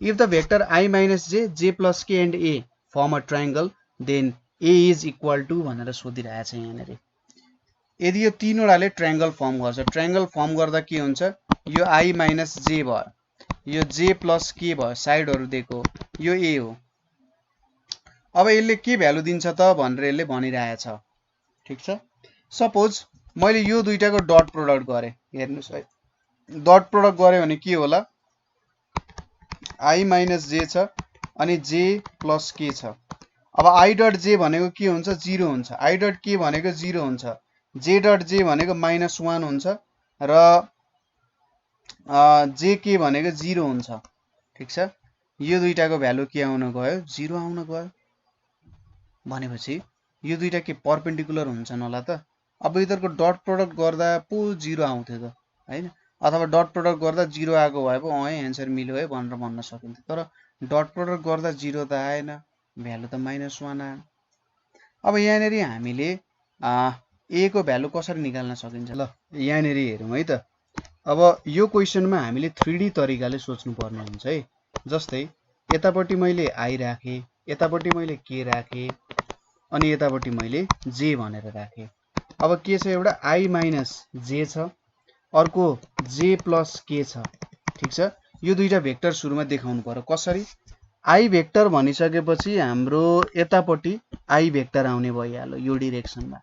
if the vector I - j j + k and a form a triangle then a is equal to भनेर सोधिरहेछ यहाँनेरि यदि यो तीनवटाले ट्रायंगल फर्म गर्छ ट्रायंगल फर्म गर्दा के हुन्छ यो I - j भयो यो j + k भयो साइडहरु दिएको यो a हो अब यसले के भ्यालु दिन्छ त भनेर यसले भनिरहेछ ठीक छ सपोज मैले यो दुईटाको डट प्रोडक्ट गरे हेर्नुस् है डट प्रोडक्ट गरे भने के होला I - j छ अनि j + k छ अब I.j भनेको के हुन्छ 0 हुन्छ I.k भनेको 0 हुन्छ j.j भनेको -1 हुन्छ र jk भनेको 0 हुन्छ ठीक छ यो दुईटाको भ्यालु के आउन गयो 0 आउन गयो भनेपछि यो दुईटा के परपेन्डिकुलर हुन्छन् होला त अब यिनीहरुको डट प्रोडक्ट गर्दा पो 0 आउँथ्यो त हैन अथवा डट प्रोडक्ट गर्दा 0 आएको भए पो आन्सर मिल्यो है भनेर भन्न सकिन्थ्यो तर डट प्रोडक्ट गर्दा 0 त आएन भ्यालु त -1 आयो अब यहाँनेरि हामीले a को भ्यालु कसरी निकाल्न सकिन्छ ल यहाँनेरि हेरौं है त अब यो क्वेशनमा हामीले 3D तरिकाले सोच्नु पर्ने हुन्छ है जस्तै यतापट्टि मैले I राखे यतापट्टि मैले k राखे अनि यतापट्टि मैले j भनेर राखे अब के छ एउटा I - j छ अर्को j + k छ ठीक छ यो दुईटा भेक्टर सुरुमा देखाउनु पर्यो कसरी I भेक्टर भनिसकेपछि हाम्रो यतापट्टि I भेक्टर आउने भइहाल्यो यो डाइरेक्सनमा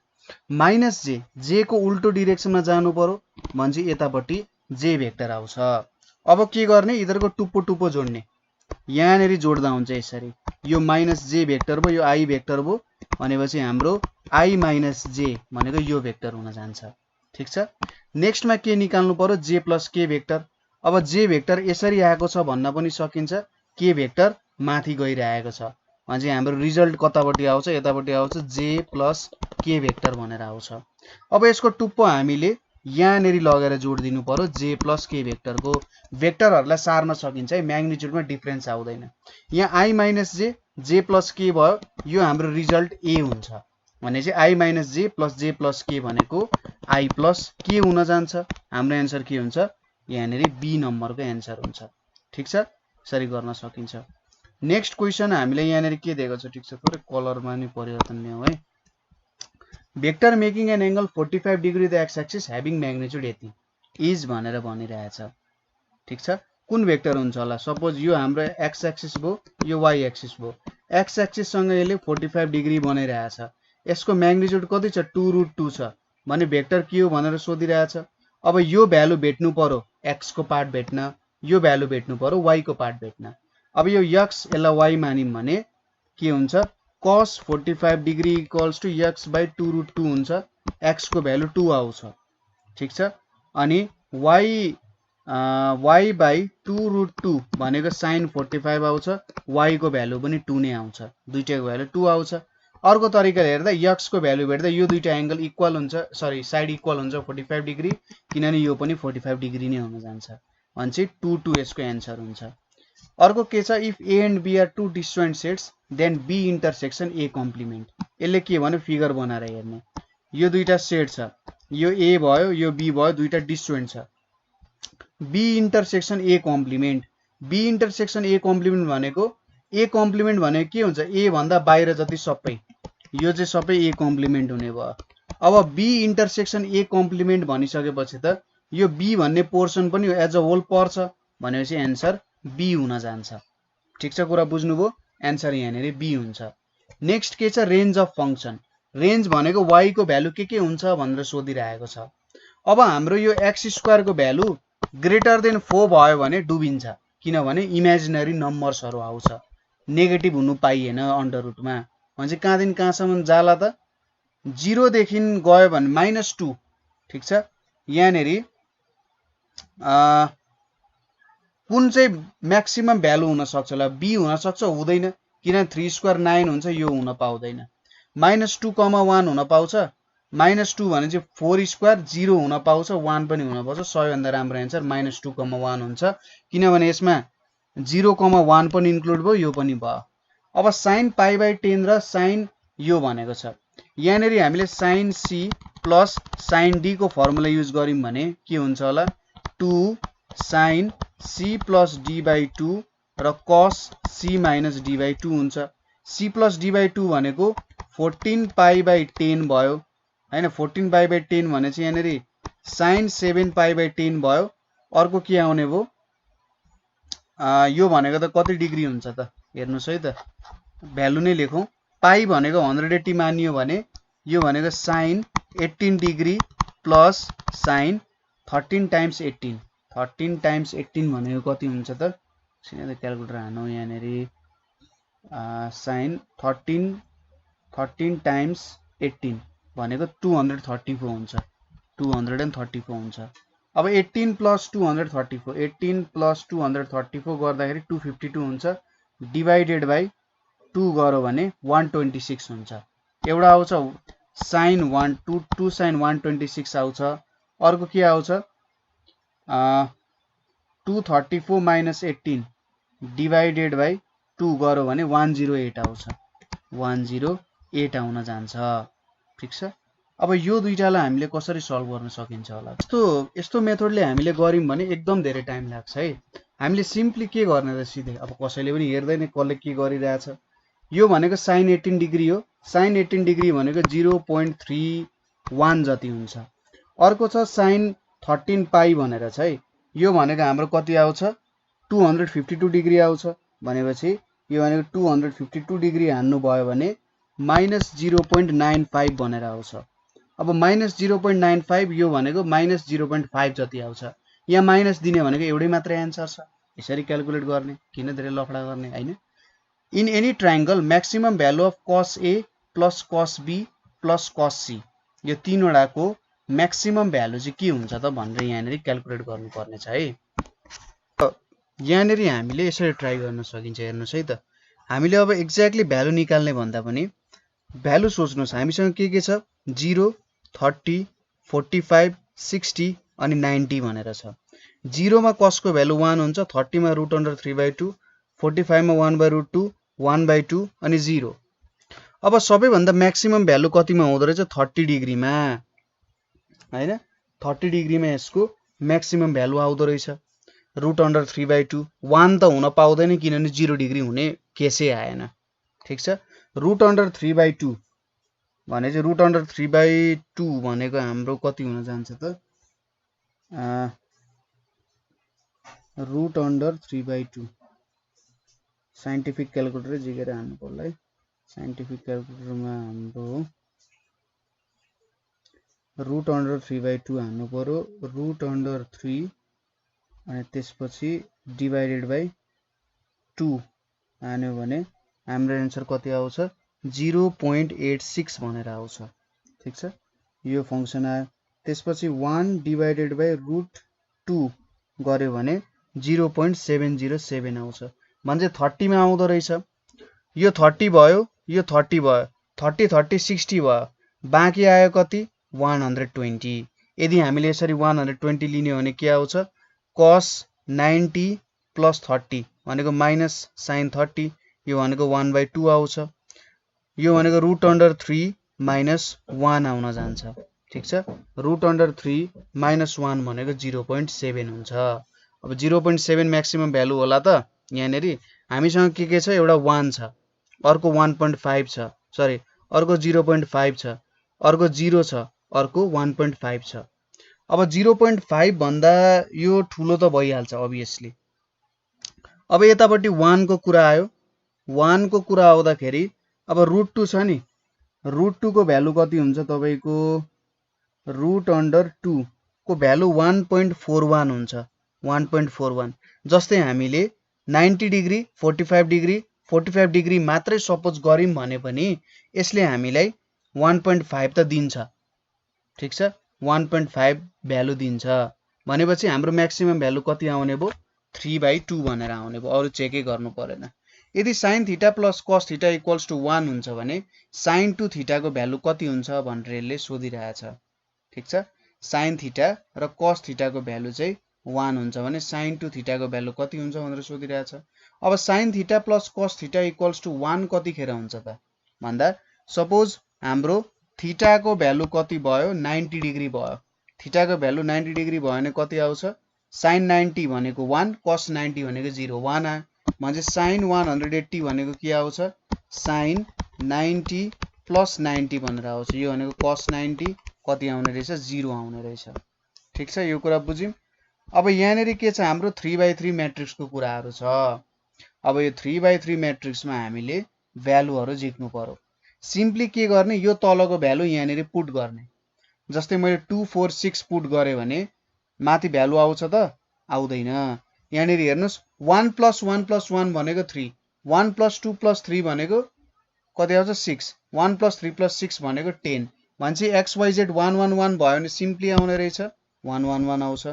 -j j को उल्टो डाइरेक्सनमा जानु पर्यो भने यतापट्टि j भेक्टर आउँछ अब के गर्ने यिनीहरुको टुप्पो टुप्पो जोड्ने यहाँनेरि जोड्दा हुन्छ यसरी यो -j भेक्टर भयो यो I भेक्टर भयो भनेपछि हाम्रो I - j भनेको यो भेक्टर हुन जान्छ ठीक छ नेक्स्टमा के निकाल्नु पर्यो j + k भेक्टर अब j भेक्टर यसरी आएको छ भन्न पनि सकिन्छ k भेक्टर माथि गइरहेको छ भने हाम्रो रिजल्ट कतापट्टि आउँछ यतापट्टि आउँछ j + k भेक्टर भनेर आउँछ अब यसको टुप्पो हामीले यहाँनेरि लगेर जोड्दिनु पर्यो j + k भेक्टरको भेक्टरहरुलाई सार्न सकिन्छ है म्याग्निट्युडमा डिफरेन्स आउँदैन यहाँ I - j j + k भयो यो हाम्रो रिजल्ट a हुन्छ भने चाहिँ आई माइनस जे प्लस के भनेको आई प्लस के हुन जान्छ। हाम्रो एन्सर के हुन्छ यहाँनेरि बी नम्बरको एन्सर हुन्छ। ठीक छ, यसरी गर्न सकिन्छ। नेक्स्ट क्वेसन हामीले यहाँनेरि के दिएको छ, ठीक छ, थोरै कलरमा नि परिवर्तन ल्याउँ है। Vector making an angle 45 degree the X axis having magnitude यति इज भनेर भनिरहेछ। ठीक छ, कुन भेक्टर हुन्छ होला? सपोज यो हाम्रो एक्स एक्सिस भयो, यो वाई एक्सिस भयो। एक्स एक्सिस सँग यसले 45 डिग्री बनाइरहेछ। यसको म्याग्निट्युड कति छ? 2√2 छ भने भेक्टर के हो भनेर सोधिरहेछ। अब यो भ्यालु भेट्नु पर्यो, एक्स को पार्ट भेट्न, यो भ्यालु भेट्नु पर्यो, वाई को पार्ट भेट्न। अब यो एक्स यसलाई वाई मानिम भने के हुन्छ? cos 45 degree equals to x by 2√2 हुन्छ। x को भ्यालु 2 आउँछ। ठीक छ, अनि y बाई 2√2 भनेको sin 45 आउँछ। y को भ्यालु पनि 2 नै आउँछ, दुईटैको भ्यालु 2 आउँछ। अर्को तरिकाले हेर्दा x को भ्यालु भेट्दा यो दुईटा एंगल इक्वल हुन्छ, सरी साइड इक्वल हुन्छ 45 डिग्री, किनभने यो पनि 45 डिग्री नै हुन जान्छ भने 2 यसको एन्सर हुन्छ। अर्को के छ? If A and B are two disjoint sets then B intersection A complement. यसले के भन्यो? फिगर बनाएर हेर्ने। यो दुईटा सेट छ, यो ए भयो, यो बी भयो, दुईटा डिस्ट्वाइन्ट छ। B intersection A complement. B intersection A complement भनेको ए कम्प्लिमेन्ट भनेको के हुन्छ? ए भन्दा बाहिर जति सबै, यो चाहिँ सबै ए कम्प्लिमेन्ट हुने भयो। अब बी इन्टरसेक्सन ए कम्प्लिमेन्ट भनिसकेपछि त यो बी भन्ने पोर्सन पनि एज अ होल पर्छ भनेपछि एन्सर बी हुन जान्छ। ठीक छ, कुरा बुझ्नुभयो? एन्सर यहाँनेरि बी हुन्छ। नेक्स्ट के छ? Range of function. रेन्ज भनेको वाई को भ्यालु के हुन्छ भनेर सोधिरहेको छ। अब हाम्रो यो एक्स स्क्वायर को भ्यालु ग्रेटर देन 4 भयो भने डुबिन्छ, किनभने इमेजिनरी नम्बर्सहरु आउँछ, नेगेटिभ हुनु पाइएन अन्डर रुटमा। भनेपछि कहाँदेखि कहाँसम्म जाला त? 0 देखि गयो भने -2। ठीक छ, यहाँनेरि कुन चाहिँ म्याक्सिमम भ्यालु हुन सक्छ होला? बी हुन सक्छ? हुँदैन, किन 3 स्क्वायर 9 हुन्छ, यो हुन पाउँदैन। -2,1 हुन पाउँछ? -2 भने चाहिँ 4 स्क्वायर 0 हुन पाउँछ, 1 पनि हुन पाउँछ। सबैभन्दा राम्रो एन्सर -2,1 हुन्छ, किनभने यसमा 0,1 पनि इन्क्लुड भयो, यो पनि भयो। अब sin π/10 र sin यो भनेको छ। यहाँनेरि हामीले sin c plus sin d को फर्मुला युज गर्यौं भने के हुन्छ होला? 2 sin c प्लस d/2 र cos c माइनस d/2 हुन्छ। c प्लस d/2 भनेको 14 π/10 भयो हैन। 14 π/10 भने चाहिँ यहाँनेरि sin 7 π/10 भयो। अर्को के आउने भयो? यो भनेको त कति डिग्री हुन्छ त? हेर्नुस् है त, भ्यालु नै लेखौं। पाई भनेको 180 मानियो भने यो भनेको sin 18 degree plus sin 13 times 18। 13 times 18 भनेको कति हुन्छ त? सिधै क्याल्कुलेटर हानौं यहाँनेरि। sin 13 टाइम्स 18 भनेको 234 हुन्छ, 234 हुन्छ। अब 18 प्लस 234, 18 प्लस 234 गर्दाखेरि 252 हुन्छ, डिवाइडेड बाइ 2 गरो भने 126 हुन्छ। एउटा आउँछ sin 2 sin 126 आउँछ। अर्को के आउँछ? 234 माइनस 18 डिवाइडेड बाइ 2 गरो भने 108 आउँछ, 108 आउन जान्छ। ठीक छ, अब यो दुईटालाई हामीले कसरी सल्भ गर्न सकिन्छ होला? यस्तो मेथडले हामीले गर्यौं भने एकदम धेरै टाइम लाग्छ है। हामीले सिम्पली के गर्ने त? सिधै अब कसैले पनि हेर्दैन कसले के गरिरहेछ। यो भनेको sin 18 डिग्री हो। sin 18 डिग्री भनेको 0.31 जति हुन्छ। अर्को छ sin 13 पाई भनेर छ है। यो भनेको हाम्रो कति आउँछ? 252 डिग्री आउँछ। भनेपछि यो भनेको 252 डिग्री हान्नु भयो भने -0.95 भनेर आउँछ। अब -0.95 यो भनेको -0.5 जति आउँछ। यहाँ माइनस दिने भनेको एउटै मात्रै एन्सर छ। यसरी क्याल्कुलेट गर्ने, किन धेरै लफडा गर्ने हैन। In any triangle maximum value of cos A plus cos B plus cos C, यो तीनवटाको मैक्सिमम भ्यालु चाहिँ के हुन्छ त भनेर यहाँनेरि क्याल्कुलेट गर्नुपर्ने छ है। यहाँनेरि हामीले यसरी ट्राई गर्न सकिन्छ। हेर्नुस् है त, हामीले अब एक्ज्याक्टली भ्यालु निकाल्ने भन्दा पनि भ्यालु सोच्नुस्। हामीसँग के छ? 0, 30, 45, 60 अनि 90 भनेर छ। 0 मा cos को भ्यालु 1 हुन्छ, 30 मा √3/2, 45 मा 1/√2, 1/2 अनि 0। अब सबैभन्दा म्याक्सिमम भ्यालु कतिमा हुँदो रहेछ 30 डिग्रीमा हैन 30 डिग्रीमा यसको म्याक्सिमम भ्यालु आउँदो रहेछ √√3/2 1 त हुन पाउँदैन किनभने 0 डिग्री हुने केसै आएन ठीक छ √3/2 भने चाहिँ √3/2 भनेको हाम्रो कति हुन जान्छ त √3/2 साइन्टिफिक क्याल्कुलेटर जिगेर हान्नु पर्ला है साइन्टिफिक क्याल्कुलेटरमा हाम्रो √3/2 हान्नु पर्यो √3 अनि त्यसपछि डिभाइडेड बाइ 2 हान्यो भने हाम्रो आन्सर कति आउँछ 0.86 भनेर आउँछ ठीक छ यो फंक्सन आयो त्यसपछि 1 डिभाइडेड बाइ √2 गर्यो भने 0.707 आउँछ भने 30 मा आउँदो रहेछ यो 30 भयो यो 30 भयो 30 30 60 भयो बाँकी आयो कति 120 यदि हामीले यसरी 120 लिने भने के आउँछ cos 90 प्लस 30 भनेको माइनस sin 30 यो भनेको 1/2 आउँछ यो भनेको √3 माइनस 1 आउन जान्छ ठीक छ √3 माइनस 1 भनेको 0.7 हुन्छ अब 0.7 म्याक्सिमम भ्यालु होला त यहाँनेरि हामीसँग के छ एउटा 1 छ अर्को 1.5 छ सरी अर्को 0.5 छ अर्को 0 छ अर्को 1.5 छ अब 0.5 भन्दा यो ठुलो त भइहाल्छ obviously अब यतापट्टि 1 को कुरा आयो 1 को कुरा आउँदाखेरि अब √2 छ नि √2 को भ्यालु कति हुन्छ तपाईको √2 को भ्यालु 1.41 हुन्छ 1.41 जस्तै हामीले 90 डिग्री 45 डिग्री मात्रै सपोज गरिम भने पनि यसले हामीलाई 1.5 त दिन्छ ठीक छ 1.5 भ्यालु दिन्छ भनेपछि हाम्रो म्याक्सिमम भ्यालु कति आउने भो 3/2 भनेर आउने भो अरु चेकै गर्नु परेन यदि sin θ plus cos θ equals to 1 हुन्छ भने sin 2θ को भ्यालु कति हुन्छ भनेर यसले सोधिरहेछ ठीक छ sin θ र cos θ को भ्यालु चाहिँ 1 हुन्छ भने sin 2θ को भ्यालु कति हुन्छ भनेर सोधिरहेछ अब sin θ plus cos θ equals to 1 कतिखेर हुन्छ त भन्दा सपोज हाम्रो θ को भ्यालु कति भयो 90 डिग्री भयो θ को भ्यालु 90 डिग्री भयो भने कति आउँछ sin 90 भनेको 1 cos 90 भनेको 0 1 आयो भने sin 180 भनेको के आउँछ sin 90 प्लस 90 भनेर आउँछ यो भनेको cos 90 कति आउने रहेछ 0 आउने रहेछ ठीक छ यो कुरा बुझ्यौं अब यहाँनेरि के छ हाम्रो 3/3 म्याट्रिक्स को कुराहरु छ अब यो 3/3 म्याट्रिक्स मा हामीले भ्यालुहरु झिक्नु पर्यो सिम्पली के गर्ने यो तलको भ्यालु यहाँनेरि पुट गर्ने जस्तै मैले 2 4 6 पुट गरे भने माथि भ्यालु आउँछ त आउँदैन यहाँनेरि हेर्नुस् 1 + 1 + 1 भनेको 3 1 + 2 + 3 भनेको कति आउँछ 6 1 + 3 + 6 भनेको 10 भन्छ xyz 1 1 1 भयो भने सिम्पली आउने रहेछ 1 1 1 आउँछ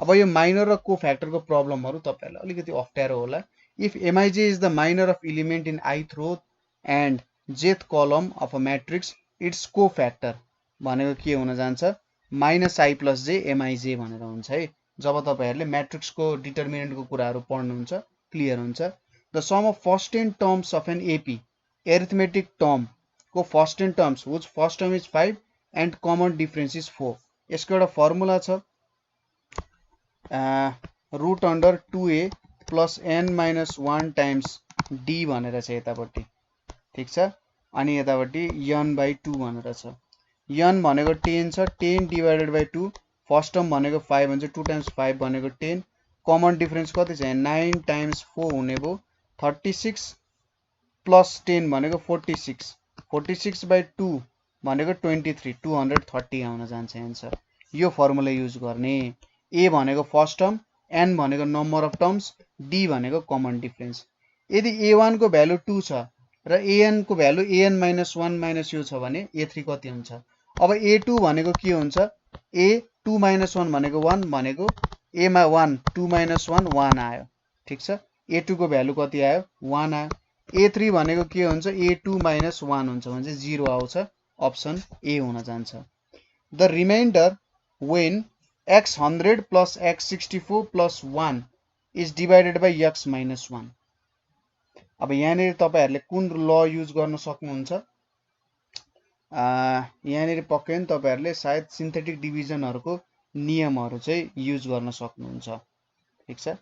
अब यो माइनर र कोफ्याक्टर को प्रब्लमहरु तपाईहरुलाई अलिकति अप्ठ्यारो होला if mij is the minor of element in ith row and jth column of a matrix its cofactor भनेको के हुन जान्छ -i + j mij भनेर हुन्छ है जब तपाईहरुले म्याट्रिक्स को डिटरमिनेन्ट को कुराहरु पढ्नुहुन्छ क्लियर हुन्छ the sum of first 10 terms of an AP arithmetic term को first 10 terms which first term is 5 and common difference is 4 यसको एउटा फर्मुला छ √2a + n - 1 टाइम्स d भनेर छ यतापट्टि ठीक छ अनि यतापट्टि n/2 भनेर छ n भनेको 10 छ 10 डिवाइडेड बाइ 2 फर्स्ट टर्म भनेको 5 हुन्छ 2 टाइम्स 5 भनेको 10 कमन डिफरेन्स कति छ 9 टाइम्स 4 हुने भो 36 प्लस 10 भनेको 46 46/2 भनेको 23 230 आउन जान्छ आन्सर यो फर्मुला युज गर्ने a भनेको फर्स्ट टर्म n भनेको नम्बर अफ टर्म्स d भनेको कमन डिफरेन्स यदि a1 को भ्यालु 2 छ र an को भ्यालु an - 1 माइनस यो छ भने a3 कति हुन्छ अब a2 भनेको के हुन्छ a2 - 1 भनेको 1 भनेको a मा 1 2 - 1 1 आयो ठीक छ a2 को भ्यालु कति आयो 1 आयो a3 भनेको के हुन्छ a2 - 1 हुन्छ भने 0 आउँछ अप्सन a हुन जान्छ the reminder when x 100 plus x 64 plus 1 is divided by x minus 1 अब यहाँनेरि तपाईहरुले कुन ल युज गर्न सक्नुहुन्छ यहाँनिर पक्कै पनि तपाईहरुले सायद सिन्थेटिक डिभिजनहरुको नियमहरु चाहिँ युज गर्न सक्नुहुन्छ। ठीक छ,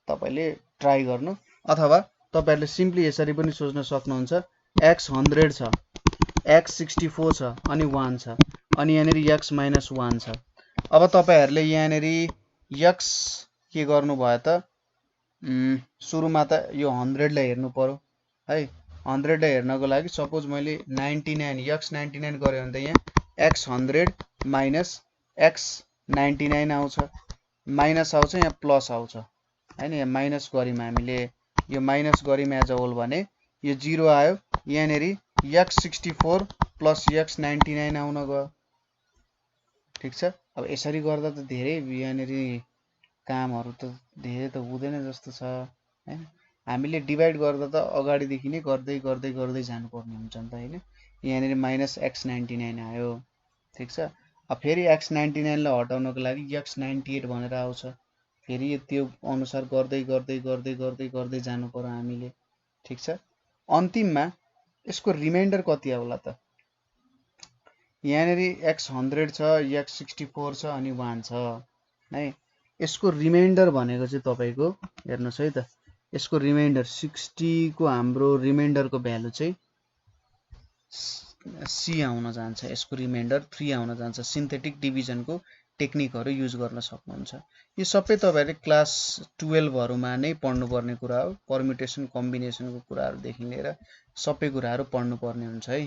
तपाईले ट्राई गर्नु, अथवा तपाईहरुले सिम्पली यसरी पनि सोच्न सक्नुहुन्छ x 100 छ, x 64 छ अनि 1 छ, अनि यहाँनिर x - 1 छ। अब तपाईहरुले यहाँनिर x के गर्नु भयो त, सुरुमा त यो 100 लाई हेर्नु पर्यो है। 100 लाई हेर्नको लागि सपोज मैले 99 x 99 गरे भने त यहाँ x 100 माइनस x 99 आउँछ, माइनस आउँछ, यहाँ प्लस आउँछ हैन। यहाँ माइनस गर्यौं हामीले, यो माइनस गर्यौं एज अ होल भने यो 0 आयो, यहाँनिर x 64 प्लस x 99 आउन गयो। ठीक छ, अब यसरी गर्दा त धेरै यहाँनिर कामहरु त धेरै त हुँदैन जस्तो छ हैन। हामीले डिभाइड गर्दा त अगाडिदेखि नै गर्दै गर्दै गर्दै जानुपर्ने हुन्छ नि त हैन। यहाँनिर माइनस x 99 आयो। ठीक छ, अब फेरि x 99 लाई हटाउनको लागि x 98 भनेर आउँछ, फेरि त्यो अनुसार गर्दै गर्दै गर्दै गर्दै गर्दै जानु पर्यो हामीले। ठीक छ, अन्तिममा यसको रिमाइन्डर कति आउला त, यहाँनिर x 100 छ, x 64 छ अनि 1 छ है। यसको रिमाइन्डर भनेको चाहिँ तपाईको हेर्नुस् है त, यसको रिमाइन्डर 60 को हाम्रो रिमाइन्डरको भ्यालु चाहिँ c आउन जान्छ, यसको रिमाइन्डर 3 आउन जान्छ। सिन्थेटिक डिभिजनको टेक्निकहरु युज गर्न सक्नुहुन्छ। यो सबै तपाईहरुले क्लास 12 हरुमा नै पढ्नुपर्ने कुरा हो। परम्युटेसन कम्बिनेसनको कुराहरु देखि लिएर सबै कुराहरु पढ्नुपर्ने हुन्छ है।